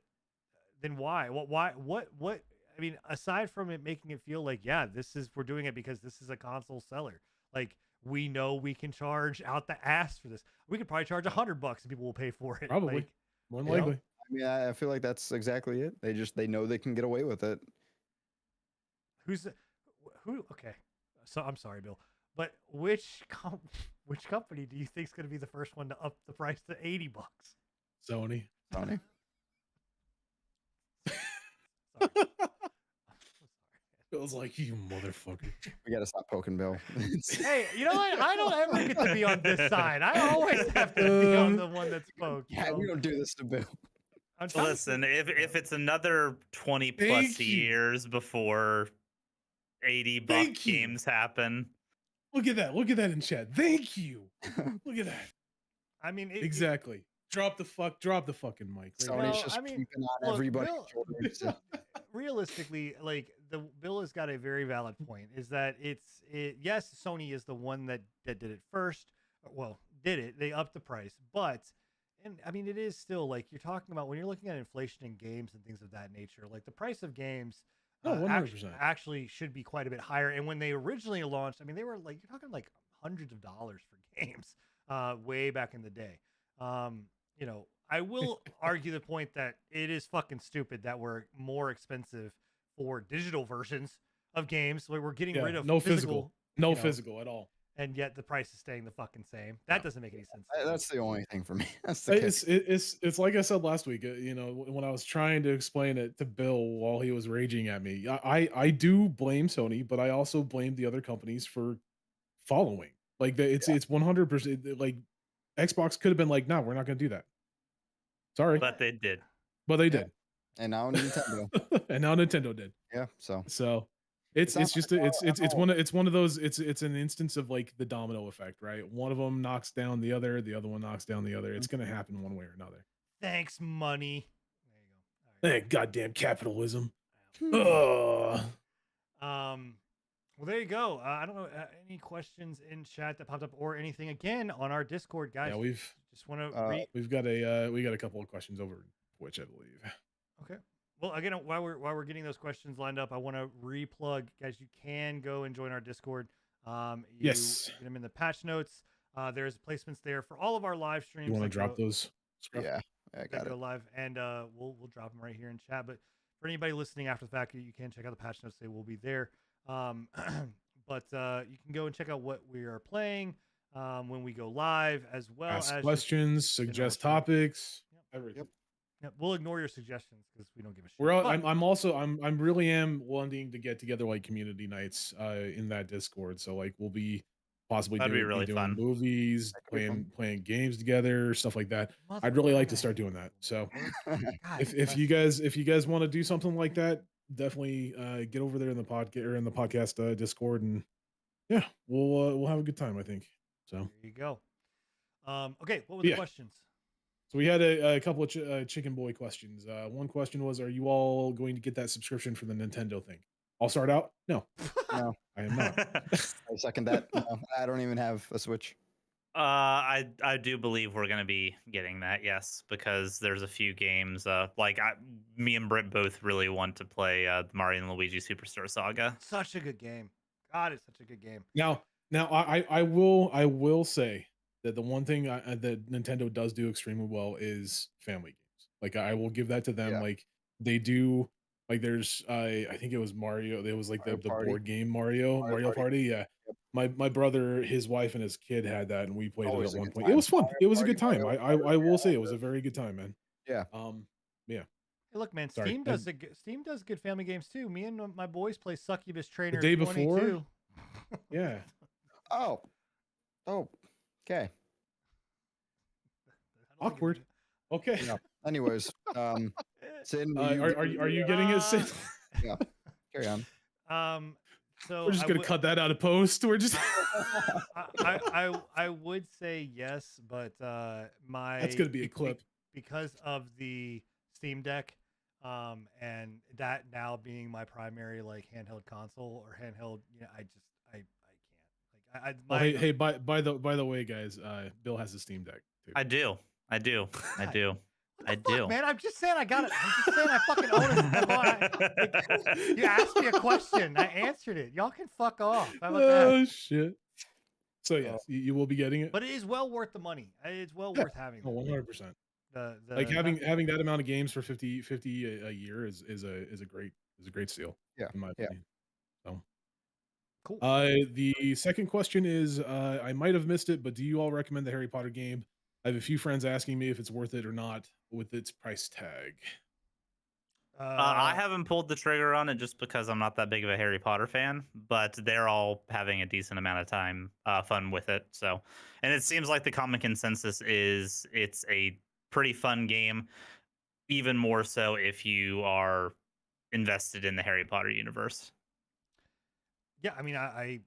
then why? What I mean, aside from it making it feel like, yeah, we're doing it because this is a console seller. Like we know we can charge out the ass for this. We could probably charge $100 and people will pay for it. Probably. Like, more than likely. I mean, I feel like that's exactly it. They know they can get away with it. Who? Okay, so I'm sorry, Bill, but which company do you think is going to be the first one to up the price to $80? Sony. It was like, you motherfucker. We gotta stop poking Bill. Hey, you know what? I don't ever get to be on this side. I always have to be on the one that's poked. Yeah, we don't do this to Bill. Listen, if it's another 20 plus years before $80 games happen. Look at that in chat. Thank you. Look at that. I mean, exactly. Drop the fucking mic. Sony's just keeping on everybody. Realistically, like the Bill has got a very valid point. Is that yes, Sony is the one that did it first. Well, they upped the price, but I mean, it is still like you're talking about when you're looking at inflation in games and things of that nature. Like the price of games, 100%. actually should be quite a bit higher. And when they originally launched, I mean, they were like you're talking like hundreds of dollars for games, way back in the day. I will argue the point that it is fucking stupid that we're more expensive for digital versions of games. Where we're getting rid of no physical at all. And yet the price is staying the fucking same. That doesn't make any sense. That's the only thing for me. It's like I said last week, when I was trying to explain it to Bill while he was raging at me. I do blame Sony, but I also blame the other companies for following. Like it's 100%. Like Xbox could have been like, no, we're not going to do that. Sorry, but they did. Did. And now Nintendo. And now Nintendo did. Yeah. So it's one of those. It's an instance of like the domino effect, right? One of them knocks down the other one knocks down the other. It's going to happen one way or another. Thanks, money. There you go. Hey, goddamn capitalism. Well, there you go. I don't know any questions in chat that popped up or anything again on our Discord, guys. Yeah, we've got a couple of questions over Twitch, I believe. Okay. Well, again, while we're getting those questions lined up, I want to replug, guys. You can go and join our Discord. Yes. Get them in the patch notes. There's placements there for all of our live streams. You want to drop those? Yeah, I got it. Go live, and we'll drop them right here in chat. But for anybody listening after the fact, you can check out the patch notes. They will be there. But you can go and check out what we are playing when we go live, as well ask as questions, suggest topics, everything. Yep. We'll ignore your suggestions because we don't give a shit. I'm really wanting to get together like community nights in that Discord. So like we'll be possibly doing fun. Movies, playing games together, stuff like that. I'd really like to start doing that. So if you guys want to do something like that, definitely get over there in the podcast Discord, and yeah, we'll have a good time, I think. So there you go. Okay, what were the questions? So we had a couple of Chicken Boy questions. One question was, are you all going to get that subscription for the Nintendo thing? I'll start out. No, no, I am not. I second that. No, I don't even have a Switch. I do believe we're going to be getting that, yes, because there's a few games me and Britt both really want to play the Mario and Luigi Superstar Saga. Such a good game. God, it's such a good game. Now I will say that the one thing that Nintendo does do extremely well is family games. Like I will give that to them. Yeah. Like they do. Like there's I think it was Mario. There was like the board game Mario Party. Yeah. my brother, his wife, and his kid had that, and we played it Always at a one good point. time. It was fun. It was a Party good time. Mario I will say it Kart. was a very good time, man. Yeah. Yeah. Hey, look, man, Sorry. Steam does good family games too. Me and my boys play Succubus Trainer The day 22. before? Yeah. Oh. Okay. Awkward. Okay. Yeah. Anyways, Sin, are you getting it, Sid? Yeah. Carry on. So We're just gonna cut that out of post. We're just I would say yes, but that's gonna be a clip because of the Steam Deck, and that now being my primary like handheld console or handheld, I can't. Like hey, by the way, guys, Bill has a Steam Deck too. I do. Man, I'm just saying I got it. I'm just saying I fucking own it. You asked me a question, I answered it. Y'all can fuck off. How about that? Shit. So yes, you will be getting it. But it is well worth the money. It's well worth having. 100%. Like having that amount of games for 50 a year is a great steal. Yeah, in my opinion. So cool. The second question is, I might have missed it, but do you all recommend the Harry Potter game? I have a few friends asking me if it's worth it or not with its price tag. I haven't pulled the trigger on it just because I'm not that big of a Harry Potter fan, but they're all having a decent amount of time, fun with it. So, and it seems like the common consensus is it's a pretty fun game, even more so if you are invested in the Harry Potter universe. Yeah, I mean, I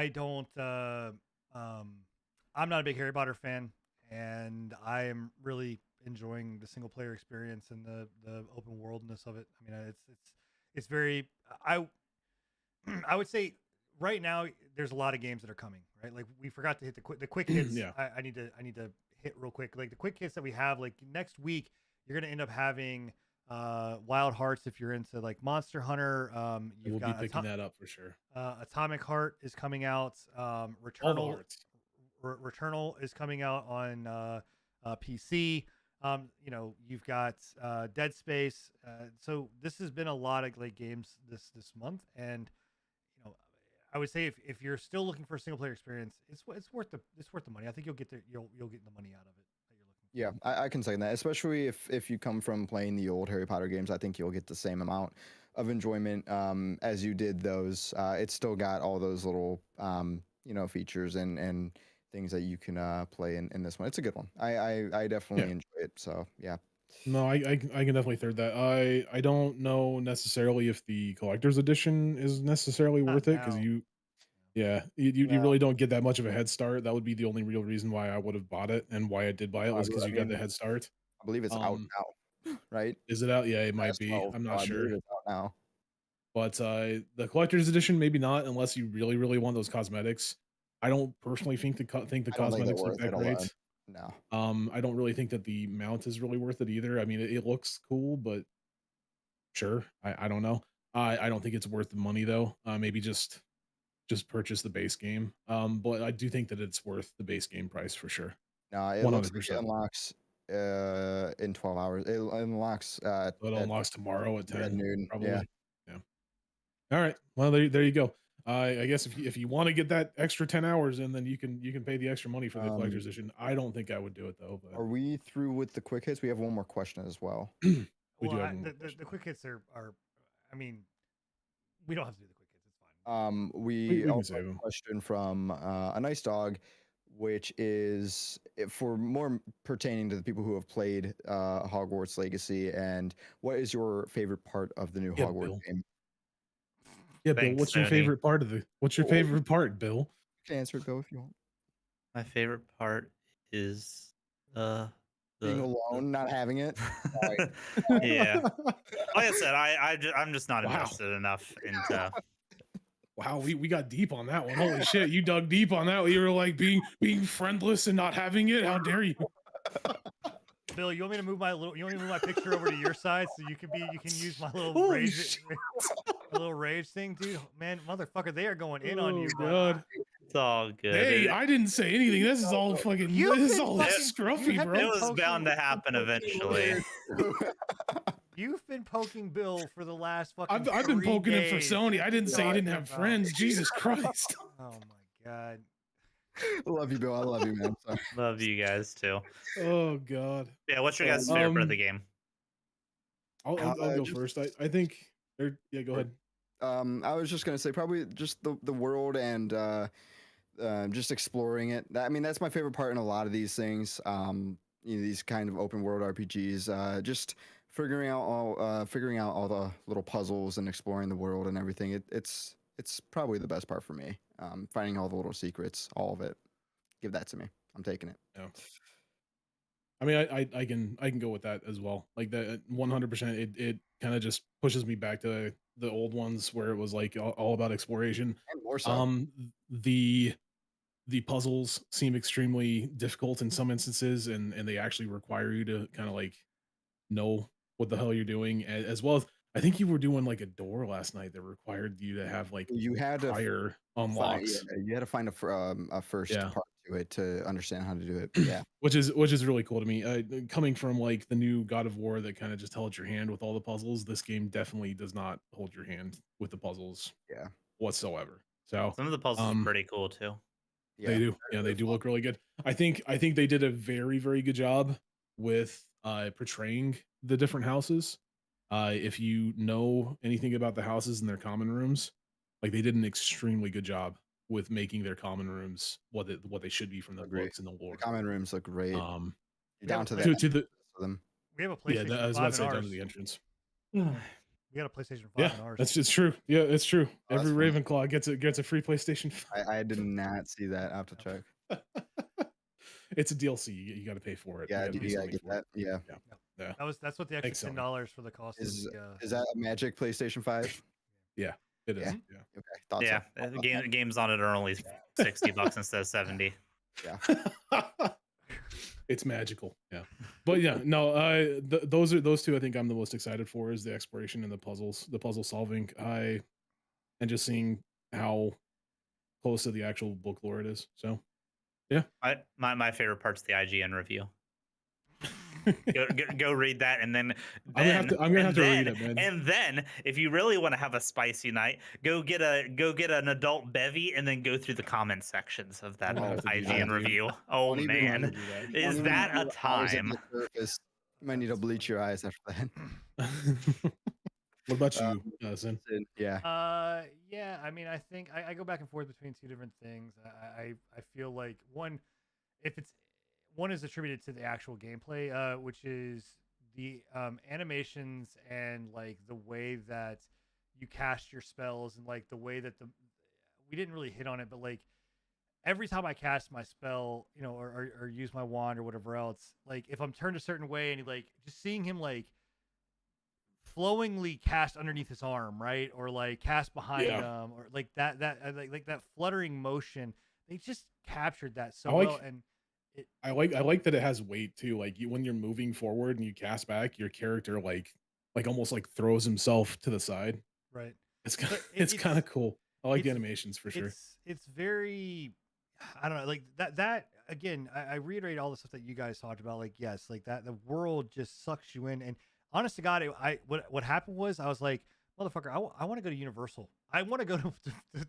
don't. I'm not a big Harry Potter fan, and I am really enjoying the single player experience and the open worldness of it. I mean, it's very. I would say right now there's a lot of games that are coming. Right, like we forgot to hit the quick hits. Yeah. I need to hit real quick. Like the quick hits that we have. Like next week, you're gonna end up having Wild Hearts if you're into like Monster Hunter. We'll be picking that up for sure. Atomic Heart is coming out. Returnal is coming out on PC. You've got Dead Space. So this has been a lot of like games this month, and I would say if you're still looking for a single player experience, it's worth the money. I think you'll get the money out of it that you're looking for. Yeah, I can say that, especially if you come from playing the old Harry Potter games. I think you'll get the same amount of enjoyment as you did those. It's still got all those little features and things that you can play in this one. It's a good one. I definitely enjoy it. So yeah. No, I can definitely third that. I don't know necessarily if the collector's edition is necessarily worth it because you really don't get that much of a head start. That would be the only real reason why I would have bought it, and why I did buy it was because you got the head start. I believe it's out now, right? Is it out? Yeah, it might be. I'm not sure. It's out now. But the collector's edition, maybe not, unless you really, really want those cosmetics. I don't personally think the cosmetics look that great. No. I don't really think that the mount is really worth it either. I mean, it looks cool, but sure. I don't know. I don't think it's worth the money though. Maybe just purchase the base game. But I do think that it's worth the base game price for sure. No, it looks like it unlocks in 12 hours. It unlocks it unlocks tomorrow at 10 noon. Probably. Yeah. All right. Well, there you go. I guess if you want to get that extra 10 hours in, then you can pay the extra money for the collector's edition. I don't think I would do it though. But... Are we through with the quick hits? We have one more question as well. The quick hits are. I mean, we don't have to do the quick hits. It's fine. We also have a question from a nice dog, which is for more pertaining to the people who have played Hogwarts Legacy. And what is your favorite part of the new Hogwarts game? Yeah, Bill, what's your favorite part of what's your favorite part, Bill? You can answer it, Bill, if you want. My favorite part is being alone, not having it. Yeah. Like I said, I'm just not invested enough into. Wow, we got deep on that one. Holy shit, you dug deep on that. You were like being friendless and not having it. How dare you? Bill, you want me to move my picture over to your side so you can use my little rage thing, dude? Man, motherfucker, they are going in on you, God. It's all good. Hey, I didn't say anything. This is all fucking scruffy, bro. It was bound to happen eventually. You've been poking Bill for the last fucking I've been poking days. him for Sony. I didn't say he didn't have friends. Jesus Christ. Oh my God. I love you, Bill. I love you, man. Sorry. Love you guys too. Oh God. Yeah, what's your guys' favorite part of the game? I'll go first. I think. Yeah, go ahead. I was just gonna say probably just the world and just exploring it. I mean, that's my favorite part in a lot of these things. These kind of open world RPGs. Just figuring out all the little puzzles and exploring the world and everything. It's probably the best part for me. Finding all the little secrets, all of it. Give that to me. I'm taking it. Yeah. I mean, I can go with that as well. Like that 100%. It kind of just pushes me back to the old ones where it was like all about exploration. And more so. The puzzles seem extremely difficult in some instances, and they actually require you to kind of like know what the hell you're doing, as well as I think you were doing like a door last night that required you to have like you had prior unlocks. You had to find a first part to it to understand how to do it. Yeah, which is really cool to me. Coming from like the new God of War that kind of just held your hand with all the puzzles, this game definitely does not hold your hand with the puzzles. Yeah, whatsoever. So some of the puzzles are pretty cool too. Yeah, they do. Yeah, they do look really good. I think they did a very, very good job with portraying the different houses. If you know anything about the houses and their common rooms, like they did an extremely good job with making their common rooms what they should be from the books and the lore. The common rooms look great. Down to the them. We have a PlayStation 5 I was about to say down to the entrance. We got a PlayStation 5 in ours. That's just true. Yeah, it's true. Every Ravenclaw gets a free PlayStation 5. I did not see that. I have to check. It's a DLC. You got to pay for it. Yeah, you gotta get that. Yeah. That's what the extra $10 for the cost is. Is that a Magic PlayStation 5? Yeah, it is. Yeah. Yeah. Okay. Thought so. Games on it are only $60 instead of 70. Yeah. It's magical. Yeah. But yeah, no, those two I think I'm the most excited for is the exploration and the puzzle solving. And just seeing how close to the actual book lore it is. So yeah. My favorite part's the IGN review. go read that, and then I'm gonna have to read it, man. And then if you really want to have a spicy night, go get an adult bevy and then go through the comment sections of that IGN review. Oh man, is that a time? You might need to bleach your eyes after that. What about you, Sin? Yeah. Yeah. I mean, I think I go back and forth between two different things. I feel like one is attributed to the actual gameplay, which is the animations and like the way that you cast your spells and like the way that we didn't really hit on it, but like every time I cast my spell, or use my wand or whatever else, like if I'm turned a certain way and like just seeing him like flowingly cast underneath his arm, right, or like cast behind him, or like that like that fluttering motion, they just captured that so well. And I like that it has weight too. Like when you're moving forward and you cast back, your character like almost like throws himself to the side. Right. It's kind of cool. I like the animations for sure. It's very, I don't know, like that again. I reiterate all the stuff that you guys talked about. Like yes, like that the world just sucks you in. And honest to God, what happened was I was like, motherfucker, I want to go to Universal. I want to go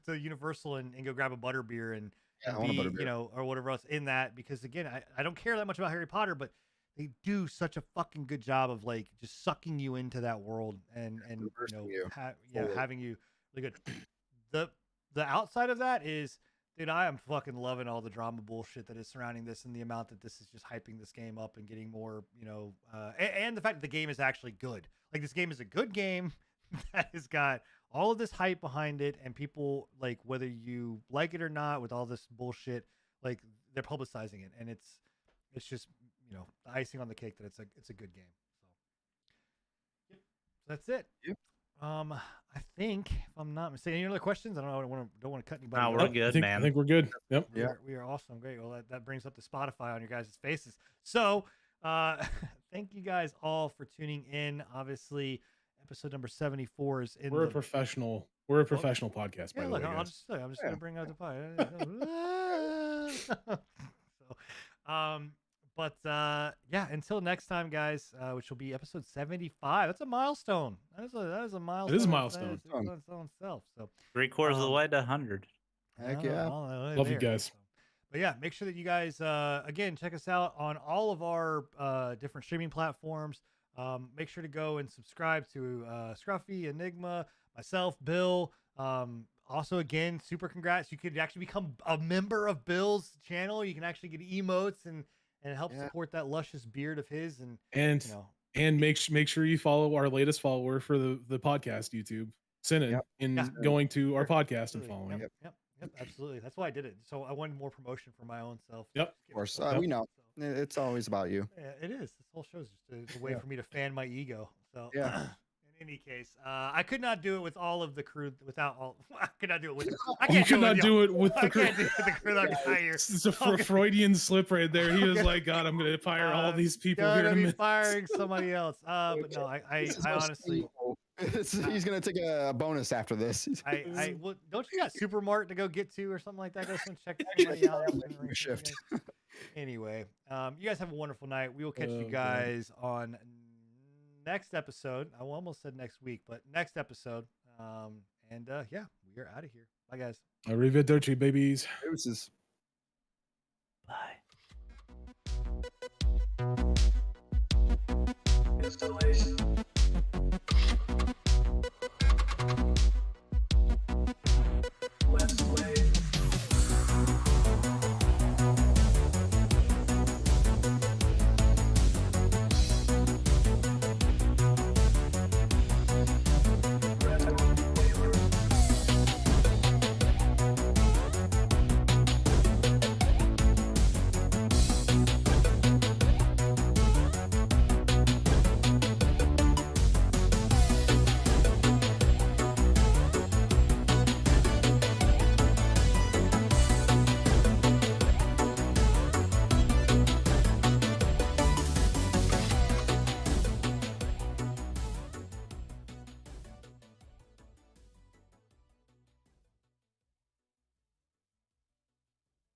to Universal and go grab a butterbeer and be, or whatever else in that, because again, I don't care that much about Harry Potter, but they do such a fucking good job of like just sucking you into that world and having you really good. The outside of that is, dude, I am fucking loving all the drama bullshit that is surrounding this and the amount that this is just hyping this game up and getting more, and the fact that the game is actually good. Like this game is a good game that has got all of this hype behind it, and people, like, whether you like it or not, with all this bullshit, like they're publicizing it, and it's just the icing on the cake that it's a good game. So, that's it. Yep. I think if I'm not mistaken, any other questions? I don't know. Don't want to cut anybody. No, we're good, man. I think we're good. Yep. We are awesome. Great. Well, that brings up the Spotify on your guys' faces. So, thank you guys all for tuning in. Obviously, episode number 74 is in. We're a professional podcast. Yeah, by look, the way, I'm just gonna bring out the pie. But until next time, guys, which will be episode 75. That's a milestone. That is a milestone. It is a milestone. It's on itself. So 3/4 of the way to 100. Heck yeah. Love you guys. But yeah, make sure that you guys, again, check us out on all of our different streaming platforms. Make sure to go and subscribe to Scruffy, Enigma, myself, Bill. Also, again, super congrats. You could actually become a member of Bill's channel. You can actually get emotes and help support that luscious beard of his. And you know, and make sure you follow our latest follower for the podcast YouTube, Sinan, going to our podcast and following. Yep, absolutely. That's why I did it. So I wanted more promotion for my own self. Yep, of course. We know it's always about you. Yeah, it is. This whole show is just a way for me to fan my ego. So yeah. In any case, I could not do it with all of the crew. Without all, I could not do it with. You could not do it with the crew. I can't do it with the crew that got here. It's a Freudian slip right there. He was like, "God, I'm going to fire all these people here in a minute." Firing somebody else. But no, I honestly. He's gonna take a bonus after this. Well, don't you got Supermart to go get to or something like that? Just want to check somebody out. Shift. Anyway, you guys have a wonderful night. We will catch you guys on next episode. I almost said next week, but next episode. And yeah, we are out of here. Bye, guys. Arrivederci, babies. Deuces. Bye.